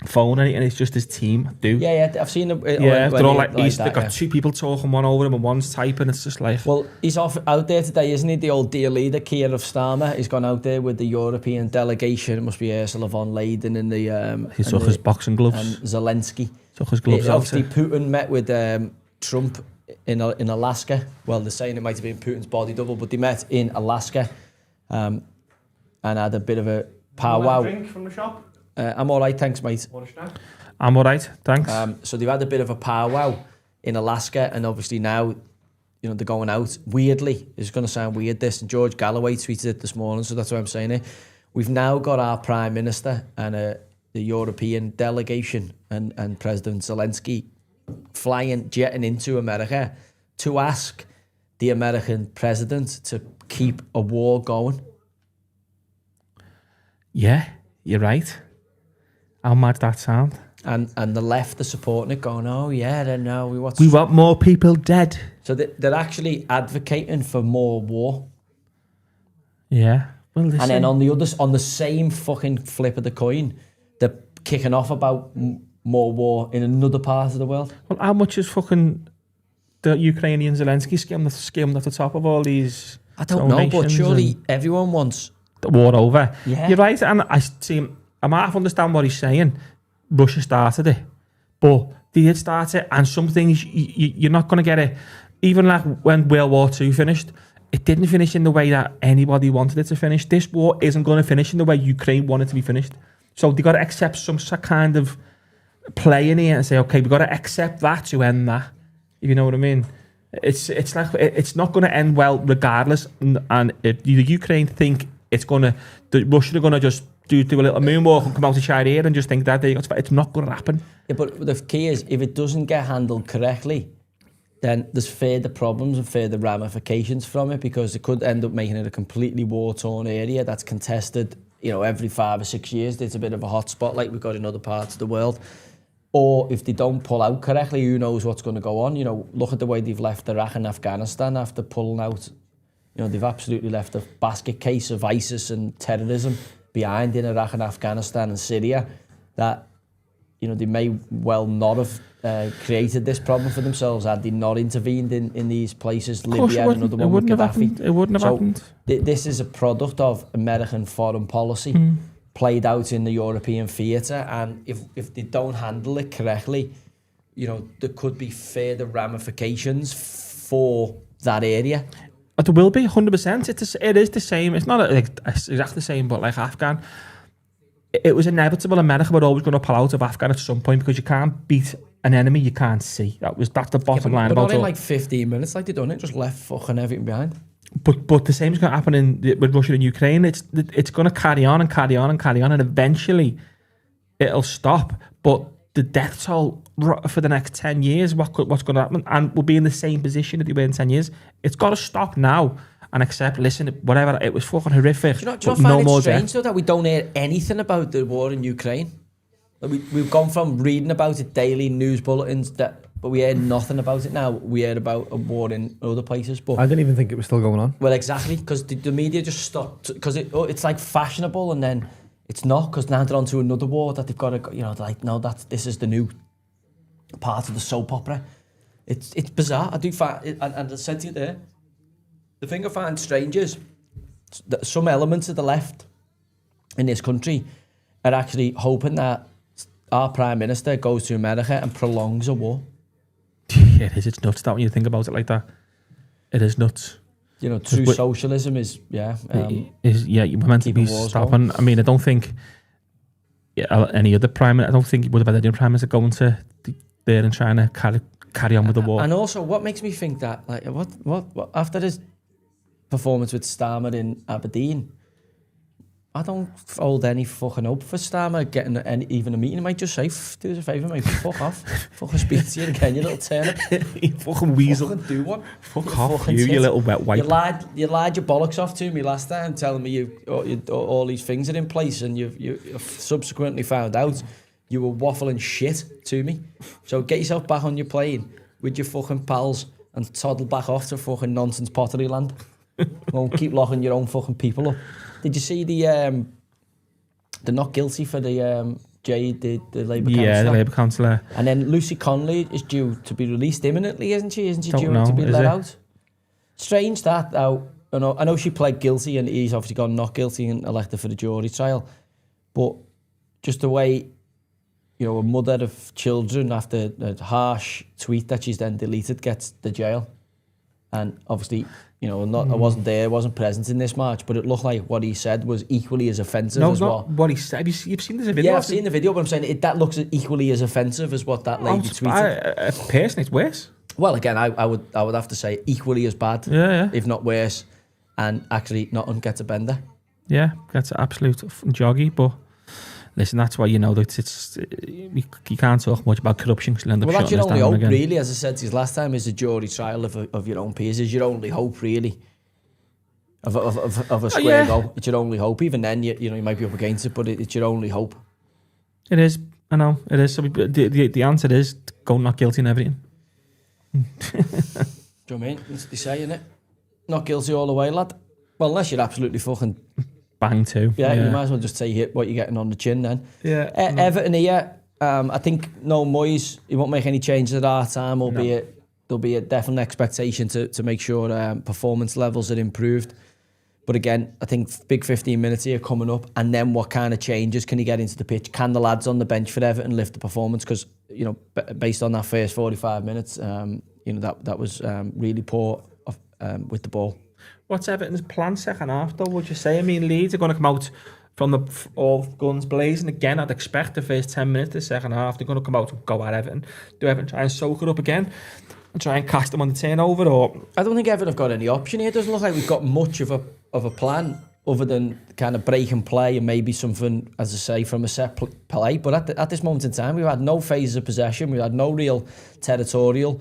phone, and it's just his team do. Yeah, I've seen it. They're all like they've got two people talking, one over him and one's typing. It's just like. Well, he's out there today, isn't he? The old dear leader, Keir Starmer. He's gone out there with the European delegation. It must be Ursula von Leyen and the. He took his boxing gloves. And Zelensky. Took his gloves out. Obviously, Putin met with Trump in Alaska. Well, they're saying it might have been Putin's body double, but they met in Alaska, and had a bit of a powwow. Drink from the shop. I'm all right, thanks, mate. I'm all right, thanks. So they've had a bit of a powwow in Alaska, and obviously now, you know, they're going out. Weirdly, it's going to sound weird, this, and George Galloway tweeted it this morning, so that's why I'm saying it. We've now got our Prime Minister and the European delegation and President Zelensky jetting into America to ask the American president to keep a war going. Yeah, you're right. How mad that sound? And the left are supporting it, going, oh yeah, then no, we want more people dead. So they're actually advocating for more war. Yeah. Well, and then on the same fucking flip of the coin, they're kicking off about more war in another part of the world. Well, how much is fucking the Ukrainian Zelensky skimmed at the top of all these? I don't know, but surely everyone wants the war over. Yeah. You're right, and I see. I might have understand what he's saying. Russia started it, but they did start it, and some things you're not going to get it. Even like when World War II finished, it didn't finish in the way that anybody wanted it to finish. This war isn't going to finish in the way Ukraine wanted to be finished. So they got to accept some kind of play in here and say, okay, we've got to accept that to end that. If you know what I mean? It's like it's not going to end well regardless. And if the Ukraine think it's going to, the Russia are going to just do a little moonwalk and come out to China and just think that it's not going to happen. Yeah, but the key is, if it doesn't get handled correctly, then there's further problems and further ramifications from it, because it could end up making it a completely war-torn area that's contested, you know, every 5 or 6 years. It's a bit of a hot spot like we've got in other parts of the world. Or if they don't pull out correctly, who knows what's going to go on. You know, look at the way they've left Iraq and Afghanistan after pulling out. You know, they've absolutely left a basket case of ISIS and terrorism behind in Iraq and Afghanistan and Syria, that, you know, they may well not have created this problem for themselves had they not intervened in these places, Libya and another one with Gaddafi. It wouldn't have happened. This is a product of American foreign policy played out in the European theatre, and if they don't handle it correctly, you know, there could be further ramifications for that area. There will be 100%. It is the same. It's not exactly the same, but like Afghan, it was inevitable. America were always going to pull out of Afghan at some point, because you can't beat an enemy you can't see. That's the bottom line. But about not in like 15 minutes, like they done it, just left fucking everything behind. But the same is going to happen with Russia and Ukraine. It's going to carry on and carry on and carry on, and eventually it'll stop. But the death toll for the next 10 years, what's going to happen, and we'll be in the same position that we were in 10 years. It's got to stop now and accept, listen, whatever, it was fucking horrific. Do you not find it strange, though, that we don't hear anything about the war in Ukraine? We've gone from reading about it daily, news bulletins, but we hear nothing about it now. We heard about a war in other places. But I didn't even think it was still going on. Well, exactly, because the media just stopped, because it's like fashionable, and then It's not, because now they're on to another war that they've got to, you know, like, no, this is the new part of the soap opera. It's bizarre. I do find, and I said to you there, the thing I find strange is that some elements of the left in this country are actually hoping that our Prime Minister goes to America and prolongs a war. Yeah, it is. It's nuts that when you think about it like that. It is nuts. You know, true socialism is, yeah. You're meant to be stopping. I mean, I don't think any other prime minister, I don't think he would have had any prime minister going to there and trying to carry on with the war. And also, what makes me think that, like, what after his performance with Starmer in Aberdeen, I don't hold any fucking hope for Starmer getting even a meeting. He might just say, do us a favour, mate, fuck off. Fucking speak to you again, you little turnip. You fucking weasel. Fucking do one. Fuck off, you little wet wipe. You lied your bollocks off to me last time, telling me all these things are in place, and you've subsequently found out you were waffling shit to me. So get yourself back on your plane with your fucking pals and toddle back off to fucking nonsense pottery land. Don't keep locking your own fucking people up. Did you see the not guilty for the Labour councillor? Yeah, the Labour councillor. And then Lucy Conley is due to be released imminently, isn't she? Isn't she Don't due know, to be is let it? out? Strange that. I know she pled guilty and he's obviously gone not guilty and elected for the jury trial. But just the way, you know, a mother of children after a harsh tweet that she's then deleted gets the jail. And obviously, you know, I wasn't there, wasn't present in this march, but it looked like what he said was equally as offensive as No, what... not what he said. You've seen this video? Yeah, I've seen the video, but I'm saying that looks equally as offensive as what that lady tweeted. Personally, it's worse. Well, again, I would have to say equally as bad, Yeah. if not worse, and actually not gets a bender. Yeah, that's absolute joggy, but listen, that's why you know that you can't talk much about corruption because you'll end up Well, that's shutting your us only down hope, again. really, as I said to you last time, is a jury trial of your own peers. Is your only hope, really, of a square goal. It's your only hope. Even then, you know, you might be up against it, but it's your only hope. It is. I know, it is. So the answer is go not guilty and everything. Do you know what I mean? That's what they say, innit? Not guilty all the way, lad. Well, unless you're absolutely fucking... Bang too. Yeah, you might as well just say what you're getting on the chin then. Yeah. Everton here, I think no Moyes, he won't make any changes at our time, albeit there'll be a definite expectation to make sure performance levels are improved. But again, I think big 15 minutes here coming up, and then what kind of changes can he get into the pitch? Can the lads on the bench for Everton lift the performance? Because, you know, based on that first 45 minutes, you know, that was really poor with the ball. What's Everton's plan second half, though, would you say? I mean, Leeds are going to come out from all guns blazing. Again, I'd expect the first 10 minutes of the second half, they're going to come out and go at Everton. Do Everton try and soak it up again and try and cast them on the turnover? Or I don't think Everton have got any option here. It doesn't look like we've got much of a plan other than kind of break and play and maybe something, as I say, from a set play. But at this moment in time, we've had no phases of possession. We've had no real territorial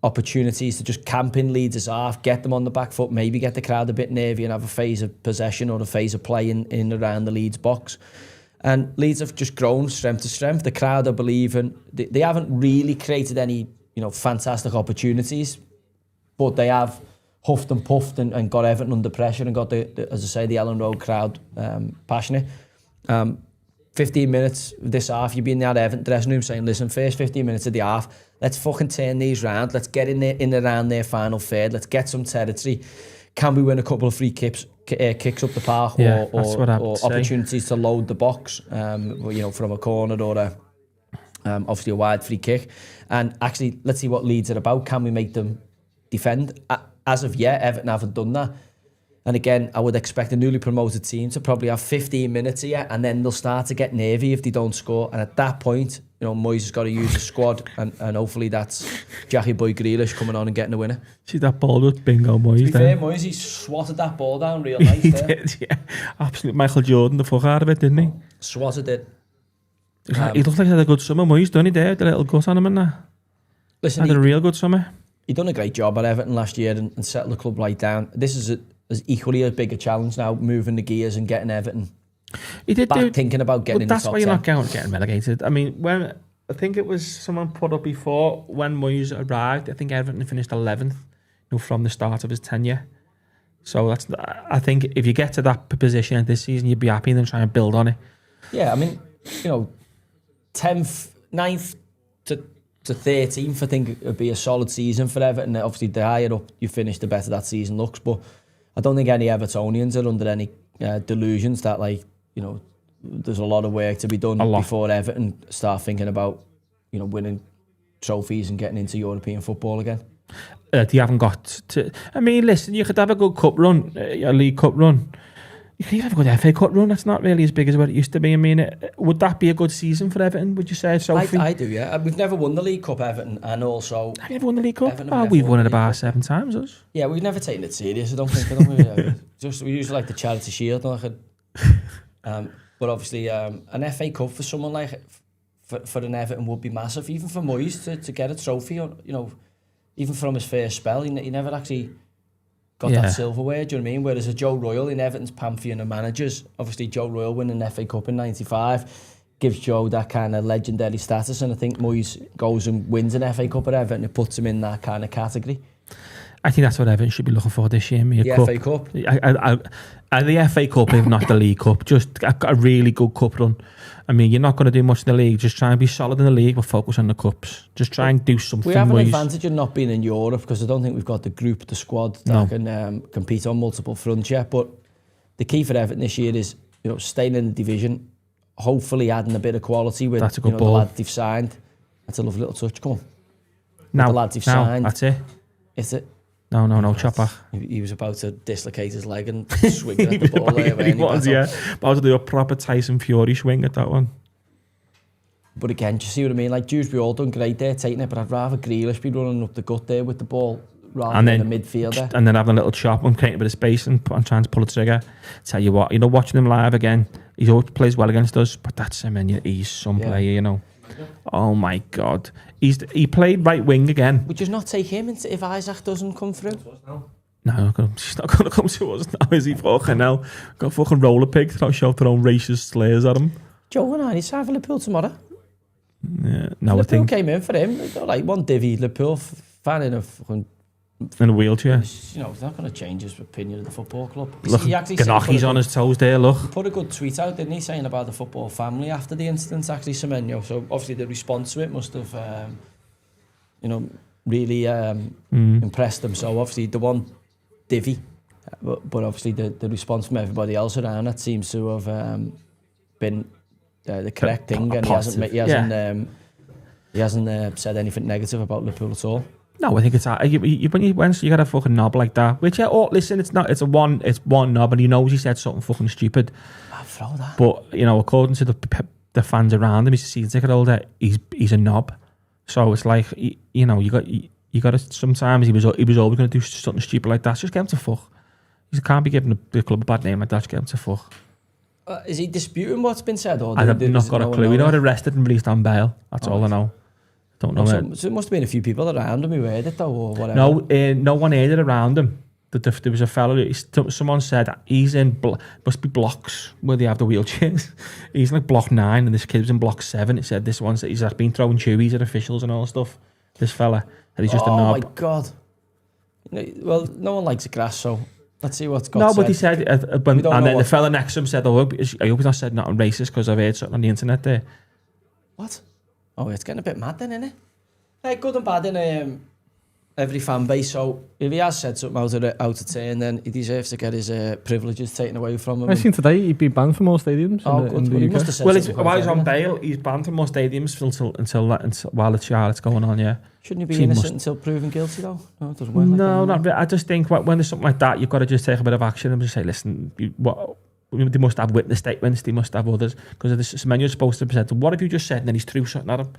opportunities to just camp in Leeds' half, get them on the back foot, maybe get the crowd a bit nervy and have a phase of possession or a phase of play in around the Leeds box. And Leeds have just grown strength to strength. The crowd are believing. They haven't really created any, you know, fantastic opportunities, but they have huffed and puffed and got Everton under pressure and got the as I say, the Ellen Road crowd passionate. 15 minutes of this half, you'd be in the Everton dressing room saying, listen, first 15 minutes of the half, let's fucking turn these round. Let's get in around their final third. Let's get some territory. Can we win a couple of free kicks up the park or opportunities to load the box, you know, from a corner or obviously a wide free kick. And actually, let's see what Leeds are about. Can we make them defend? As of yet, Everton haven't done that. And again, I would expect a newly promoted team to probably have 15 minutes here, and then they'll start to get nervy if they don't score. And at that point, you know, Moyes has got to use the squad, and hopefully that's Jackie Boy Grealish coming on and getting the winner. see that ball with bingo Moyes. To be fair, Moyes, he swatted that ball down real nice He there. did, yeah. Absolute Michael Jordan, the fuck out of it, didn't he? Swatted it. He looked like he had a good summer, Moyes, didn't he? There, the little gut on him and that. Listen, Had a real good summer. he done a great job at Everton last year and settled the club right down. This is equally a bigger challenge now, moving the gears and getting Everton He did back thinking about getting in the that's top why you're 10. not getting relegated. I mean, when I think it was someone put up before when Moyes arrived, I think Everton finished 11th, you know, from the start of his tenure. So I think if you get to that position this season, you'd be happy and then try and build on it. Yeah, I mean, 10th, 9th to 13th, I think it would be a solid season for Everton. Obviously, the higher up you finish, the better that season looks. But I don't think any Evertonians are under any delusions that, there's a lot of work to be done before Everton start thinking about, winning trophies and getting into European football again. You haven't got to... I mean, listen, you could have a good cup run, a League Cup run. You could even have a good FA Cup run. That's not really as big as what it used to be. I mean, would that be a good season for Everton, would you say, Sophie? I do, yeah. We've never won the League Cup, Everton, and also... Have you ever won the League Cup? We've won it about 7 times, us. Yeah, we've never taken it serious, I don't think. We usually like the Charity Shield. But obviously, an FA Cup for someone like... For an Everton would be massive, even for Moyes to get a trophy, even from his first spell, he never actually got that silverware, do you know what I mean? Whereas a Joe Royle in Everton's pantheon of managers, obviously Joe Royle winning the FA Cup in 95 gives Joe that kind of legendary status, and I think Moyes goes and wins an FA Cup at Everton, it puts him in that kind of category. I think that's what Everton should be looking for this year, the FA Cup. The FA Cup, if not the League Cup, just a really good cup run. I mean, you're not going to do much in the league. Just try and be solid in the league, but focus on the cups. Just try and do something. We have an advantage of not being in Europe because I don't think we've got the group, the squad that can compete on multiple fronts yet. But the key for Everton this year is, staying in the division, hopefully adding a bit of quality with that's a good the lads they've signed. That's a lovely little touch. Come on. Now, the lads they've signed. That's it. Is it? No, chop back. He was about to dislocate his leg and swing at the ball there. He was, about to do a proper Tyson Fury swing at that one. But again, do you see what I mean? Like, Dewsbury all done great there, taking it, but I'd rather Grealish be running up the gut there with the ball rather than the midfielder. And then having a little chop and creating a bit of space and trying to pull a trigger. Tell you what, watching him live again, he always plays well against us, but that's him, and he's some player, Oh my God. He played right wing again. Would you not take him if Isaac doesn't come through? No, he's not going to come to us now, is he? Fucking hell. Got fucking roller pig to show their own racist slayers at him. Joe and I need to have Liverpool tomorrow. Yeah, no, Liverpool came in for him. Like one divvy, Liverpool fan in a fucking... In a wheelchair. It's not going to change his opinion of the football club. Look, Ganachi's on his toes there, look. He put a good tweet out, didn't he, saying about the football family after the incident, actually, Semenyo. So obviously the response to it must have, really impressed them. So obviously the one divvy, but obviously the response from everybody else around it seems to have been the correct thing, and he hasn't said anything negative about Liverpool at all. No, I think it's when you got a fucking knob like that. Which listen, it's not. It's one knob, and he knows he said something fucking stupid. I'll throw that. But according to the fans around him, he's a season ticket holder. He's a knob. So it's like you got to. Sometimes he was always going to do something stupid like that. Just get him to fuck. He can't be giving the club a bad name like that. Just get him to fuck. Is he disputing what's been said? Or I've not got a clue. We got arrested and released on bail. That's all I know. Don't know. So it must have been a few people around him who heard it though, or whatever. No, no one heard it around him. There was a fellow. Someone said he's in must be blocks where they have the wheelchairs. He's in like block 9, and this kid was in block 7. It said this one he's been throwing chewies at officials and all stuff. This fella, and he's just a knob. Oh my God! Well, no one likes the grass, so let's see what's got. No, but he said, and then the fella next to him said, "I hope he's not said nothing racist because I've heard something on the internet there." What? Oh, it's getting a bit mad then, isn't it? Like, good and bad in every fan base. So if he has said something out of turn, then he deserves to get his privileges taken away from him. I seen today he'd be banned from all stadiums. Oh, good. Well, he must have said while he's on bail, he's banned from all stadiums until while it's going on. Yeah. Shouldn't he be innocent until proven guilty though? No, it doesn't work. No, not really. I just think when there's something like that, you've got to just take a bit of action and just say, listen, they must have witness statements, they must have others, because this man you're supposed to present. What have you just said? And then he's threw something at him.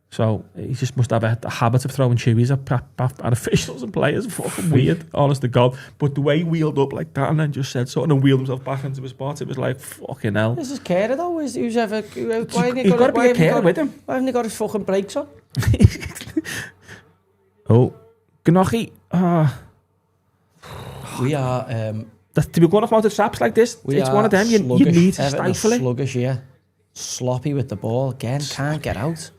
So he just must have a habit of throwing chewies at officials and players. Fucking weird, honest to God. But the way he wheeled up like that and then just said something and wheeled himself back into his spot, it was like, fucking hell. This is carer though. Why haven't he got to be a carer with him? Why haven't he got his fucking brakes on? Oh, Ganachi. We are... to be going off mounted traps like this, it's one of them. You need to stifle it. Sluggish, yeah. Sloppy with the ball again. Can't get out.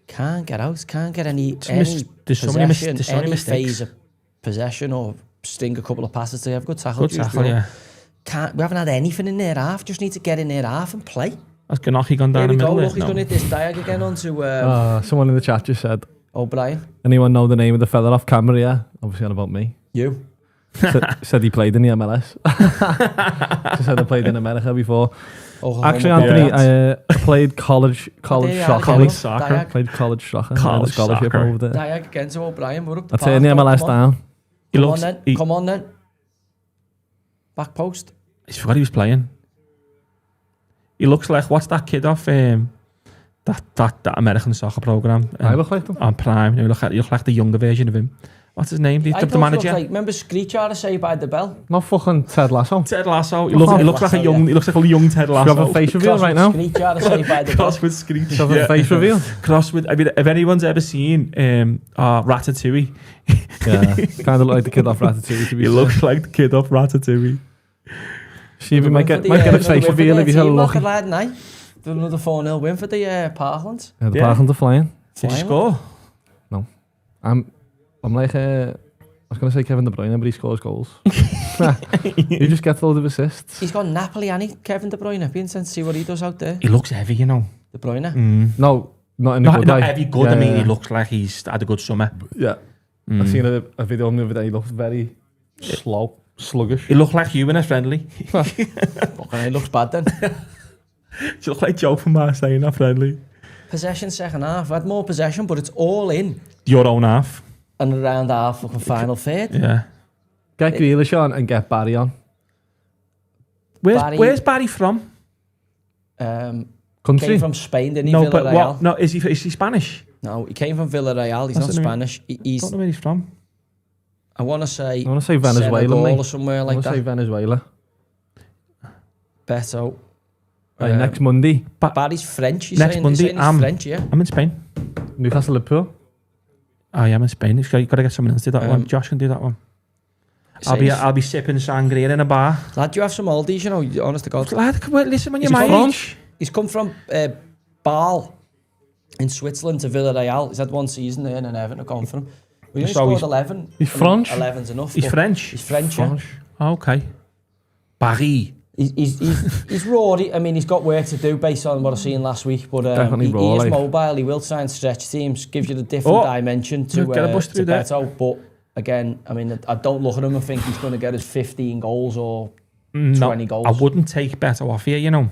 Can't get any there's so many mistakes. Phase of possession or string a couple of passes to have good tackle. Good tackle, yeah. We haven't had anything in there half. Just need to get in there half and play. Has Ganachy gone down Here we the go. middle? Look, he's going to hit this diag again onto Someone in the chat just said, O'Brien. anyone know the name of the fella off camera? Yeah, obviously not about me. You. Said he played in the MLS. Just said I played in America before. Actually, Oklahoma Anthony, I played college soccer. College soccer. Played college soccer. College scholarship soccer. over there. Diag again to O'Brien. We're up the I'd turn the MLS down. Come on then. Back post. I forgot he was playing. He looks like, what's that kid off that American soccer program? I look like them. On Prime. You look like the younger version of him. What's his name? The manager. Remember Screech out of Saved by the Bell? Not fucking Ted Lasso. Ted Lasso. He looks like a young. He looks like a young Ted Lasso. You have a face reveal right now. Screech out of Saved by the Bell. Cross with Screech. You have a face reveal. Cross with. I mean, if anyone's ever seen Ratatouille, Yeah, kind of like the kid off Ratatouille. To be he fair. looks like the kid off Ratatouille. See if he might get a face reveal if he's a lucky. Do another 4-0 win for the Parklands. Yeah, the Yeah. Barton are flying. Did you score? I'm like, I was going to say Kevin De Bruyne, but he scores goals. He just gets loads of assists. He's got Napoli, hasn't he, Kevin De Bruyne? Be interesting to see what he does out there. He looks heavy, you know. De Bruyne. No, not in a good Not way. heavy good. Yeah, I mean, yeah. he looks like he's had a good summer. Yeah. I seen a video of him the other day. He looks very slow, sluggish. He looked like you in a friendly. Fucking he looks bad then. You look like Joe from Marseille in a friendly. Possession second half. I had more possession, but it's all in. Your own half. And around half fucking final third. Yeah. Get Grealish on and get Barry on. Where's Barry from? Country? Came from Spain, didn't he? No, but Villarreal. what? No, is he Spanish? No, he came from Villarreal. He's What's not the name? Spanish. I He's, don't know where he's from. I want to say Venezuela, Senegal mate. or somewhere I like want to say that. Venezuela. Beto. Right, next Monday, Barry's French. He's Next saying, Monday, he's saying he's French, yeah. I'm in Spain. Newcastle, Liverpool. I am in Spain. You've got to get someone else to do that one. Josh can do that one. I'll be sipping sangria in a bar. Lad, you have some oldies, you know, honest to God. Lad, listen when you're He's my age. He's come from Bâle in Switzerland to Villarreal. He's had one season there and then Everton have gone for him. We only So scored he's- 11. He's French? 11's enough. He's but French. He's French, yeah. French. Oh, okay. Paris. He's raw. I mean, he's got work to do based on what I've seen last week. But Definitely he raw, is like. mobile. He will sign stretch teams. Gives you the different dimension to Get a bus through there. Beto. But again, I mean, I don't look at him and think he's going to get his 15 goals or 20 No, goals. I wouldn't take Beto off here, you know.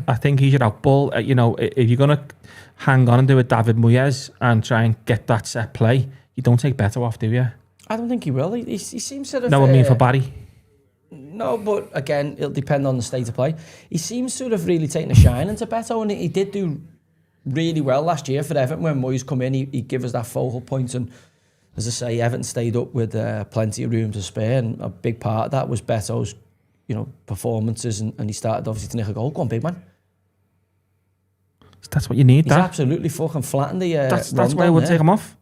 I think he should outball. You know, if you're going to hang on and do a David Moyes and try and get that set play, you don't take Beto off, do you? I don't think he will. He seems sort of... No, I mean for Barry. No, but again, it'll depend on the state of play. He seems to have really taken a shine into Beto, and he did do really well last year for Everton. When Moyes come in, he gave us that focal point, and as I say, Everton stayed up with plenty of room to spare, and a big part of that was Beto's, you know, performances, and he started obviously to nick a goal. Go on, big man. That's what you need. He's absolutely fucking flattened the. That's why I would take him off.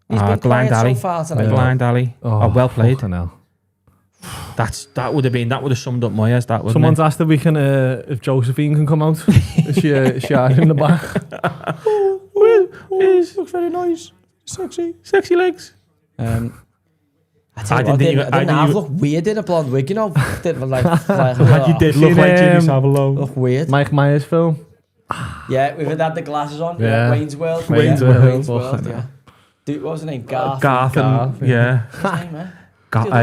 He's been blind quiet alley. so far tonight. Blind alley. Oh, well played. Hell. That would have summed up Moyes. That would. Someone's asked if we can, if Josephine can come out. Is she in the back? Looks very nice. Sexy legs. I didn't have look weird in a blonde wig, you know. You did look like Jimmy Savile. Look weird. Mike Myers film. Yeah, we've had the glasses on. Yeah. Wayne's World. Wayne's World. Yeah. Dude, what was his name? Garth. Garth. Yeah. What's his name, man?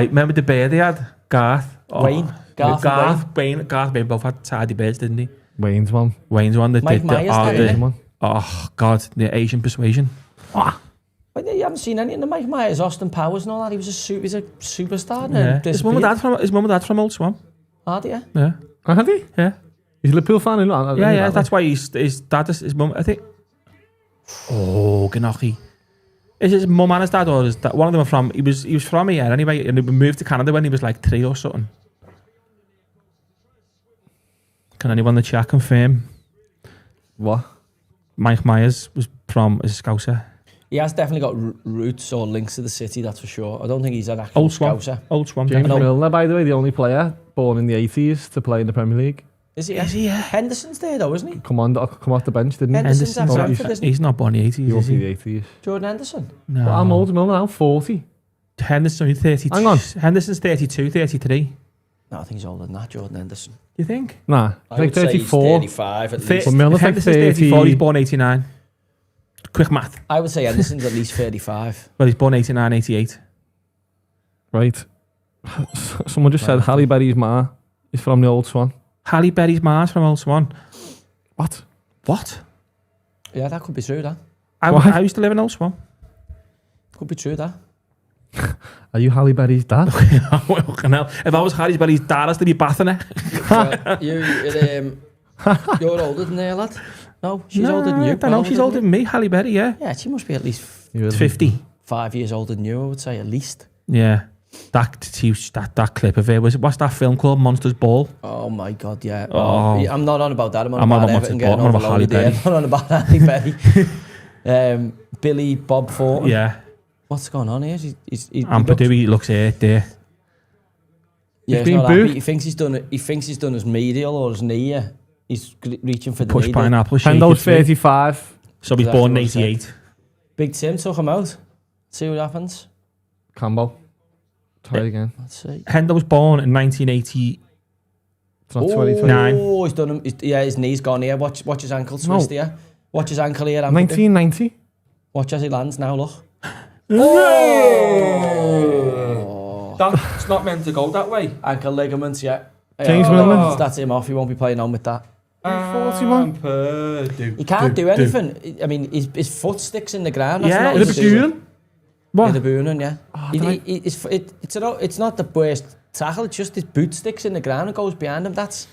Remember the bear they had? Garth. Wayne. Garth. Wayne both had tidy beards, didn't he? Wayne's one. Wayne's one that Mike did Myers did it. one. Oh God, the Asian persuasion. But you haven't seen any of the Mike Myers, Austin Powers and all that. He's a superstar. Yeah. His mum and dad from Old Swan. Are they? Yeah. Had he? Yeah. He's a Liverpool fan, isn't he? Yeah. That's why his dad is his mum. I think. Oh, Ganachy. Is his mum and his dad, or is that one of them are from? He was from here anyway, and he moved to Canada when he was like 3 or something. Can anyone in the chat confirm? What? Mike Myers was from as a Scouser. He has definitely got roots or links to the city, that's for sure. I don't think he's an actual Scouser. Old Swan. James definitely. Milner, by the way, the only player born in the 80s to play in the Premier League. Is he? Yeah. Henderson's there though, isn't he? Come off the bench, didn't he? Henderson's at Brentford, isn't he? He's not born in the 80s, He is won't be he? the 80s. Jordan Henderson. No. But I'm old Milner now, 40. Henderson, 32. Hang on. Henderson's 32, 33. No, I think he's older than that, Jordan Henderson. You think? Nah, I like would say he's 34. 35 at Thir- least. Well, Milner's if like Henderson's 30. 34, he's born 89. Quick math. I would say Henderson's at least 35. Well, he's born 89, 88. Right. Someone just said Halle Berry's ma is from the Old Swan. Halle Berry's Mars from Old Swan. What? What? Yeah, that could be true, that. I used to live in Old Swan. Could be true, that. Are you Halle Berry's dad? If I was Halle Berry's dad, I'd still be bathing her. You're older than her, lad. No, she's older than you. I don't know. She's older than me, Halle Berry, yeah. Yeah, she must be at least 50. 5 years older than you, I would say, at least. Yeah. That clip of it, what's that film called? Monsters Ball? Oh my God, yeah. Oh. I'm not on about that. I'm on I'm about on Everton about getting Halle overloaded. Berry. I'm not on about Halle Berry. Billy Bob Thornton. Yeah. What's going on here? Ampadu, looks hurt there. Yeah, He's he's not been happy. booed. He thinks he's done his medial or his knee. He's reaching for the Push knee. pineapple, shake Pendo's it through. 35. So he's Exactly born in what I said. 88. Big Tim took him out. See what happens. Campbell. Try again. Let's see. Hendo was born in 1980. It's not 2020. Nine. Oh, he's done him. His knee's gone here. Watch his ankle twist here. Watch his ankle here. Ampadu. 1990. Watch as he lands now, look. That's not meant to go that way. Ankle ligaments, yeah. James Milner. That's him off. He won't be playing on with that. 41. He can't do anything. I mean, his foot sticks in the ground. That's Yeah, not Is his it Buren? Yeah, the Boonen, yeah. It's not the worst tackle. It's just his boot sticks in the ground and goes behind him. That's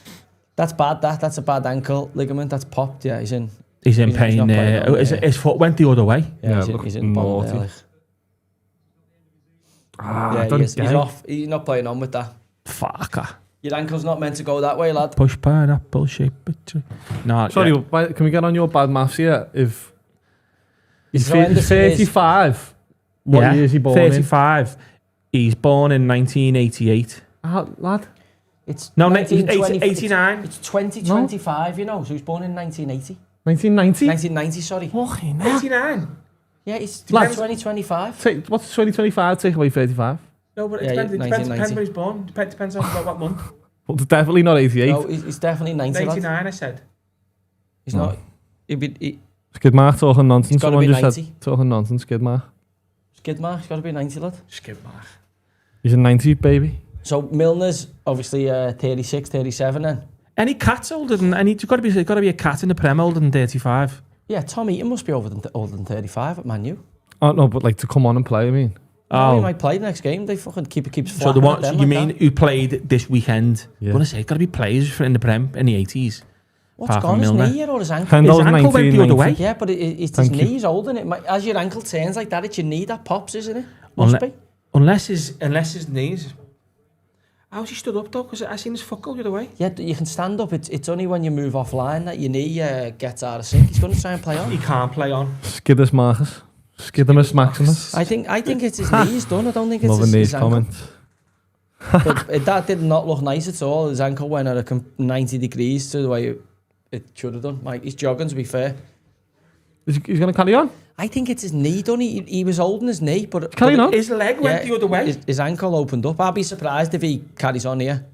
bad. That's a bad ankle ligament. That's popped. Yeah, he's in. He's in He's pain. not playing on, yeah. His foot went the other way. Yeah, Yeah, he's in bottom there, naughty. like. Yeah, he's off. He's not playing on with that. Fucker. Your ankle's not meant to go that way, lad. Push pineapple, shape it. No, Sorry, yeah. why- can we get on your bad maths here? If he's So Henderson is- 35, what year is he born 35. He's born in 1988. in? Lad. It's No, 1920 89. It's 2025, you know. So he was born in 1980. 1990? 1990, sorry. Fucking hell. 89. Yeah, it's Lads. 2025. What's 2025? Take away 35. No, but Yeah, it depends 1990. when he's born. Depends on what month. Well, it's definitely not 88. No, he's definitely 90, lad. 89, I said. He's not. He Skid Mark talking nonsense. He's gotta Someone be just 90. said talking nonsense, Skid Mark. Skid mark, he's got to be 90, lad. Skip back. He's a 90 baby. So Milner's obviously 36, 37 then. Any cats older than there's got to be a cat in the Prem older than 35. Yeah, Tom Eaton must be older than 35 at Man U. Oh no, but like to come on and play, I mean. Oh, he Oh, might play the next game. They fucking keeps so the flapping one at them you like mean that. who played this weekend? Yeah. I'm gonna say it's got to be players in the Prem in the 80s. What's apart gone? from His Milner. knee or his ankle? Hendo's His ankle went the other 1990. way. Yeah, but it's his Thank you. knee's old, and as your ankle turns like that, it's your knee that pops, isn't it? Must Unle- be. Unless his knees. How's he stood up though? Because I seen his foot go the other way. Yeah, you can stand up. It's only when you move offline that your knee gets out of sync. He's going to try and play on. He can't play on. Skidus Marcus. Skidimus Maximus. I think it's his knees done. I don't think it's Loving his these ankle. comments. But that did not look nice at all. His ankle went at 90 degrees to the way it should have done. He's jogging, to be fair. He's going to carry on? I think it's his knee done. He was holding his knee, but Carry on. His leg went the other way. His ankle opened up. I'd be surprised if he carries on here.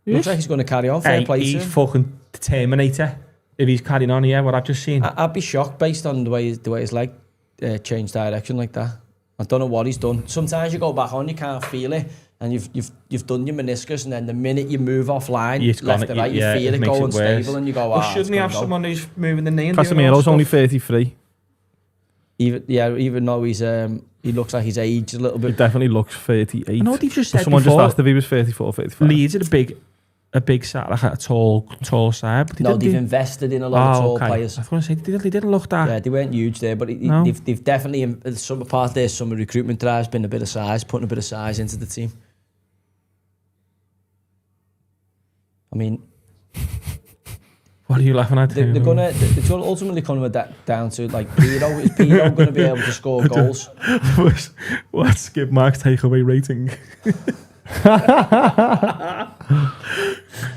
Looks like he's going to carry on. Fair play to He's him. fucking Terminator. If he's carrying on here, what I've just seen. I'd be shocked based on the way his leg changed direction like that. I don't know what he's done. Sometimes you go back on, you can't feel it, and you've done your meniscus, and then the minute you move offline, It's left gone, to right, you yeah, feel it it makes go it worse. unstable, and you go, Well, it's shouldn't he gonna have go. someone who's moving the knee and doing all Casemiro's that only stuff? 33. Even though he looks like he's aged a little He bit. definitely looks 38. I know what you've just said Someone before. just asked if he was 34 or 35. Leeds are a big side, like a tall side. But No, they've invested in a lot of tall players. I was going to say, they didn't look that. Yeah, they weren't huge there, but No. they've definitely, some part of their summer recruitment drive's been a bit of size, putting a bit of size into the team. I mean, What are you laughing at? it's ultimately coming down to, like, Pedro. Is Pedro going to be able to score goals? What's Skip Mark's takeaway rating?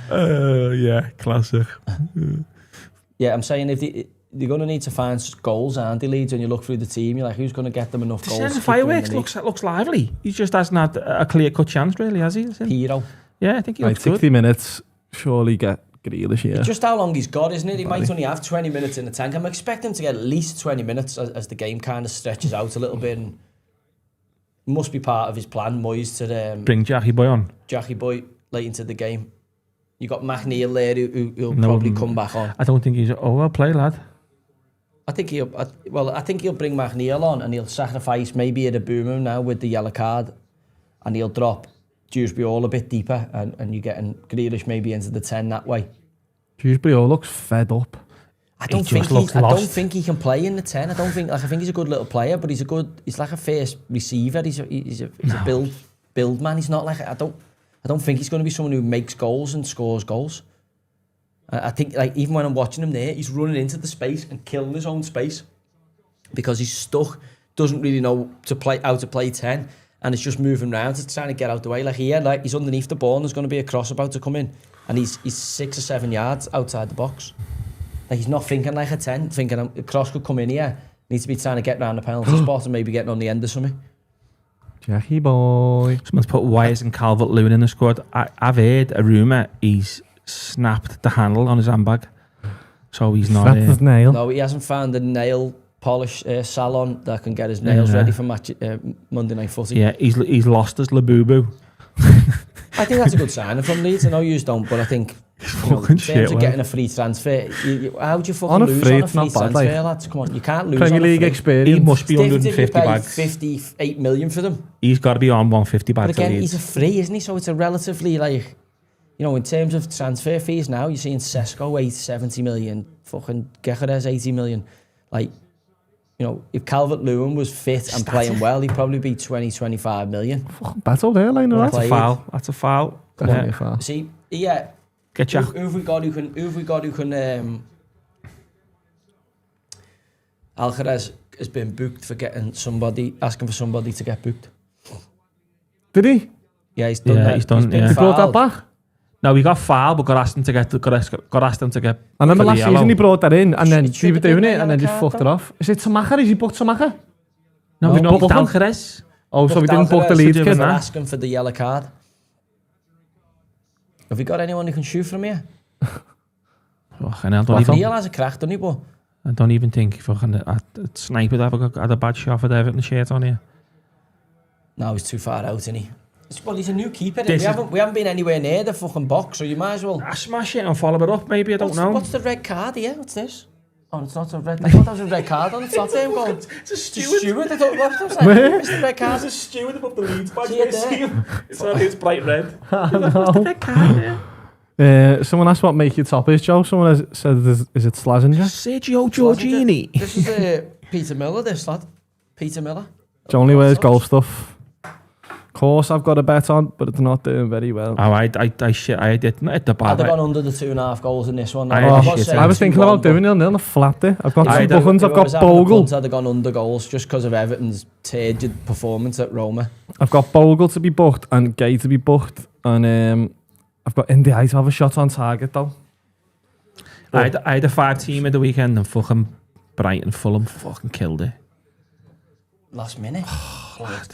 Yeah, classic. Yeah, I'm saying if You're going to need to find goals, aren't they, Leeds? When you look through the team, you're like, who's going to get them enough The goals? centre to keep them in fireworks the league? looks lively. He just hasn't had a clear-cut chance, really, has he? Hero. Yeah, I think he Right, looks good. 60 minutes, surely get Grealish here. It's just how long he's got, isn't it? He might only have 20 minutes in the tank. I'm expecting him to get at least 20 minutes as the game kind of stretches out a little bit. And must be part of his plan, Moyes, to Bring Jackie Boy on. Jackie Boy late into the game. You got McNeil there who'll probably come back on. I don't think he's... Oh, well played, lad. I think he'll bring McNeil on and he'll sacrifice maybe a Boomer now with the yellow card, and he'll drop Dewsbury all a bit deeper, and you're getting Grealish maybe into the 10 that way. Dewsbury all looks fed up. I don't think he can play in the 10. I think he's a good little player, but he's like a first receiver. He's a build man. He's not like I don't think he's going to be someone who makes goals and scores goals. I think, like, even when I'm watching him there, he's running into the space and killing his own space because he's stuck, doesn't really know how to play 10, and it's just moving around, it's trying to get out the way. Like here, like he's underneath the ball and there's going to be a cross about to come in, and he's 6 or 7 yards outside the box. Like, he's not thinking like a 10, thinking a cross could come in here. Needs to be trying to get round the penalty spot and maybe getting on the end of something. Jackie Boy. Someone's put Wires and Calvert-Lewin in the squad. I've heard a rumour he's snapped the handle on his handbag. So he's not... Snapped his nail. No, he hasn't found a nail polish salon that can get his nails ready for Monday Night Footy. Yeah, he's lost his Labubu. I think that's a good sign from Leeds. I know you don't, but I think in terms of getting a free transfer, how do you fucking lose on a free transfer, lads? Come on, you can't lose Premier on a League free. experience. He must be Different if you 150 pay bags. 58 million for them. He's got to be on 150 But bags. again, he's a free, isn't he? So it's a relatively, like, you know, in terms of transfer fees now, you're seeing Sesko 70 million, fucking Gekeres 80 million. Like, you know, if Calvert-Lewin was fit and playing well, he'd probably be 20-25 million. Fucking battle there, like, no, That's a foul. That's a foul. definitely a foul. See, yeah. Get Jack. Who have we got who can Alcaraz has been booked for asking for somebody to get booked. Did he? Yeah, he's done Yeah, that. he's done, been yeah. He brought that fouled. back? No, he got fouled, but got asked him to get. Got asked him to get. And then the for last yellow. season he brought that in, and then It he was should have doing been it, a and then yellow just card, fucked it off. Is it Samacher? Is he booked Samacher? No, Did we not booked book him? Alcaraz. Oh, so we didn't book the Alcaraz Leeds for kid. asking for the yellow card. Have we got anyone who can shoot from here? Fucking hell, don't even, Neil has a crack, doesn't he? But I don't even think fucking a sniper had a bad shot for the Everton shirt on here. no, he's too far out, isn't he? Well, he's a new keeper. This We haven't been anywhere near the fucking box, so you might as well. I smash it and follow it up. Maybe I don't know. What's the red card here? What's this? Oh, it's not a red. I thought that was a red card on the top there. I'm going. It's a It's a steward. steward. I thought what was that? What's the red card? There's a steward above the Leeds badge. See it mate, see there? him? It's bright red. What's the red card here? Someone asked what make your top is, Joe. Someone said, is it Slazenger? Sergio Giorgini. This is Peter Miller, this lad. Peter Miller. Joe only wears golf stuff. Of course, I've got a bet on, but it's not doing very well. Oh, I did not at the I'd bad. have gone under the 2.5 goals in this one. I was thinking about doing 0-0 a flat there. I've got two buttons. I've got Bogle. I'd have gone under goals just because of Everton's turgid performance at Roma. I've got Bogle to be booked and Gay to be booked, and I've got NDI to have a shot on target though. I had a 5-team at the weekend and fucking Brighton Fulham fucking killed it. Last minute.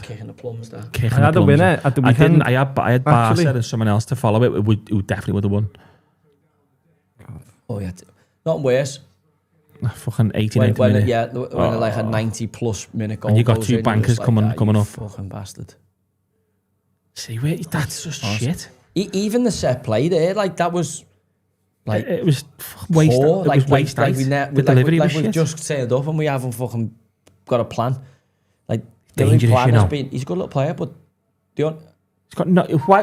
Kicking the plums there. I had a winner at the weekend. I had Barca and someone else to follow it. Who definitely would have won. Oh yeah, not worse. Fucking 18 When minutes. like a 90+ minute goal. And you got goes two in, bankers you're just like, coming you up. Fucking bastard. See, wait, that's just shit. Even the set play there, like that was like It was waste. poor. It was waste. The delivery was we've shit. just turned up and we haven't fucking got a plan. Like the Dangerous, plan you has know. been. He's a good little player, but He's got no. Why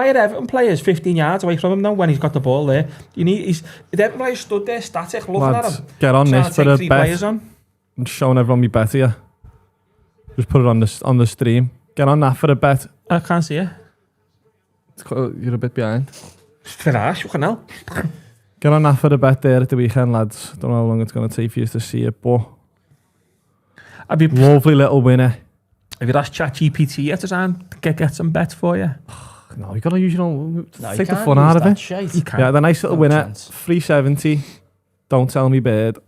are Everton players 15 yards away from him now when he's got the ball there? The Everton players stood there static, looking Lads, at him. get on trying this to for take a 3 bet. players on. I'm showing everyone my bet here. Just put it on the stream. Get on that for a bet. I can't see it. You're a bit behind. Trash, fucking hell. Get on that for a bet there at the weekend, lads. Don't know how long it's going to take for you to see it, but Have you lovely little winner. asked ChatGPT yet to try and get some bets for you? No, you got to use your own. no, Take the fun out of it. You can't. Yeah, the nice little No winner. chance. 370. Don't tell me bird.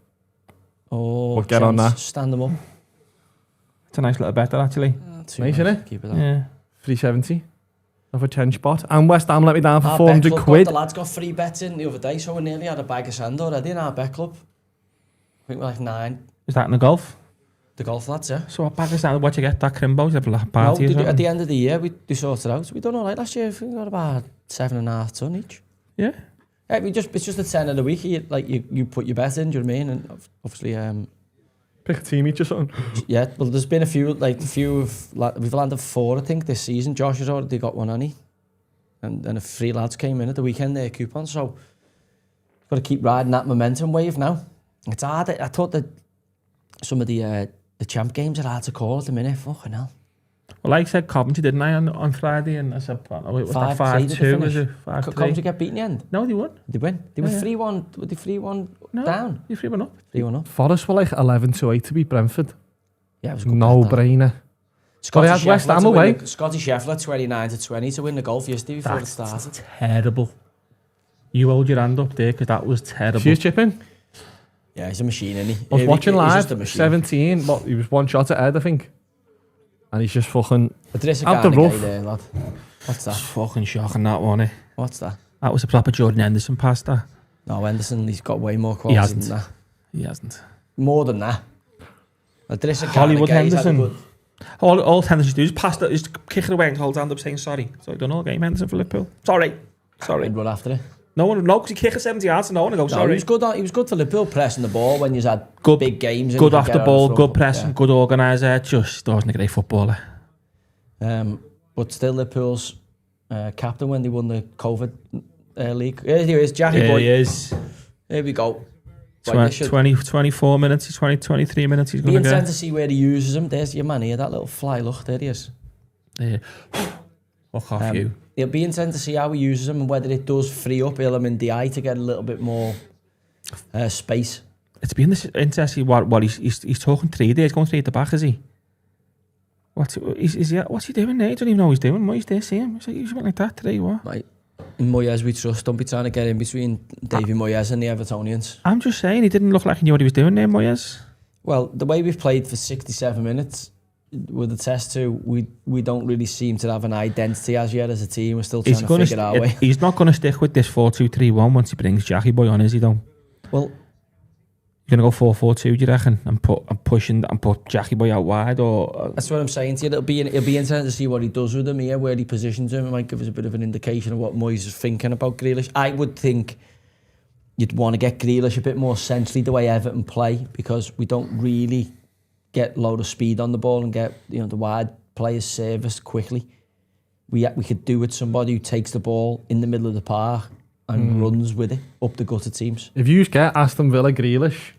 Oh, We'll get on that. Stand them up. It's a nice little bet, that, actually. Nice, isn't it? Keep it up. Yeah. 370 of a 10 spot. And West Ham let me down for Our 400 bet club quid. The lads got free bets in the other day, so we nearly had a bag of sand already in our bet club. I think we're like 9. Is that in the golf? The golf lads, yeah. So what bag is that? What you get? That Crimbo's a No, party or at something? the end of the year, we sorted out. We done all right last year. I think we got about 7.5 ton each. Yeah. Yeah, it's just a 10 of the week. You put your bet in, do you know what I mean? And obviously, Pick a team each or something. yeah. Well, there's been a few. We've landed 4, I think, this season. Josh has already got one, hasn't he? And a 3 lads came in at the weekend. Their coupons, so got to keep riding that momentum wave now. It's hard. I thought that some of the champ games are hard to call at the minute. Fucking hell. Well, like I said, Coventry, didn't I, on Friday? And I said, oh, it was that 5-2, was it? 5-3? Coventry get beat in the end. No, they won. They win. They were Yeah. 3-1. Were they 3-1 No. down? You 3-1 up. 3-1 up. Forest were like 11-8 to beat Brentford. Yeah, it was a good No bet, that. brainer. Scotty had West Scheffler Ham to win away. Scotty Scheffler 29-20 to win the golf yesterday before it started. That's terrible. You hold your hand up there because that was terrible. She's chipping. Yeah, he's a machine, isn't he? I was watching He's live, just a machine. 17. What, he was one shot ahead, I think. And he's just fucking But there is a out kind the of rough. guy there, lad. What's That's that? fucking shocking, that one. What's that? That was a proper Jordan Henderson pass, that. No, Henderson, he's got way more quality hasn't. than that. He hasn't. More than that. But there is a kind Hollywood of guy, he's had a Henderson. good- All Henderson do is pass it, is kick it away and hold his hand up saying sorry. So I done all game, Henderson for Liverpool. Sorry. He'd run after it. No one, no, because he kicked it 70 yards and no one will go No, sorry. he was good for Liverpool pressing the ball when you had Good- big games. and Good you off could the get ball, on good front. pressing, Yeah. good organiser. Just wasn't a great footballer. But still Liverpool's captain when they won the COVID league. Here he is, Jackie boy. he is. Here we go. Right, they should 24 minutes, 23 minutes he's be going to intent go. to see where he uses him. There's your man here, that little fly. Look, there he is. Yeah. Fuck off you. It'll be intent to see how he uses him and whether it does free up Ilham Diaye to get a little bit more space. It's been this interesting what he's talking 3 days, going 3 at the back, is he? What's he doing there? I don't even know what he's doing. What he's there seeing? He's went like that today, what? Right. In Moyes we trust. Don't be trying to get in between Davy Moyes and the Evertonians. I'm just saying, he didn't look like he knew what he was doing there, Moyes. Well, the way we've played for 67 minutes with the test too, we don't really seem to have an identity as yet as a team. We're still trying to figure it our way. He's not going to stick with this 4-2-3-1 once he brings Jackie Boy on, is he, though? Well, You're going to go 4-4-2, do you reckon? And put Jackie Boy out wide, or... that's what I'm saying to you. It'll be interesting to see what he does with him here, where he positions him. It might give us a bit of an indication of what Moyes is thinking about Grealish. I would think you'd want to get Grealish a bit more centrally the way Everton play, because we don't really get a load of speed on the ball and get the wide players serviced quickly. We could do with somebody who takes the ball in the middle of the park and runs with it up the gutter teams. If you get Aston Villa Grealish,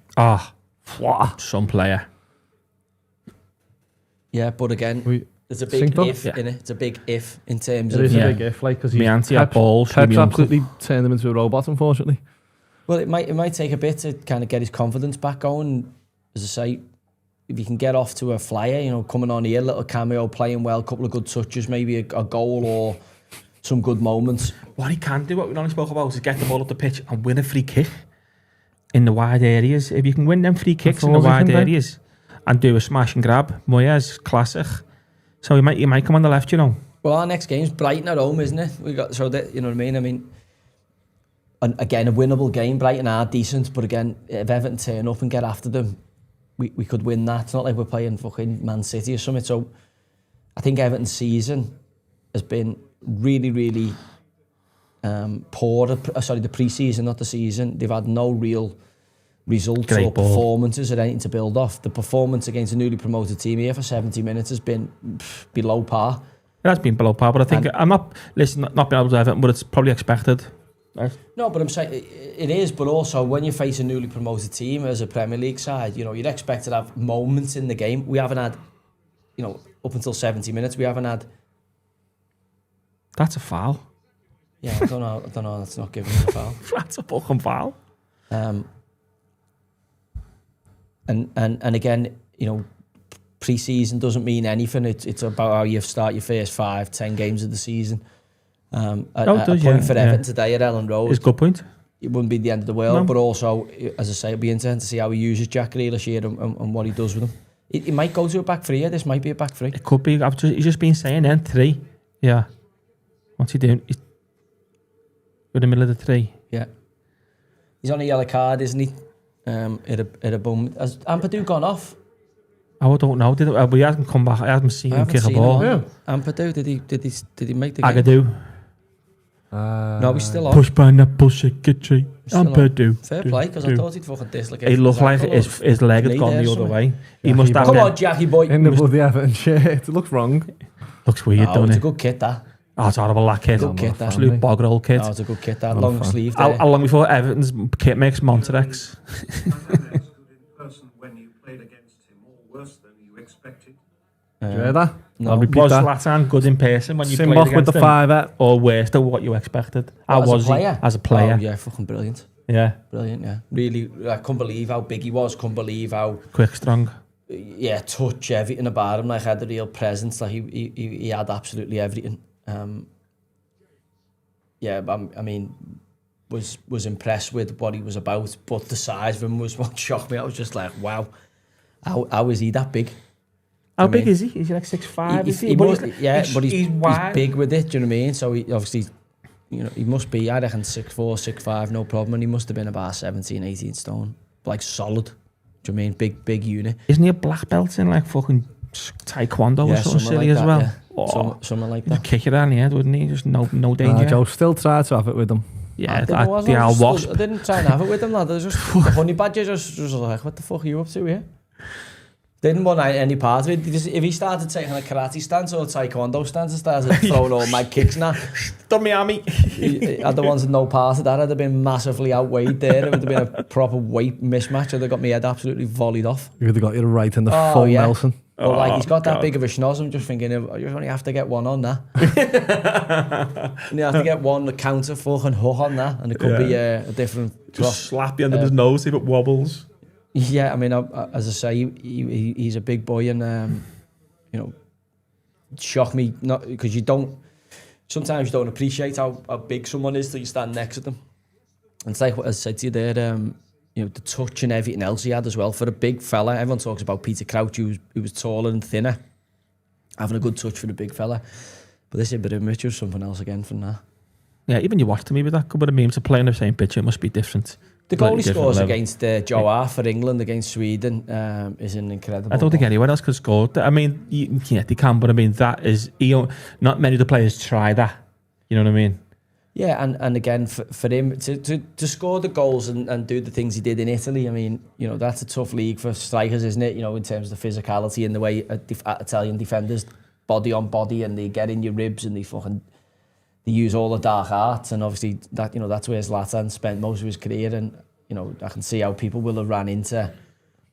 Some player. Yeah, but again, there's a big Simple. if in it. It's a big if in terms it of... is Yeah. a big if, like, because Me auntie had balls. Pep's absolutely turned him into a robot, unfortunately. Well, it might take a bit to kind of get his confidence back going. As I say, if you can get off to a flyer, coming on here, little cameo, playing well, couple of good touches, maybe a goal or some good moments. What he can do, what we only spoke about, is get the ball up the pitch and win a free kick in the wide areas. If you can win them free kicks in the wide areas and do a smash and grab, Moyes, classic. So he might come on the left, Well, our next game's Brighton at home, isn't it? We got so that, you know what I mean? I mean, and again, a winnable game. Brighton are decent, but again, if Everton turn up and get after them, we could win that. It's not like we're playing fucking Man City or something. So I think Everton's season has been really, really poor. The pre-season, not the season. They've had no real results Great or ball. performances or anything to build off. The performance against a newly promoted team here for 70 minutes has been below par. It has been below par, but I think I'm not being able to Everton, but it's probably expected. No, but I'm saying it is, but also when you face a newly promoted team as a Premier League side, you'd expect to have moments in the game. We haven't had, up until 70 minutes, we haven't had. That's a foul. Yeah, I don't know. That's not giving him a foul. That's a fucking foul. And again, pre-season doesn't mean anything. It's about how you start your first 5-10 games of the season. A point for Everton today at Ellen Road. It's a good point. it wouldn't be the end of the world. No. But also, as I say, it'll be interesting to see how he uses Jack Grealish here and what he does with him. He might go to a back three here. This might be a back three. It could be. He's just been saying then 3. Yeah. What's he doing? He's in the middle of the 3. Yeah. He's on a yellow card, isn't he? At a bum. Has Ampadu gone off? I don't know. But he hasn't come back. I haven't seen him kick a ball. Ampadu, did he make the game? Agadoo. No, he's still on. Push by the bullshit tree. Ampadu. Fair play, because I thought he'd fucking dislocate. It looked like his leg had gone the other way. He must have Come on, Jackie boy. In the bloody Everton shirt. It looks wrong. Looks weird, Oh, doesn't it's it? a good kit, that. Oh, it's horrible, that kit. Good kit, that. Absolute bog roll kit. Oh, it's a good kit, that. Long sleeve there. How long before Everton's kit makes Monterex? Good in person when you played against him, or worse than you expected. Do you hear that? No. I'll repeat Was that. Zlatan good in person when you played Simbach against with the him? 5 Or worse than what you expected? How As a was player? he as a player? Oh, yeah, fucking brilliant. Yeah, Brilliant, yeah. Really, I couldn't believe how big he was. Couldn't believe how, quick, strong. yeah, touch, everything about him. Like, had the real presence. Like, he had absolutely everything. Yeah, I mean, was impressed with what he was about. But the size of him was what shocked me. I was just like, wow, how is he that big? How big is he? Is he like 6'5"? Is he? But he's wide. big with it. Do you know what I mean? So he obviously, you know, he must be, I reckon, 6'4", 6'5", no problem. And he must have been about 17, 18 stone, like solid. Do you know what I mean? Big unit. Isn't he a black belt in like fucking taekwondo or something silly like as that, well? Yeah. Oh, Something like he'd that. kick it around the head, wouldn't he? Just no danger. Joe still tried to have it with him. Yeah, I wasp. didn't try and have it with them, lad. There's just the honey badger just like, what the fuck are you up to here? Didn't want any part of it. If he started taking a karate stance or a taekwondo stance and started throwing all my kicks now, Done me, Amy. I'd the ones with no part of that. I'd have been massively outweighed there. It would have been a proper weight mismatch. I'd have got my head absolutely volleyed off. You would have got you right in the Oh, full yeah. Nelson. But like, he's got that God. big of a schnoz. I'm just thinking, you only have to get one on that. And you have to get one, the counter fucking hook on that, and it could be a different drop. Just slap you under his nose, see if it wobbles. Yeah, I mean, as I say, he's a big boy, and you know, shock me not because sometimes you don't appreciate how big someone is till you stand next to them. And it's like what I said to you there, you know, the touch and everything else he had as well for a big fella. Everyone talks about Peter Crouch, who was taller and thinner, having a good touch for the big fella. But this Ibrahimovic was something else again from that. Yeah, even you watched him with that couple of memes to play on the same pitch, it must be different. The goal he Different scores level. against Joe Hart for England against Sweden is an incredible I don't think goal. anyone else could score that. I mean, yeah, they can, but I mean, that is, not many of the players try that. You know what I mean? Yeah, and again, for him to score the goals and do the things he did in Italy, I mean, you know, that's a tough league for strikers, isn't it? You know, in terms of the physicality and the way Italian defenders body on body and they get in your ribs and they use all the dark arts, and obviously that, you know, that's where Zlatan spent most of his career. And you know, I can see how people will have ran into,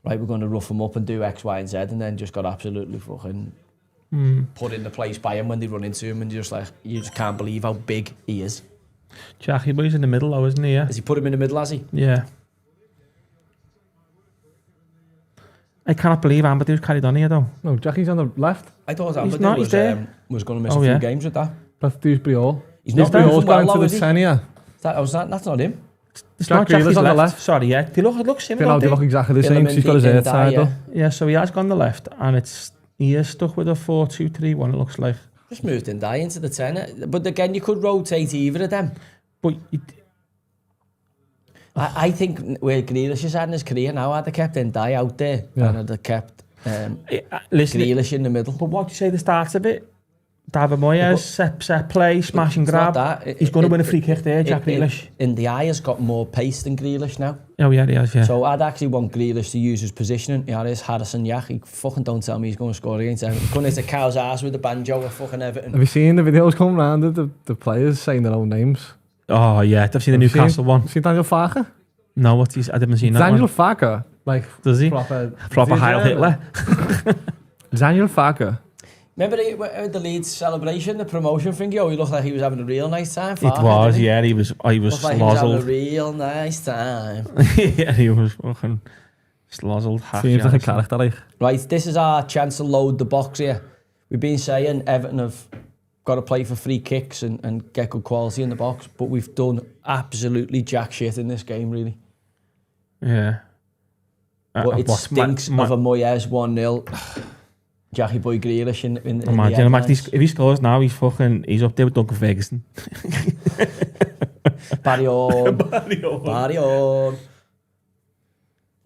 right, we're going to rough him up and do X, Y, and Z, and then just got absolutely fucking put in the place by him when they run into him, and you just can't believe how big he is. Jackie boy's in the middle though, isn't he? Yeah. Has he put him in the middle, has he? Yeah. I cannot believe Amadou's carried on here though. No, Jackie's on the left. I thought He's not, Ampadu he's there. was going to miss Oh, a few yeah. games with that. That's Dewsbury-Hall. He's not doing Dewsbury-Hall's well, going though, to is the he? 10 here. That's not him. It's Jack not Jackie's Grealish on the left. left. Sorry, yeah. They look similar. They don't look exactly the same. Illiman, She's got his hair Dindai, tied yeah. up. Yeah, so he has gone the left, and he is stuck with a 4-2-3-1. It looks like. Just moved Dindai into the 10. But again, you could rotate either of them. But I think where Grealish is at in his career now, I'd have kept Dindai out there, Yeah. and I'd have kept listen, Grealish in the middle. but what do you say the start of it? David Moyes, set play, smash and It's not grab. that. He's going to win a free kick there, Jack Grealish. Dindai has got more pace than Grealish now. Oh yeah, he has, yeah. So I'd actually want Grealish to use his positioning. Yeah, there's Harrison Yak. He fucking don't tell me he's going to score against Everton. He's going to hit a cow's ass with the banjo at fucking Everton. Have you seen the videos come round of the players saying their own names? Oh yeah, I've seen the Newcastle one. Seen Daniel Farke? No, I haven't seen that Daniel one. Farke, like Does he? proper Heil Hitler. Daniel Farke. Remember the Leeds celebration, the promotion thing? He looked like he was having a real nice time. It was, yeah. He was Looked like he was having a slozzled. real nice time. Yeah, he was fucking slozzled. half Seems like a jealous. character, like. Right, this is our chance to load the box here. We've been saying Everton have got to play for free kicks and get good quality in the box. But we've done absolutely jack shit in this game, really. Yeah. But it stinks of a Moyes 1-0. Jackie Boy Grealish in the imagine headlines. if he scores now, he's up there with Duncan Ferguson. Barry on. Barry on. Barry on.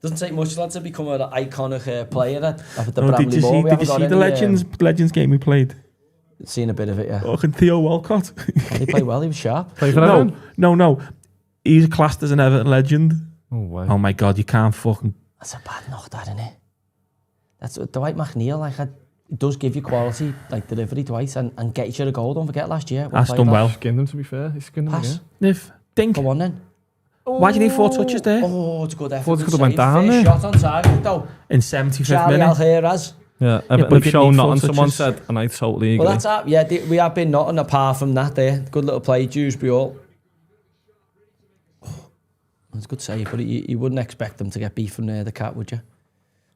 Doesn't take much, lads, to become an iconic player after the Bramley Moore. Did you see the Legends game we played? Seen a bit of it, yeah. Oh, and Theo Walcott. He played well, he was sharp. Play for Everton? No. He's classed as an Everton legend. Oh, wow. Oh my God, you can't fucking... That's a bad knock, that, isn't it? That's Dwight McNeil, like, it does give you quality, like delivery, Dwight, and get you a goal. Don't forget last year. That's done well. Skinned him, to be fair. He skinned him Pass. again. Niv, think. Come on then. Why do you need 4 touches there? Oh, it's a good effort. Thought it Good could have went save. down First there. shot on target, though. In 75th Charlie minute. Alheras. Yeah, but Everton have didn't shown need nothing, full someone touches. said, and I totally agree. Well, that's up. Yeah, we have been nothing apart from that there. Good little play, Dewsbury all. That's a good save, but you wouldn't expect them to get beef from the cat, would you?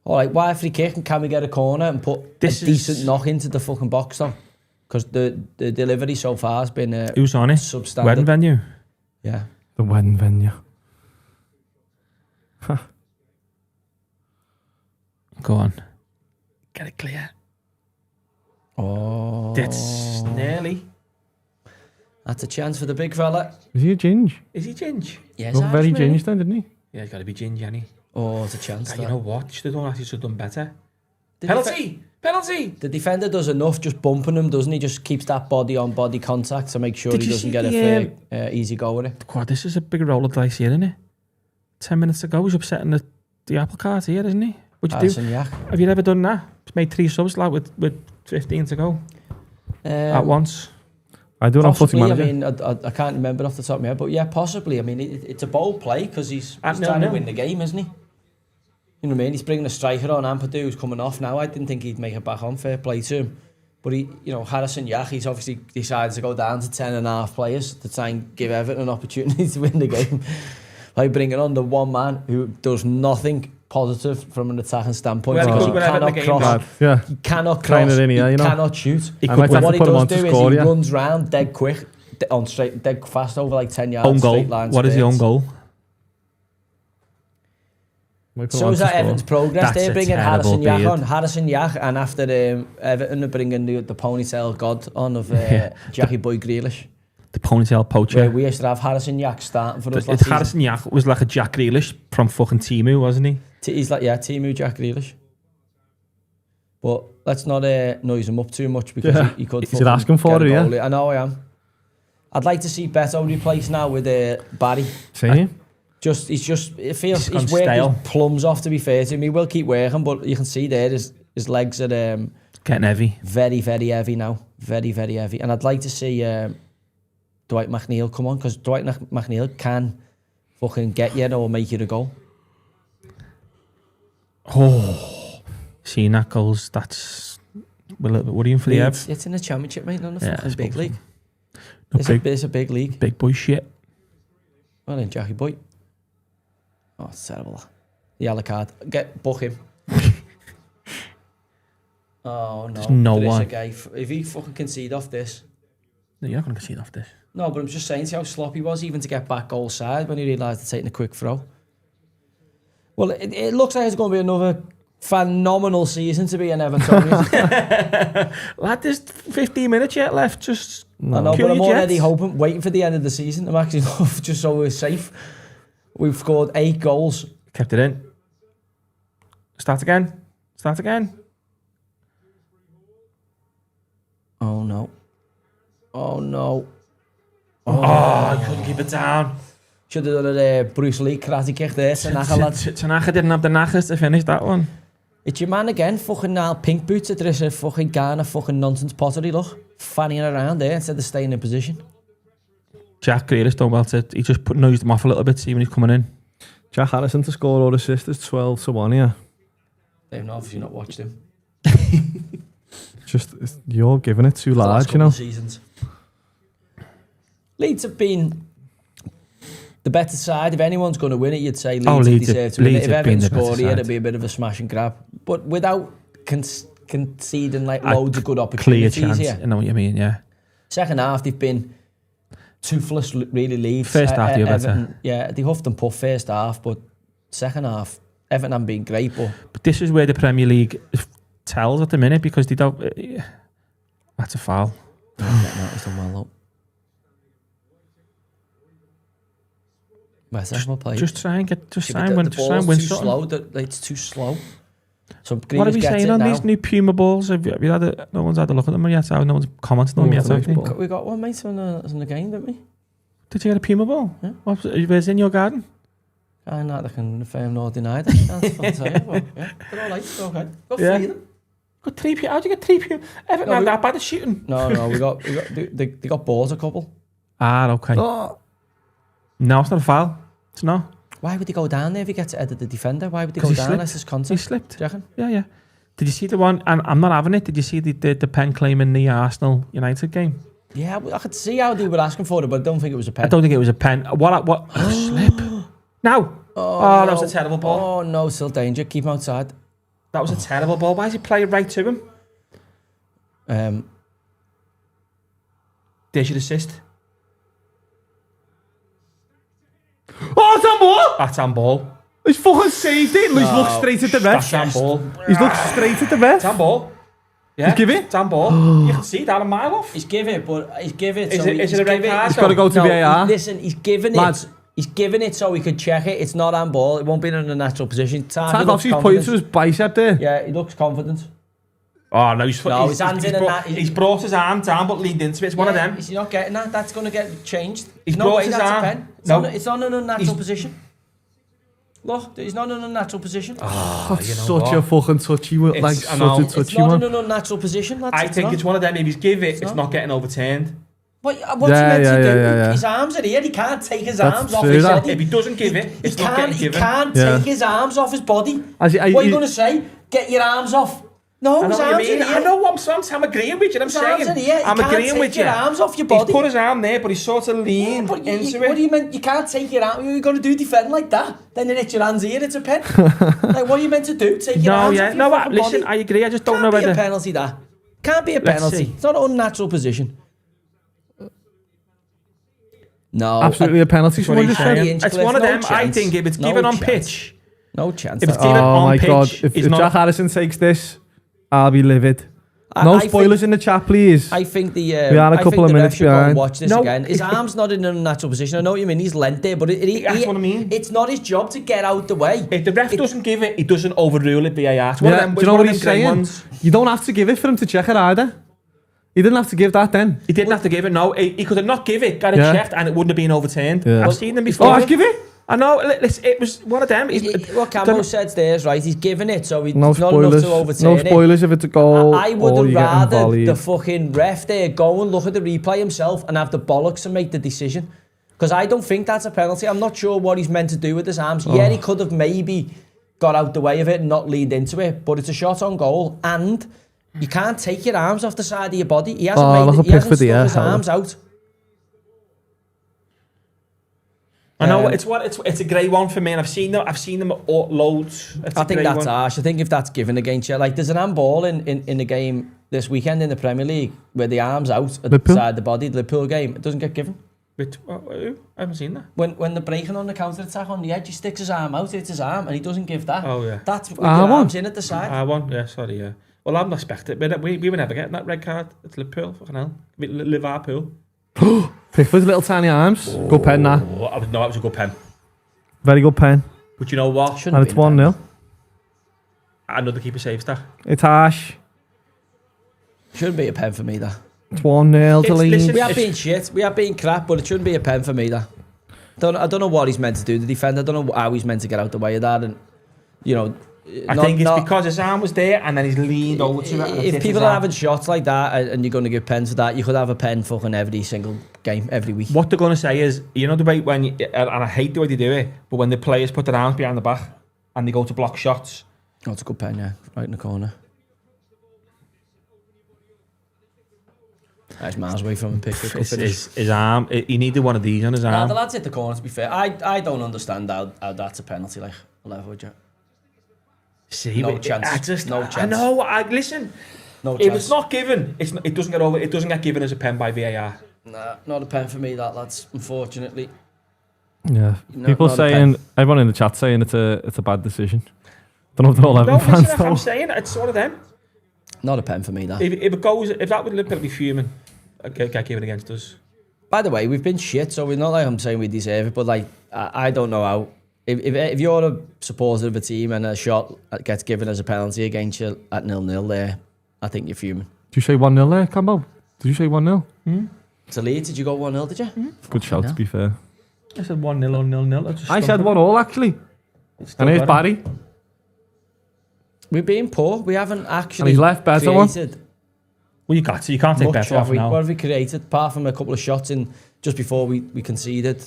All right, why a free kick, and can we get a corner and put a decent knock into the fucking box, though? Because the delivery so far has been Who's on it? substandard. Wedding venue. Yeah. The wedding venue. Go on. Get it clear. Oh. That's nearly. That's a chance for the big fella. Is he a ginge? Is he ginge? Yes, Looked very ginge then, didn't he? Yeah, he's got to be ginge, hasn't he? Oh, it's a chance. You know what? Should have done that. He should have done better. The Penalty! Penalty! The defender does enough just bumping him, doesn't he? Just keeps that body on body contact to make sure Did he you doesn't see get a the, fair easy go with it. God, this is a big roll of dice here, isn't it? 10 minutes ago, he's upsetting the apple cart here, isn't he? What'd you do? Yeah. Have you ever done that? Made 3 subs like with 15 to go at once. I do it on Footy Possibly, Manager. I mean, I can't remember off the top of my head, but yeah, possibly. I mean, it's a bold play because he's trying to win the game, isn't he? You know what I mean? He's bringing a striker on, Ampadu, who's coming off now. I didn't think he'd make it back on, fair play to him. But Harrison Yak, he's obviously decided to go down to 10.5 players to try and give Everton an opportunity to win the game. By bringing on the one man who does nothing positive from an attacking standpoint. Well, Because he cannot cross. Yeah. He cannot Trying cross. it in here, He you know. cannot shoot. I might have What to he put him does on do to is score, he yeah. runs round dead quick, dead fast over like 10 yards. Own goal. Straight line What is the own sprints. goal? Might put him So on is to that score. Everton's progress? That's They're a bringing terrible Harrison Yak beard. on. Harrison Yak, and after Everton are bringing the ponytail god on of Jackie Boy Grealish. The ponytail poacher. Where we used to have Harrison Yak starting for us last season. Harrison Yak was like a Jack Grealish from fucking Timu, wasn't he? He's like, Timu Jack Grealish. But let's not noise him up too much because he could. Is it asking for it, yeah? I know I am. I'd like to see Beto replaced now with Barry. See? It feels He's gone he's working stale. his plums off, to be fair to him. He will keep working, but you can see there his legs are Getting heavy. very, very heavy now. Very, very heavy. And I'd like to see Dwight McNeil come on, because Dwight McNeil can fucking get you or make you a goal. Oh, seeing that goals, that's a little bit worrying for the Ev. It's in the Championship, mate, not in the Yeah, fucking it's big league. No, It's a big league. big boy shit. Well then, Jackie Boy. Oh, it's terrible. The yellow card. Book him. Oh, no. There's no There is one. a guy. If he fucking concede off this. No, you're not going to concede off this. No, but I'm just saying, see how sloppy he was even to get back goal side when he realised to taking a quick throw. Well, it looks like it's going to be another phenomenal season to be an Evertonian. Lad, there's 15 minutes yet left. Just I know, kill but I'm your already Jets. hoping, waiting for the end of the season. I'm actually just so we're safe. We've scored 8 goals. Kept it in. Start again. Oh no. Oh no. Oh, I couldn't keep it down. Should have done a Bruce Lee karate kick there. Tanaka didn't have the knackers to finish that one. It's your man again, fucking now pink boots. Er is a fucking Ghana fucking nonsense pottery, look. Fanning around there instead of staying in position. Jack Grealish done well to, he just noised him off a little bit, see when he's coming in. Jack Harrison to score or assist is 12-1, yeah. They've obviously not watched him. You're giving it too The last large, you couple know. of seasons. Leeds have been the better side. If anyone's going to win it, you'd say Leeds deserve to win it. If Everton score here, it'd be a bit of a smash and grab. But without conceding like loads of good Clear opportunities chance, here. I know what you mean, yeah. Second half, they've been toothless, really, Leeds. First half, they were better. Everton, yeah, they huffed and puffed first half, but second half, Everton haven't been great, But this is where the Premier League tells at the minute, because they don't... that's a foul. He's done well, look. West Ham will play. Just try and The win ball's too something. slow. It's too slow. So What are we saying on these new Puma balls? Have you had no one's had a look at them yet? No one's commented on them yet. I think. We got one, mate, on the game, didn't we? Did you get a Puma ball? Yeah. Where's in your garden? I'm not, I can confirm nor deny that. That's fun to say. Well, yeah, they're all right. They're okay. Got Yeah. 3 of them. Got 3 Puma. How'd you get 3 Puma? Everton had that bad at shooting. No, they got balls a couple. Ah, okay. Oh. No, it's not a foul. It's not. Why would he go down there if he gets to edit the defender? Why would he 'Cause go he down slipped. unless there's contact? He slipped. Do you reckon? Yeah. Did you see the one? And I'm not having it. Did you see the pen claim in the Arsenal United game? Yeah, I could see how they were asking for it, but I don't think it was a pen. I don't think it was a pen. What? Slip. No. Oh, that was a terrible ball. Oh, no, still danger. Keep him outside. That was a terrible ball. Why is he playing right to him? There's your assist. Oh, it's on ball! That's handball. He's fucking saved it. He's looked straight at the That's ref. handball. He's looked straight at the ref. It's handball. Yeah. He's give it? It's handball. You can see that a mile off. He's give it, but he's give it. Is So it a red card? He's got to go to VAR. Listen, he's given Lads. it. He's given it so he could check it. It's not handball. It won't be in a natural position. Tag off, he's pointing to his bicep there. Yeah, he looks confident. Oh, no, his hands in and that. He's brought his arm down but leaned into it. It's one of them. He's not getting that. That's going to get changed. He's no brought way his that's arm. a pen. It's not in a natural position. Look, he's not in a natural position. That's you know such what? a fucking touchy one. Like, I know. such a It's touchy not one. in an unnatural position. I think it's one of them. If he's give it, it's not getting overturned. What's Yeah, he meant to do? yeah. His arms are here. He can't take his That's arms off true, his that. body. If he doesn't give it, it's not getting He given. can't Yeah. take his arms off his body. As he- What are you he- going to say? Get your arms off. No, I know his what you arms mean. are here. I know what I'm agreeing with you. I'm His arms saying. are here. I'm You can't agreeing take with you. your arms off your body. He's put his arm there, but he's sort of leaned But into what it. do you mean? You can't take your arm. You're going to do defend like that. Then it's your hands here. It's a pen. Like, what are you meant to do? Take your arms off your No, fucking listen, body? I agree. I just don't know Can't be a whether. penalty, that. Can't be a Let's penalty. see. It's not an unnatural position. No. Absolutely a penalty. That's what Someone he's just said. saying. It's one of No them. I chance. think if it's No given on chance. pitch, No chance. If it's that- given Oh on my pitch, god! If it's not. Jack Harrison takes this, I'll be livid. No I spoilers in the chat, please. I think the We are a couple of minutes should go and behind. watch this No. again. His arm's not in a natural position. I know what you mean. He's lent there, but That's what I mean. It's not his job to get out the way. If the ref doesn't give it, he doesn't overrule it. VAR. It's one of Yeah, them. do it's you know one what of he's them great saying? ones. You don't have to give it for him to check it either. He didn't have to give that then. He didn't have to give it. No, he could have not give it, got it Yeah. checked, and it wouldn't have been overturned. Yeah. I've seen them Oh, before. I'll give it. I know. It was one of them. What Cambo said there is right. He's given it, so he's No not enough spoilers. to overturn No it. spoilers if it's a goal. I would or have you're getting rather volleyed. the fucking ref there go and look at the replay himself and have the bollocks and make the decision. Because I don't think that's a penalty. I'm not sure what he's meant to do with his arms. Yeah, he could have maybe got out the way of it and not leaned into it, but it's a shot on goal, and you can't take your arms off the side of your body. He hasn't look at he hasn't Pickford stuck here, his hell. arms out. I know it's a great one for me, and I've seen them loads. It's I a think great that's one. harsh. I think if that's given against you, like there's an handball in the game this weekend in the Premier League where the arm's out at the Liverpool? side of the body, the Liverpool game, it doesn't get given. Who? I haven't seen that. When they're breaking on the counter attack on the edge, he sticks his arm out, it's his arm, and he doesn't give that. Oh, yeah. That's with Ah, your one. arms in at the side. I won. Yeah, sorry. Yeah. Well, I'm not expecting it. We were never getting that red card. It's Liverpool. Fucking hell. Liverpool. Pickford's little tiny arms. Good pen, that. Oh, no, that was a good pen. Very good pen. But you know what? Shouldn't And have it's been 1-0. Another keeper saves that. It's harsh. Shouldn't be a pen for me, that. It's 1-0 to It's- Leeds. listen, We have been shit, we have been crap, but it shouldn't be a pen for me, that. I don't know what he's meant to do, the defender. I don't know how he's meant to get out the way of that, and you know. I think it's because his arm was there and then he's leaned over to it. And If hit people his are arm. having shots like that and you're going to give pens for that, you could have a pen fucking every single game, every week. What they're going to say is, you know the way when, and I hate the way they do it, but when the players put their arms behind the back and they go to block shots. Oh, it's a good pen, yeah, right in the corner. That's miles away from him. His arm, he needed one of these on his Nah, arm. the lads hit the corner, to be fair. I don't understand how that's a penalty, like, I'll ever would you. See, No but chance. I No I chance. know, listen, No If chance. it's not given, it doesn't get over. It doesn't get given as a pen by VAR. Nah, not a pen for me, that, lads, unfortunately. Yeah. No, People not a saying, pen. everyone in the chat saying it's a bad decision. Don't know if they're all No, Everton listen, fans if I'm though. saying it's one of them. Not a pen for me, that. If that would Liverpool be fuming, get given against us. By the way, we've been shit, so we're not like I'm saying we deserve it, but like, I don't know how. If you're a supporter of a team and a shot gets given as a penalty against you at 0-0 there, I think you're fuming. Did you say 1-0 there, Campbell? Did you say 1-0? To Leeds, did you go 1-0, did you? Good shout, to be fair. I said 1-0 or 0-0. I said 1-1 actually. And here's Barry. We're being poor. We haven't actually And he's left better one. created Well, you can't take much, better have off we? now. What have we created? Apart from a couple of shots in just before we conceded.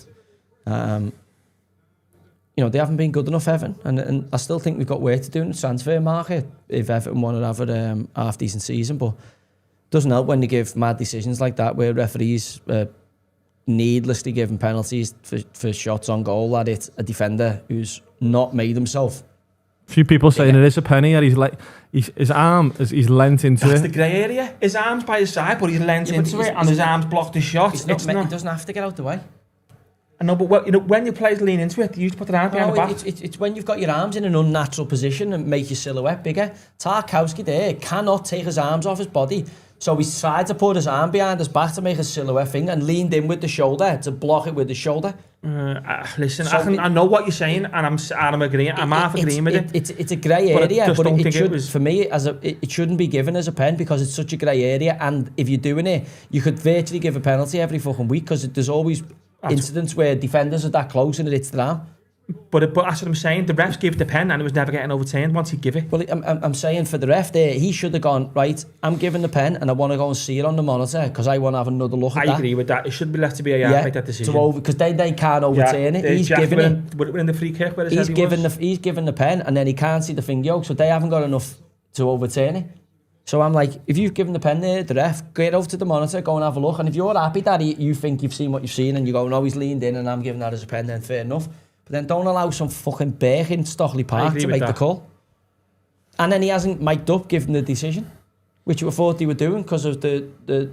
You know, they haven't been good enough, Everton. And I still think we've got work to do in the transfer market if Everton want to have a half-decent season. But it doesn't help when you give mad decisions like that where referees needlessly giving penalties for shots on goal at it. A defender who's not made himself. A few people saying it is a penny, and his arm he's leant into That's it. the grey area. His arm's by his side, but he's leant into it, and his arm's blocked the shot. He doesn't have to get out the way. I know, but when your players lean into it, you used to put their arm behind the back. It's when you've got your arms in an unnatural position and make your silhouette bigger. Tarkowski there cannot take his arms off his body. So he's tried to put his arm behind his back to make a silhouette thing and leaned in with the shoulder to block it with the shoulder. Listen, So I know what you're saying, and I'm agreeing. I'm half agreeing with it. It's a grey But I area, just but don't it think should, it was- for me, it shouldn't be given as a pen because it's such a grey area. And if you're doing it, you could virtually give a penalty every fucking week because there's always incidents where defenders are that close and it hits their arm. But that's what I'm saying. The refs gave the pen, and it was never getting overturned once he give it. Well, I'm saying for the ref there, he should have gone, right, I'm giving the pen and I want to go and see it on the monitor because I want to have another look at I that. agree with that. It should be left to be a make that decision. Because they can't overturn it. He's giving it. Would it been in the free kick where it He's said given the pen and then he can't see the thing yoke, so they haven't got enough to overturn it. So I'm like, if you've given the pen there, the ref, get over to the monitor, go and have a look. And if you're happy that you think you've seen what you've seen and you go, no, he's leaned in and I'm giving that as a pen, then fair enough. But then don't allow some fucking bear in Stockley Park to make the call. And then he hasn't mic'd up, given the decision, which we thought he were doing because of the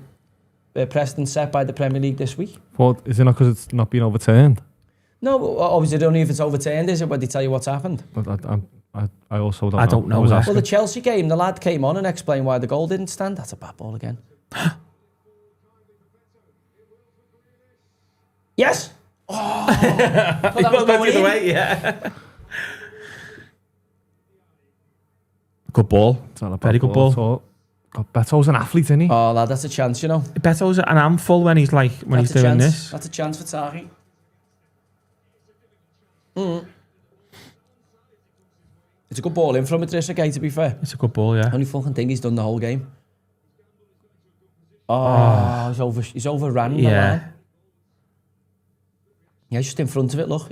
precedent set by the Premier League this week. But is it not because it's not been overturned? No, obviously, only if it's overturned, is it, when they tell you what's happened? But I also don't know. I don't know was that. asking. Well, the Chelsea game, the lad came on and explained why the goal didn't stand. That's a bad ball again. Yes! Oh! But that was going in. way, yeah. Good ball. It's not a Very bad good ball. at all. God, Beto's an athlete, isn't he? Oh, lad, that's a chance, you know. Beto's an handful when he's That's doing a chance. this. That's a chance for Tari. It's a good ball in from Idrissa Gueye, to be fair. It's a good ball, yeah. Only fucking thing he's done the whole game. Oh, he's overran the line. Yeah, he's just in front of it, look.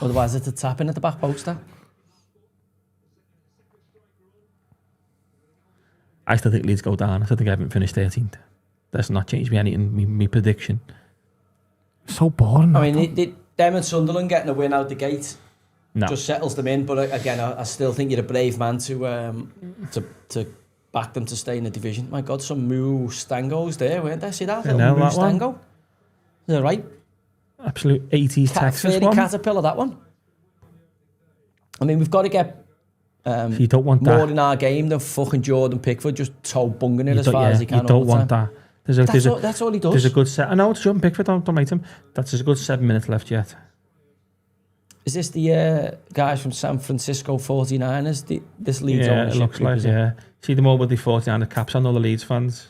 Otherwise, it's a tap in at the back poster. I still think Leeds go down. I still think I haven't finished 13th. That's not changed me anything, me prediction. So boring. I mean, them and Sunderland getting a win out the gate No. just settles them in. But again, I still think you're a brave man to back them to stay in the division. My God, some Mustangos there, weren't there? See that? I know that one. Mustango? Is that right? Absolute 80s Texas Fairly one. Caterpillar, that one. I mean, we've got to get So you don't want more that. in our game than fucking Jordan Pickford just toe bunging it You as don't- far as he can. You don't all the want time. that. That's all he does. There's a good set. I know it's Jordan Pickford. Don't make him. There's a good 7 minutes left yet. Is this the guys from San Francisco 49ers? This Leeds Yeah, it ownership looks group, like, is it? yeah. See them all with the 49 caps on, all the Leeds fans.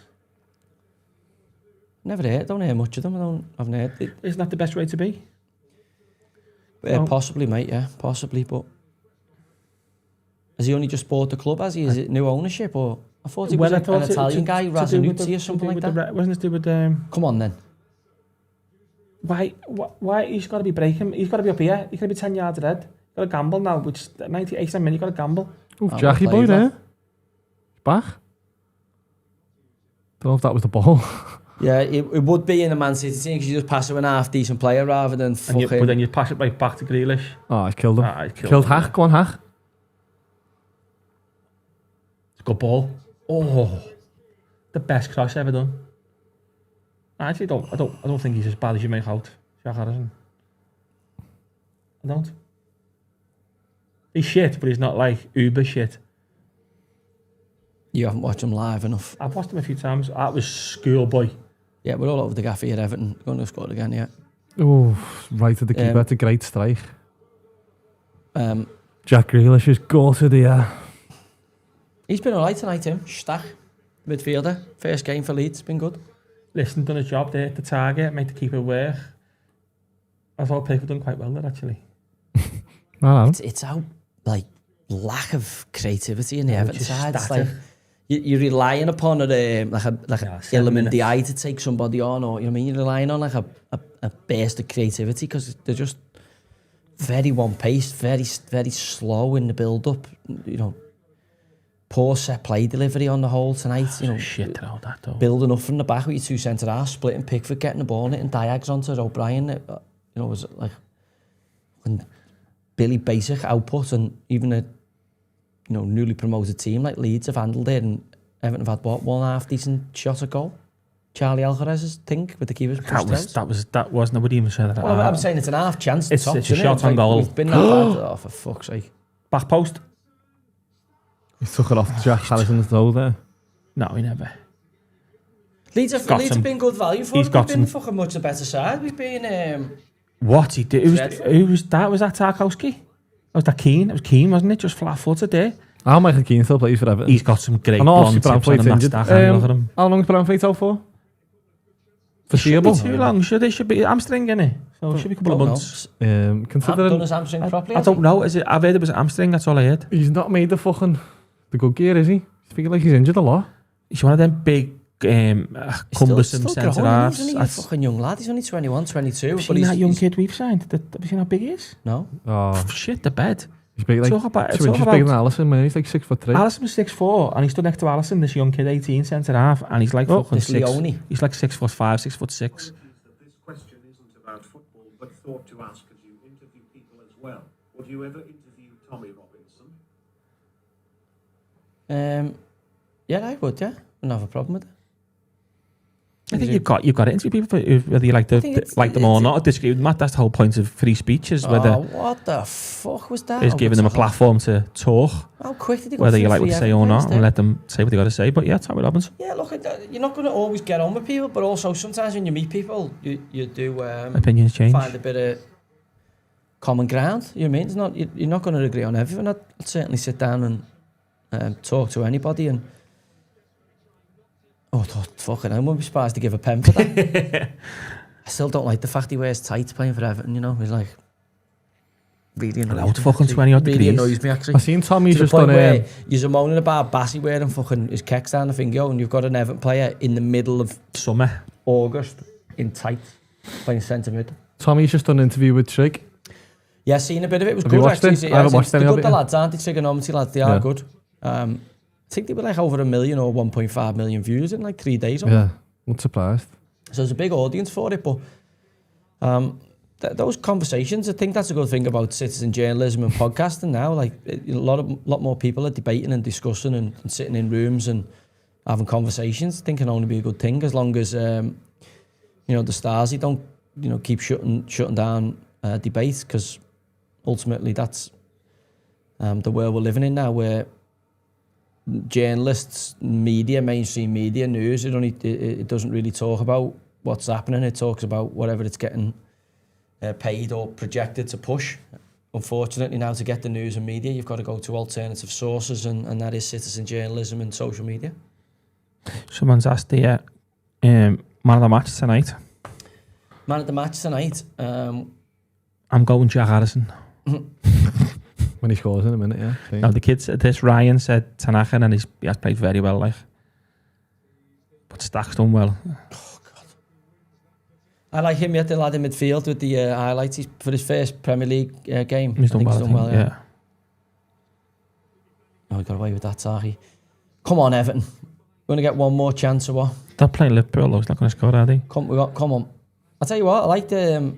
Never heard. Don't hear much of them. I haven't heard it. Isn't that the best way to be? Possibly, mate. Yeah, possibly. But has he only just bought the club? Has he? Is it new ownership or? I thought he was an Italian guy, Razzanucci or something like that. Wasn't it to do with Come on then. why he's got to be breaking? He's got to be up here. He's got to be 10 yards ahead. You've got to gamble now, which is 98 minutes. You've got to gamble. Ooh, Oh, Jackie well boy played, there. lad. Back. Don't know if that was the ball. Yeah, it would be in a Man City team because you just pass it to an half-decent player rather than fucking... But then you pass it right back to Grealish. Oh, I killed him. Ah, I Killed him. Hack. Go on, Hack. It's a good ball. Oh, the best cross ever done. Actually, I don't think he's as bad as you make out, Jack Harrison. I don't. He's shit, but he's not like uber shit. You haven't watched him live enough. I've watched him a few times. That was schoolboy. Yeah, we're all over the gaffy at Everton. Going to score again, yeah. Oh, right at the keeper. That's a great strike. Jack Grealish's goal to the... He's been alright tonight, Tim. Stach, midfielder. First game for Leeds. Been good. Listen, done his job there at the target, made the keeper work. I thought Pickford done quite well there, actually. It's our lack of creativity in the Everton side. It's like you're relying upon it, like a element the eye to take somebody on, or you know what I mean. You're relying on like a burst of creativity because they're just very one paced, very slow in the build up. You know, poor set play delivery on the whole tonight. You know, shit all that though. Building up from the back with your two centre halves, splitting Pickford, getting the ball, hitting diags onto O'Brien. You know, was like Billy basic output, and even a newly promoted team like Leeds have handled it, and Everton have had one half decent shot at goal. Charlie Alvarez's thing with the keepers. That was nobody even said that. Well, I'm saying it's an half chance. It's a shot on goal. We've been that bad. Oh, for fuck's sake! Back post. He took it off Jack Harrison's toe there. No, he never. Leeds have been good value for him. We've been fucking much the better side. We've been. What he did? Who was that? Was that Tarkowski? Was that Keane? It was Keane, wasn't it? Just flat-footed there. How Michael Keane still plays for Everton? He's got some great blonde tips on him. Look at him. How long is Brownfleet out for? Foreseeable? Should be too long. They should be hamstring, innit? So it should be a couple of months. Considering done his hamstring properly. I don't know. I've heard it was hamstring. That's all I heard. He's not made the good gear, is he? I feel like he's injured a lot. He's one of them big, cumbersome centre halves. He's a fucking young lad. He's only 21, 22. Have you seen that young kid we've signed? Have you seen how big he is? No. Oh. Shit, the bed. He's big, like 2 inches bigger than Alisson, man. He's like 6'3". Alisson was 6'4", and he stood next to Alisson, this young kid, 18, centre half, and he's like fucking 6. Leone. He's like 6'5", 6'6". This question isn't about football, but thought to ask as you interview people as well. Would you ever interview Tommy Robinson? Yeah, I would. Yeah, wouldn't have a problem with it. I think you've got to interview people whether you like them or not. Disagree with Matt. That's the whole point of free speech is whether. What the fuck was that? Is giving them a platform to talk. How quick did he go? Whether you like what they say or not, and let them say what they got to say. But yeah, Tommy Robinson. Yeah, look, you're not going to always get on with people, but also sometimes when you meet people, you do opinions change. Find a bit of common ground. You know what I mean? It's not you're not going to agree on everything. I'd certainly sit down and talk to anybody and. Oh, fucking I wouldn't be surprised to give a pen for that. I still don't like the fact he wears tights playing for Everton, you know. He's like really annoys me. Fucking 20 odd degrees. Really annoys me actually. I seen Tommy to just the point done where you're moaning about Bassey wearing fucking his kecks down the finger, and you've got an Everton player in the middle of summer, August, in tights, playing centre mid. Tommy's just done an interview with Trig. Yeah, seen a bit of it. It was Have good you watched actually. It? I haven't watched any of it. The lads, aren't they? Trigonometry lads, they are good. I think they were like over 1 million or 1.5 million views in like 3 days. Yeah, not surprised. So there's a big audience for it, but those conversations, I think that's a good thing about citizen journalism and podcasting now. Like a lot more people are debating and discussing and sitting in rooms and having conversations. I think can only be a good thing as long as the Stasi don't keep shutting down debate, because ultimately that's the world we're living in now, where journalists, media, mainstream media, news, it doesn't really talk about what's happening. It talks about whatever it's getting paid or projected to push. Unfortunately, now to get the news and media, you've got to go to alternative sources, and that is citizen journalism and social media. Someone's asked the man of the match tonight. Man of the match tonight. I'm going Jack Harrison. When he scores in a minute, yeah. No, the kids, Ryan said Tanaka, and he has played very well, like. But Stack's done well. Oh, God. I like him yet, the lad in midfield with the highlights. He's for his first Premier League game. He's done well, yeah. Oh, he got away with that, Sahi. Come on, Everton. We're going to get one more chance or what? They're playing Liverpool, though. He's not going to score, are they? Come on. I'll tell you what, I like the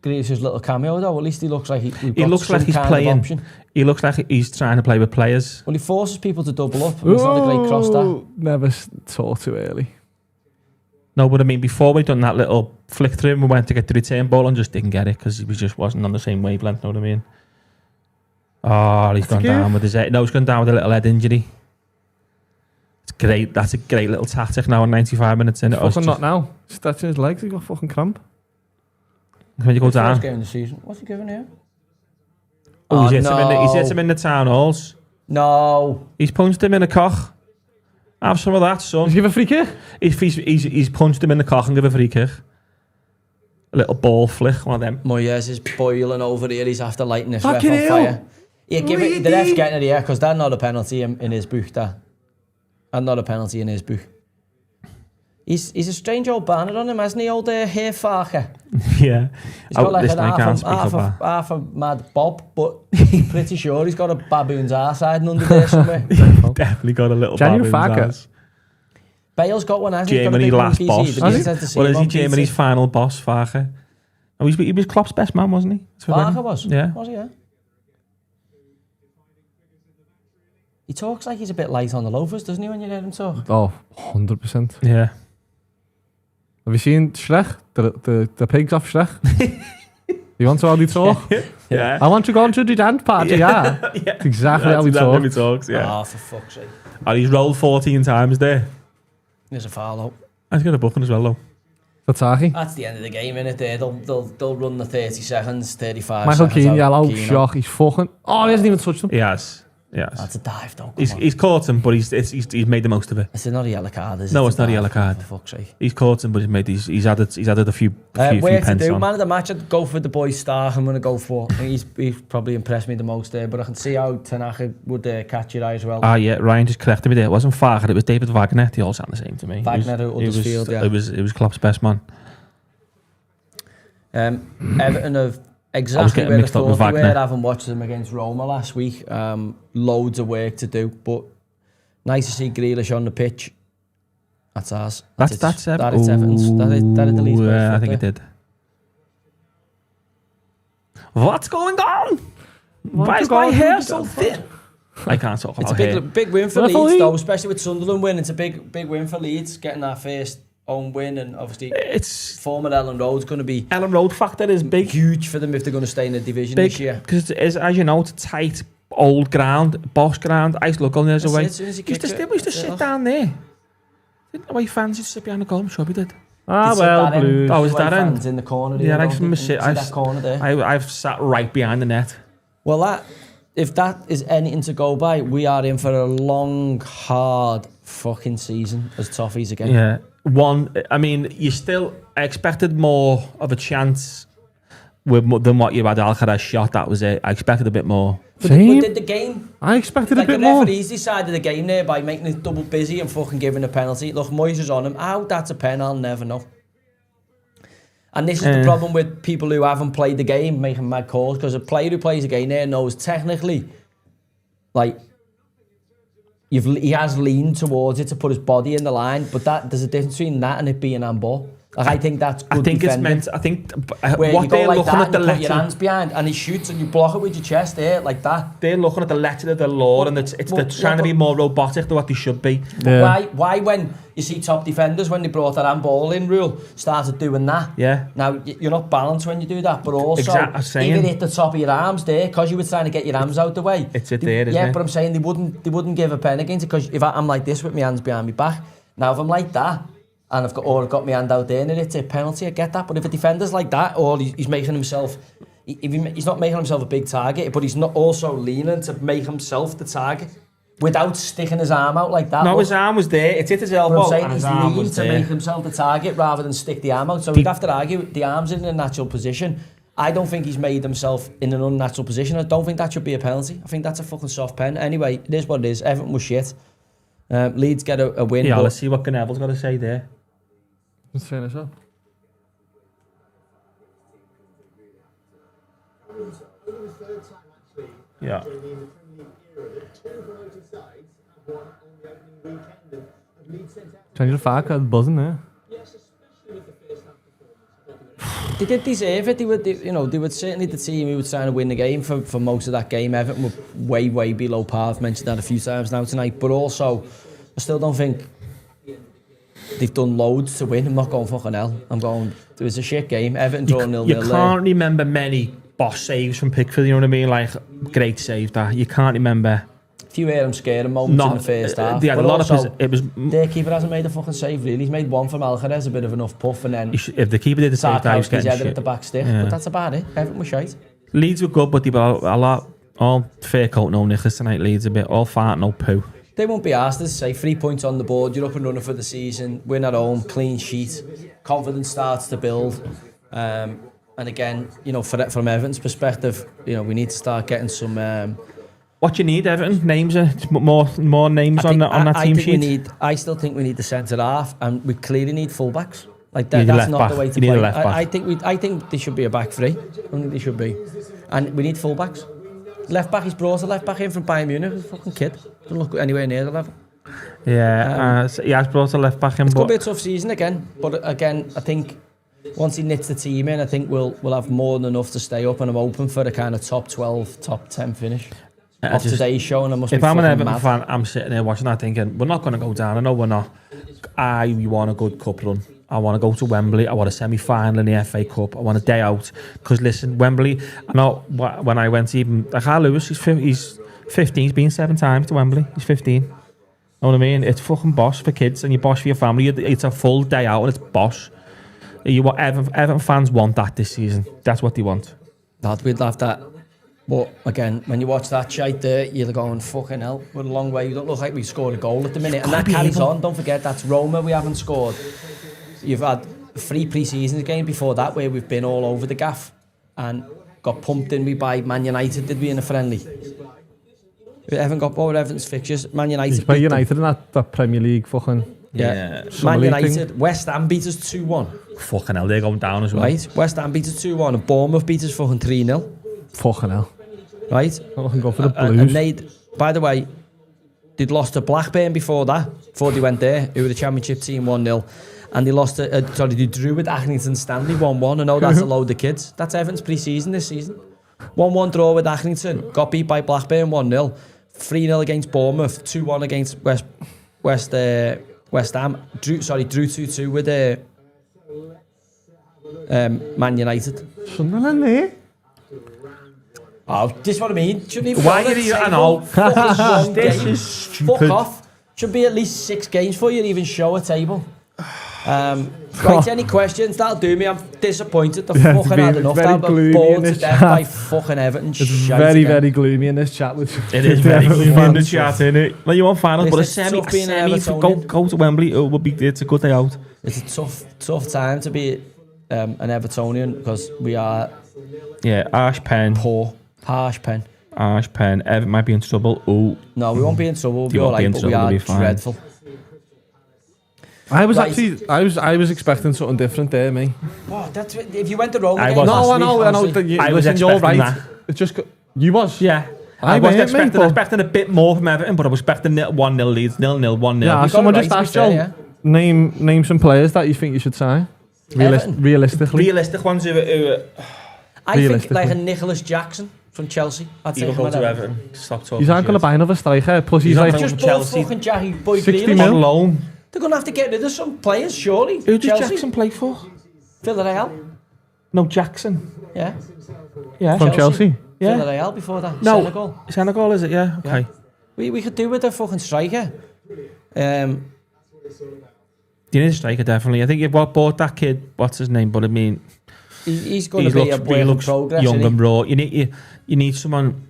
Grealish's little cameo though. At least he looks like He looks like he's playing. He looks like he's trying to play with players. Well, he forces people to double up. And it's not a great cross that. Never talk too early. No, but I mean, before we done that little flick through him, we went to get the return ball and just didn't get it because he just wasn't on the same wavelength. Know what I mean? Oh, he's gone down with his head. No, he's gone down with a little head injury. It's great. That's a great little tactic now. 95 minutes in. Fucking not now. Stretching his legs. He got fucking cramp. When you go down. First game of the season. What's he giving here? Oh, he's hit him in the town halls. No. He's punched him in the cock. Have some of that, son. Does he give a free kick? He's punched him in the cock and give a free kick. A little ball flick, one of them. Moyes is boiling over here. He's after lighting this ref Fucking on hell. fire. Yeah, give it. The ref's getting it here because that's not a penalty in his book. That's not a penalty in his book. He's a strange old banner on him, hasn't he? Old hair farker. Yeah. He's got like listen, I can't an speak about half a mad bob, but I'm pretty sure he's got a baboon's arse hiding under there somewhere. Definitely got a little Genuine baboon's fucker. ass. Bale's got one, hasn't he? Germany last boss. Well, is he Germany's final boss, Farke? Oh, he was Klopp's best man, wasn't he? Farke was? Yeah. Was he, yeah? He talks like he's a bit light on the loafers, doesn't he, when you hear him talk? Oh, 100%. Yeah. Have you seen Shrek? The pigs off Shrek? You want to how they talk? Yeah. I want to go to the dance party, yeah. That's exactly how he That's how talks. he talks, yeah. Oh, for fuck's sake. And he's rolled 14 times there. There's a foul out. He's got a booking as well, though. Fataki. That's the end of the game, innit? They'll run the 30 seconds, 35 Michael seconds. Keane, out. yellow, Keane out. shock. He's fucking... Oh, he hasn't even touched him. He has. Yes. That's a dive, though. He's caught him, but he's made the most of it. It's not a yellow card, is it? No, it's not a yellow card. For fuck's sake. He's caught him, but he's added a few Where to pence do, on. man of the match, I'd go for the boy Star. I'm going to go for. I think he's probably impressed me the most there, but I can see how Tanaka would catch your eye as well. Ah, yeah, Ryan just corrected me there. It wasn't Farke, it was David Wagner. They all sound the same to me. Wagner at Huddersfield, yeah. It was Klopp's best man. Everton have exactly getting where I mixed up thought with they were. Wagner. Having watched them against Roma last week, loads of work to do, but nice to see Grealish on the pitch. That's ours. That's Everton's. Ooh, That is the least I think it did. What's going on? Why is my hair so thin? I can't talk It's about a hair. big win for Liverpool Leeds, though, especially with Sunderland win. It's a big win for Leeds, getting that first own win, and obviously It's former Ellen Road's going to be Ellen Road factor is big. huge for them if they're going to stay in the division Big, this year. because as you know, it's a tight, old ground, boss ground. I used to look on there as a That's way. it, as soon as he We used to, kicks it, we used to that's it sit off. down there. Didn't away fans used to sit behind the goal? I'm sure we did. Ah, It's at well, that end. Blues. Oh, is Away that end? fans in the corner there, Yeah, I I don't can think. see that corner there. I've sat right behind the net. Well, if that is anything to go by, we are in for a long, hard fucking season as Toffees again. Yeah. I mean, I expected more of a chance than what you had Alcaraz shot. That was it. I expected a bit more. But Same. did the game, I expected like a bit the more. referees decided the game there by making it double busy and fucking giving a penalty. Look, Moyes is on him. How that's a pen, I'll never know. And this is the problem with people who haven't played the game making mad calls, because a player who plays the game there knows technically, like, he has leaned towards it to put his body in the line, but there's a difference between that and it being handball. Like, I think that's good I think defending. it's meant. I think Where what you go they're like looking that at the and you put your letter. hands behind and he shoots and you block it with your chest there like that. They're looking at the letter of the law, and they're trying to be more robotic than what they should be. Yeah. Why when you see top defenders, when they brought that handball in rule, started doing that? Yeah. Now, you're not balanced when you do that, but also, Exact- I'm saying. even hit the top of your arms there, because you were trying to get your arms out the way. It's it there, isn't yeah, it? but I'm saying they wouldn't give a pen against it, because if I'm like this with my hands behind my back, now if I'm like that, and I've got my hand out there and it's a penalty, I get that. But if a defender's like that, or he's making himself, he's not making himself a big target, but he's not also leaning to make himself the target without sticking his arm out like that. No, Look, his arm was there. It's hit his but elbow, I'm saying and he's his arm leaned was to there. make himself the target rather than stick the arm out. So we'd have to argue the arm's in a natural position. I don't think he's made himself in an unnatural position. I don't think that should be a penalty. I think that's a fucking soft pen. Anyway, it is what it is. Everton was shit. Leeds get a win. Yeah, but let's see what Neville's got to say there. Let's finish up. Yeah. Change the fact, buzzing there. They did deserve it. They were certainly the team who was trying to win the game for most of that game. Everton were way below par. I've mentioned that a few times now tonight. But also, I still don't think they've done loads to win. I'm not going fucking hell. I'm going, it was a shit game. Everton draw 0-0. You can't remember many boss saves from Pickford, you know what I mean? Like, great save that. You can't remember. A few hear him scaring moments in the first half. They had a lot of it was. Their keeper hasn't made a fucking save really. He's made one from Alcaraz, a bit of enough puff, and then If the keeper did the save, that he was getting shit. at the back stick. Yeah. But that's about it. Everton was shite. Leeds were good, but they were a lot. All fair coat, no knickers tonight. Leeds a bit all fart, no poo. They won't be asked, as I say, 3 points on the board, you're up and running for the season, win at home, clean sheet, confidence starts to build. And again, from Everton's perspective, we need to start getting some... What you need, Everton? Names, more names on that team sheet? I still think we need the centre-half, and we clearly need full-backs. Like that's not back. the way to you play. Need a left back. I think they should be a back three. I think they should be. And we need full-backs. Left back, he's brought a left back in from Bayern Munich. He's a fucking kid. Doesn't look anywhere near the level. Yeah, he has brought a left back in. It's going to be a tough season again. But again, I think once he knits the team in, I think we'll have more than enough to stay up, and I'm open for a kind of top 12, top 10 finish. Of today's show, and I must be fucking mad. If I'm an Everton fan, I'm sitting there watching that thinking, we're not going to go down. I know we're not. We want a good cup run. I want to go to Wembley. I want a semi-final in the FA Cup. I want a day out. Because listen, Wembley, I know when I went even, like Carl Lewis, he's 15, he's been 7 times to Wembley. He's 15. Know what I mean? It's fucking boss for kids and you boss for your family. It's a full day out and it's boss. Everton fans want that this season. That's what they want. We'd love that. But again, when you watch that shite there, you're going, fucking hell, we're a long way. We don't look like we scored a goal at the minute. And that carries on. Don't forget, that's Roma we haven't scored. You've had 3 pre-season games before that where we've been all over the gaff and got pumped in by Man United, did we, in a friendly? We haven't got bored Everton's fixtures. Man United. By United in that Premier League fucking... Yeah. Man United, West Ham beat us 2-1. Fucking hell, they're going down as well. Right, West Ham beat us 2-1 and Bournemouth beat us fucking 3-0. Fucking hell. Right? I can go for the Blues. And they'd, by the way, they'd lost to Blackburn before they went there, who were the Championship team 1-0. And they lost they drew with Accrington Stanley 1-1. I know that's a load of kids. That's Everton's pre-season this season. 1-1 draw with Accrington. Got beat by Blackburn 1-0. 3-0 against Bournemouth. 2-1 against West Ham. Drew 2-2 with Man United. Sunderland there. Oh, this is what I mean. Shouldn't even Why are you? I know. This is stupid. Fuck off. Should be at least 6 games for you to even show a table. Right, any questions? That'll do me. I'm disappointed. I've fucking had enough. I'm bored to death by fucking Everton. It's very gloomy in this chat. It is very gloomy in the chat, isn't it? Like you want finals, but a semi go to Wembley. It's a good day out. It's a tough time to be an Evertonian because we are. Yeah, Harsh pen. Everton might be in trouble. Oh no, we won't be in trouble. We'll be alright, but we are dreadful. I was expecting something different there, mate. What? That's if you went to Rome. I know. I was expecting right. That. It's just you was. Yeah. I was expecting a bit more from Everton, but I was expecting 1-0 Leeds, 0-0, 1-0. Yeah, someone just asked Joe. Name some players that you think you should sign. Realistically. Realistic ones who I think like a Nicholas Jackson from Chelsea. I'd say go to Everton. Stop talking. He's not going to buy another striker. Plus he's like just Chelsea. Fucking Jackie Boy 60 mil on loan. They're going to have to get rid of some players, surely. Who does Jackson play for? Villarreal. No, Jackson. Yeah. From Chelsea. Yeah. Villarreal before that. No. Senegal, is it? Yeah. Okay. Yeah. We could do with a fucking striker. You need a striker, definitely. I think you've bought that kid. What's his name? But I mean, he's going to be a work in progress. Young and raw. You need someone.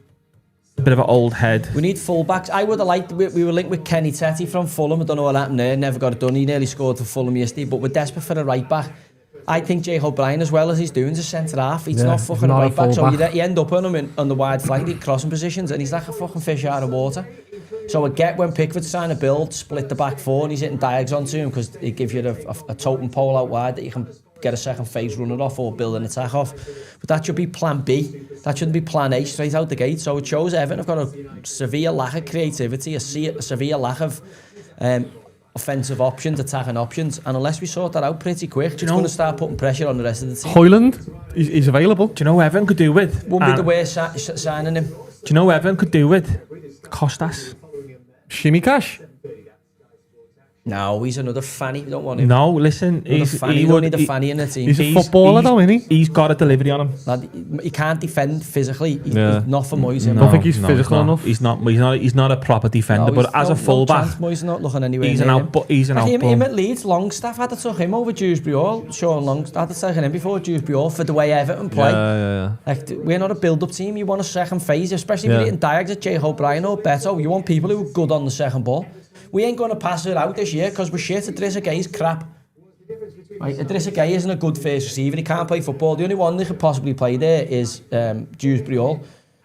A bit of an old head. We need fullbacks. I would have liked. We were linked with Kenny Tetty from Fulham. I don't know what happened there. Never got it done. He nearly scored for Fulham yesterday. But we're desperate for a right back. I think Jay O'Brien, as well as he's doing, is a centre half. He's not fucking a right back. So you end up on him on the wide flank, the crossing positions, and he's like a fucking fish out of water. So I get when Pickford's trying to build, split the back four, and he's hitting diags onto him because he gives you a totem pole out wide that you can get a second phase runner off or build an attack off. But that should be plan B. That shouldn't be plan A straight out the gate. So it shows Everton have got a severe lack of creativity, a severe lack of offensive options, attacking options, and unless we sort that out pretty quick, it's going to start putting pressure on the rest of the team. Hoyland, he's available. Do you know what Everton could do with? Won't be the worst signing him. Do you know what Everton could do with? Costas. Shimmy Cash. No, he's another fanny. We don't want him. No, listen. We don't need a fanny in the team. He's a footballer though, isn't he? He's got a delivery on him. Lad, he can't defend physically. He's not for Moyes. I don't think he's physical enough. He's not a proper defender. But as a fullback, Moyes not looking anywhere. He's an output. Him at Leeds, Longstaff had to took him over Dewsbury Hall. Sean Longstaff had to take him before Dewsbury Hall for the way Everton play. Yeah. Like, we're not a build-up team. You want a second phase, especially if you're hitting diags at Jay O'Brien or Beto. You want people who are good on the second ball. We ain't going to pass it out this year because we're shit. Idrissa Gueye is crap. Right, Idrissa Gueye isn't a good first receiver. He can't play football. The only one that could possibly play there is Dewsbury Hall.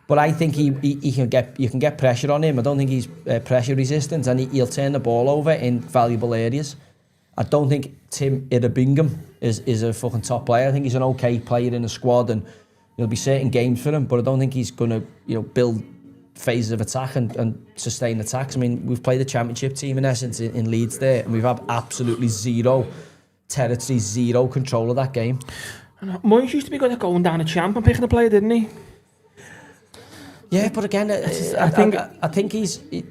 But I think you can get pressure on him. I don't think he's pressure resistant, and he'll turn the ball over in valuable areas. I don't think Tim Idabingham is a fucking top player. I think he's an okay player in the squad, and there'll be certain games for him. But I don't think he's going to build phases of attack and sustain attacks. I mean, we've played the championship team in essence in Leeds there, and we've had absolutely zero territory, zero control of that game. Moyes used to be good at going down a champ and picking a player, didn't he? Yeah, but again, I think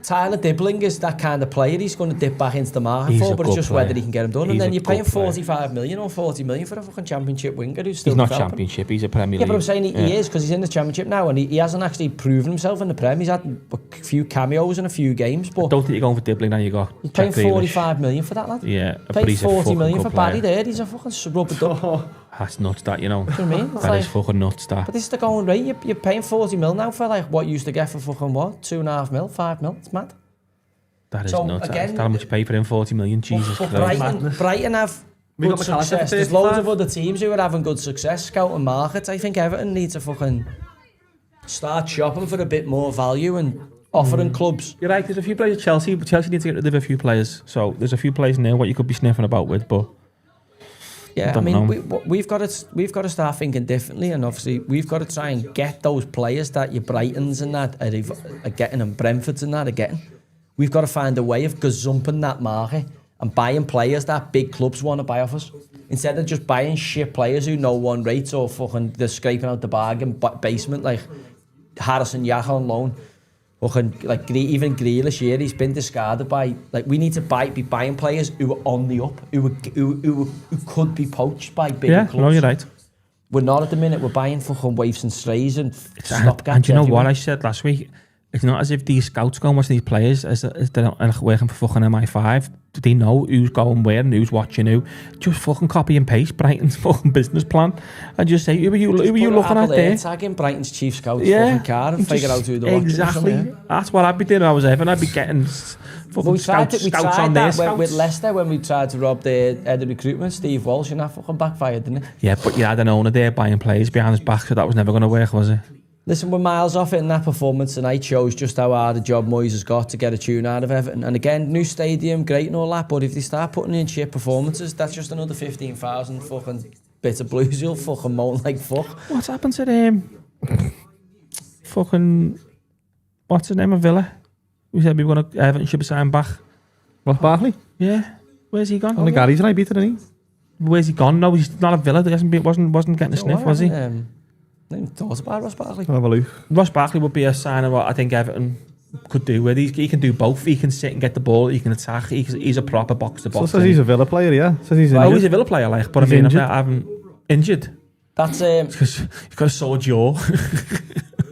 Tyler Dibbling is that kind of player. He's going to dip back into the market for, but it's just whether he can get him done. And then you're paying 45 million or 40 million for a fucking championship winger who's still not developing. Championship, he's a Premier League. Yeah, but I'm saying he is, because he's in the championship now, and he hasn't actually proven himself in the Prem. He's had a few cameos in a few games, but I don't think you're going for Dibbling now. You got. You're paying 45 million for that lad. Yeah, but he's 40 million for Barry there. He's a fucking rubber duck. That's nuts, that, you know. Do you know what I mean? That is fucking nuts, that. But this is the going rate. You're paying 40 mil now for like what you used to get for fucking what? 2.5 mil, 5 mil. It's mad. That is so nuts. Again, that's how much you pay for him, 40 million. Jesus Christ. Brighton have good success. There's loads of other teams who are having good success scouting markets. I think Everton needs to fucking start shopping for a bit more value and offering clubs. You're right, there's a few players at Chelsea, but Chelsea needs to get rid of a few players. So there's a few players now what you could be sniffing about with, but yeah, I mean, we've got to start thinking differently, and obviously we've got to try and get those players that your Brightons and that are getting, and Brentfords and that are getting. We've got to find a way of gazumping that market and buying players that big clubs want to buy off us, instead of just buying shit players who no one rates or fucking they're scraping out the bargain basement like Harrison Yack on loan. Like even Grealish here, he's been discarded by. Like, we need to be buying players who are on the up, who could be poached by bigger clubs. Yeah, no, you're right. We're not at the minute. We're buying fucking waifs and strays and stopgaps. And you know everywhere. what I said last week? It's not as if these scouts go and watch these players as they're working for fucking MI5. They know who's going where and who's watching who. Just fucking copy and paste Brighton's fucking business plan and just say, who are you looking at there? Tag in Brighton's chief scout's fucking car and figure out who they're watching. Exactly. That's what I'd be doing if I was Everton. I'd be getting fucking scouts on their scouts. With Leicester when we tried to rob the head of recruitment, Steve Walsh, and that fucking backfired, didn't it? Yeah, but you had an owner there buying players behind his back, so that was never going to work, was it? Listen, we're miles off it, and that performance tonight shows just how hard a job Moyes has got to get a tune out of Everton. And again, new stadium, great and all that, but if they start putting in shit performances, that's just another 15,000 fucking bit of blues you'll fucking moan like fuck. What's happened to them? Fucking... What's his name of Villa? We said we were going to... Everton should be signed back. Ross Barkley? Yeah. Where's he gone? On the Gary's and I beat it, didn't he? Where's he gone? No, he's not at Villa. He wasn't getting a sniff, was he? I didn't thought about Ross Barkley. I'll have a look. Ross Barkley would be a sign of what I think Everton could do with. He can do both. He can sit and get the ball. He can attack. He's a proper box-to-box. So says he's a Villa player, yeah. Says he's injured. Oh, he's a Villa player, like. But he's I mean, injured. I haven't... Injured? That's Because he's got a sore jaw.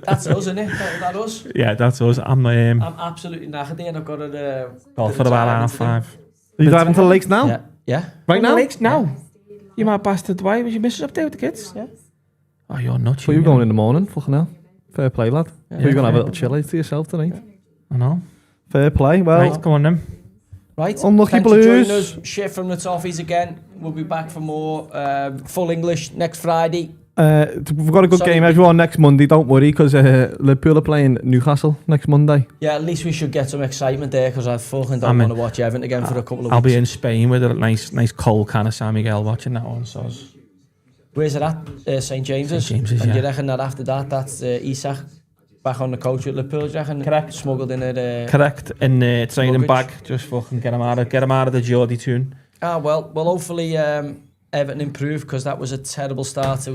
that's us, isn't it? That us. Yeah, that's us. I'm absolutely knackered there, and I've got a... golf for about 5:30. Are you driving to the lakes now? Yeah. Right now? The lakes now? You mad bastard. Why was your missus up there with the kids? Yeah. Oh, you're nuts. Well, you're going in the morning, fucking hell. Fair play, lad. Yeah, You're going to have a little chill to yourself tonight. I know. Fair play. Well, Right, go on then. Right. Unlucky Thanks Blues. for joining us. Shit from the Toffees again. We'll be back for more full English next Friday. we've got a good game, everyone, next Monday. Don't worry, because Liverpool are playing Newcastle next Monday. Yeah, at least we should get some excitement there, because I fucking don't want to watch Everton again for a couple of weeks. I'll be in Spain with a nice cold can of San Miguel watching that one. So where's it at? St James's. St James's, and yeah. you reckon that after that, that's Isak? back on the coach at Liverpool, do you reckon? Correct. Smuggled in a... Correct. And training Luggage. bag. Just fucking get him out of the Geordie tune. Well, hopefully Everton improve, because that was a terrible start to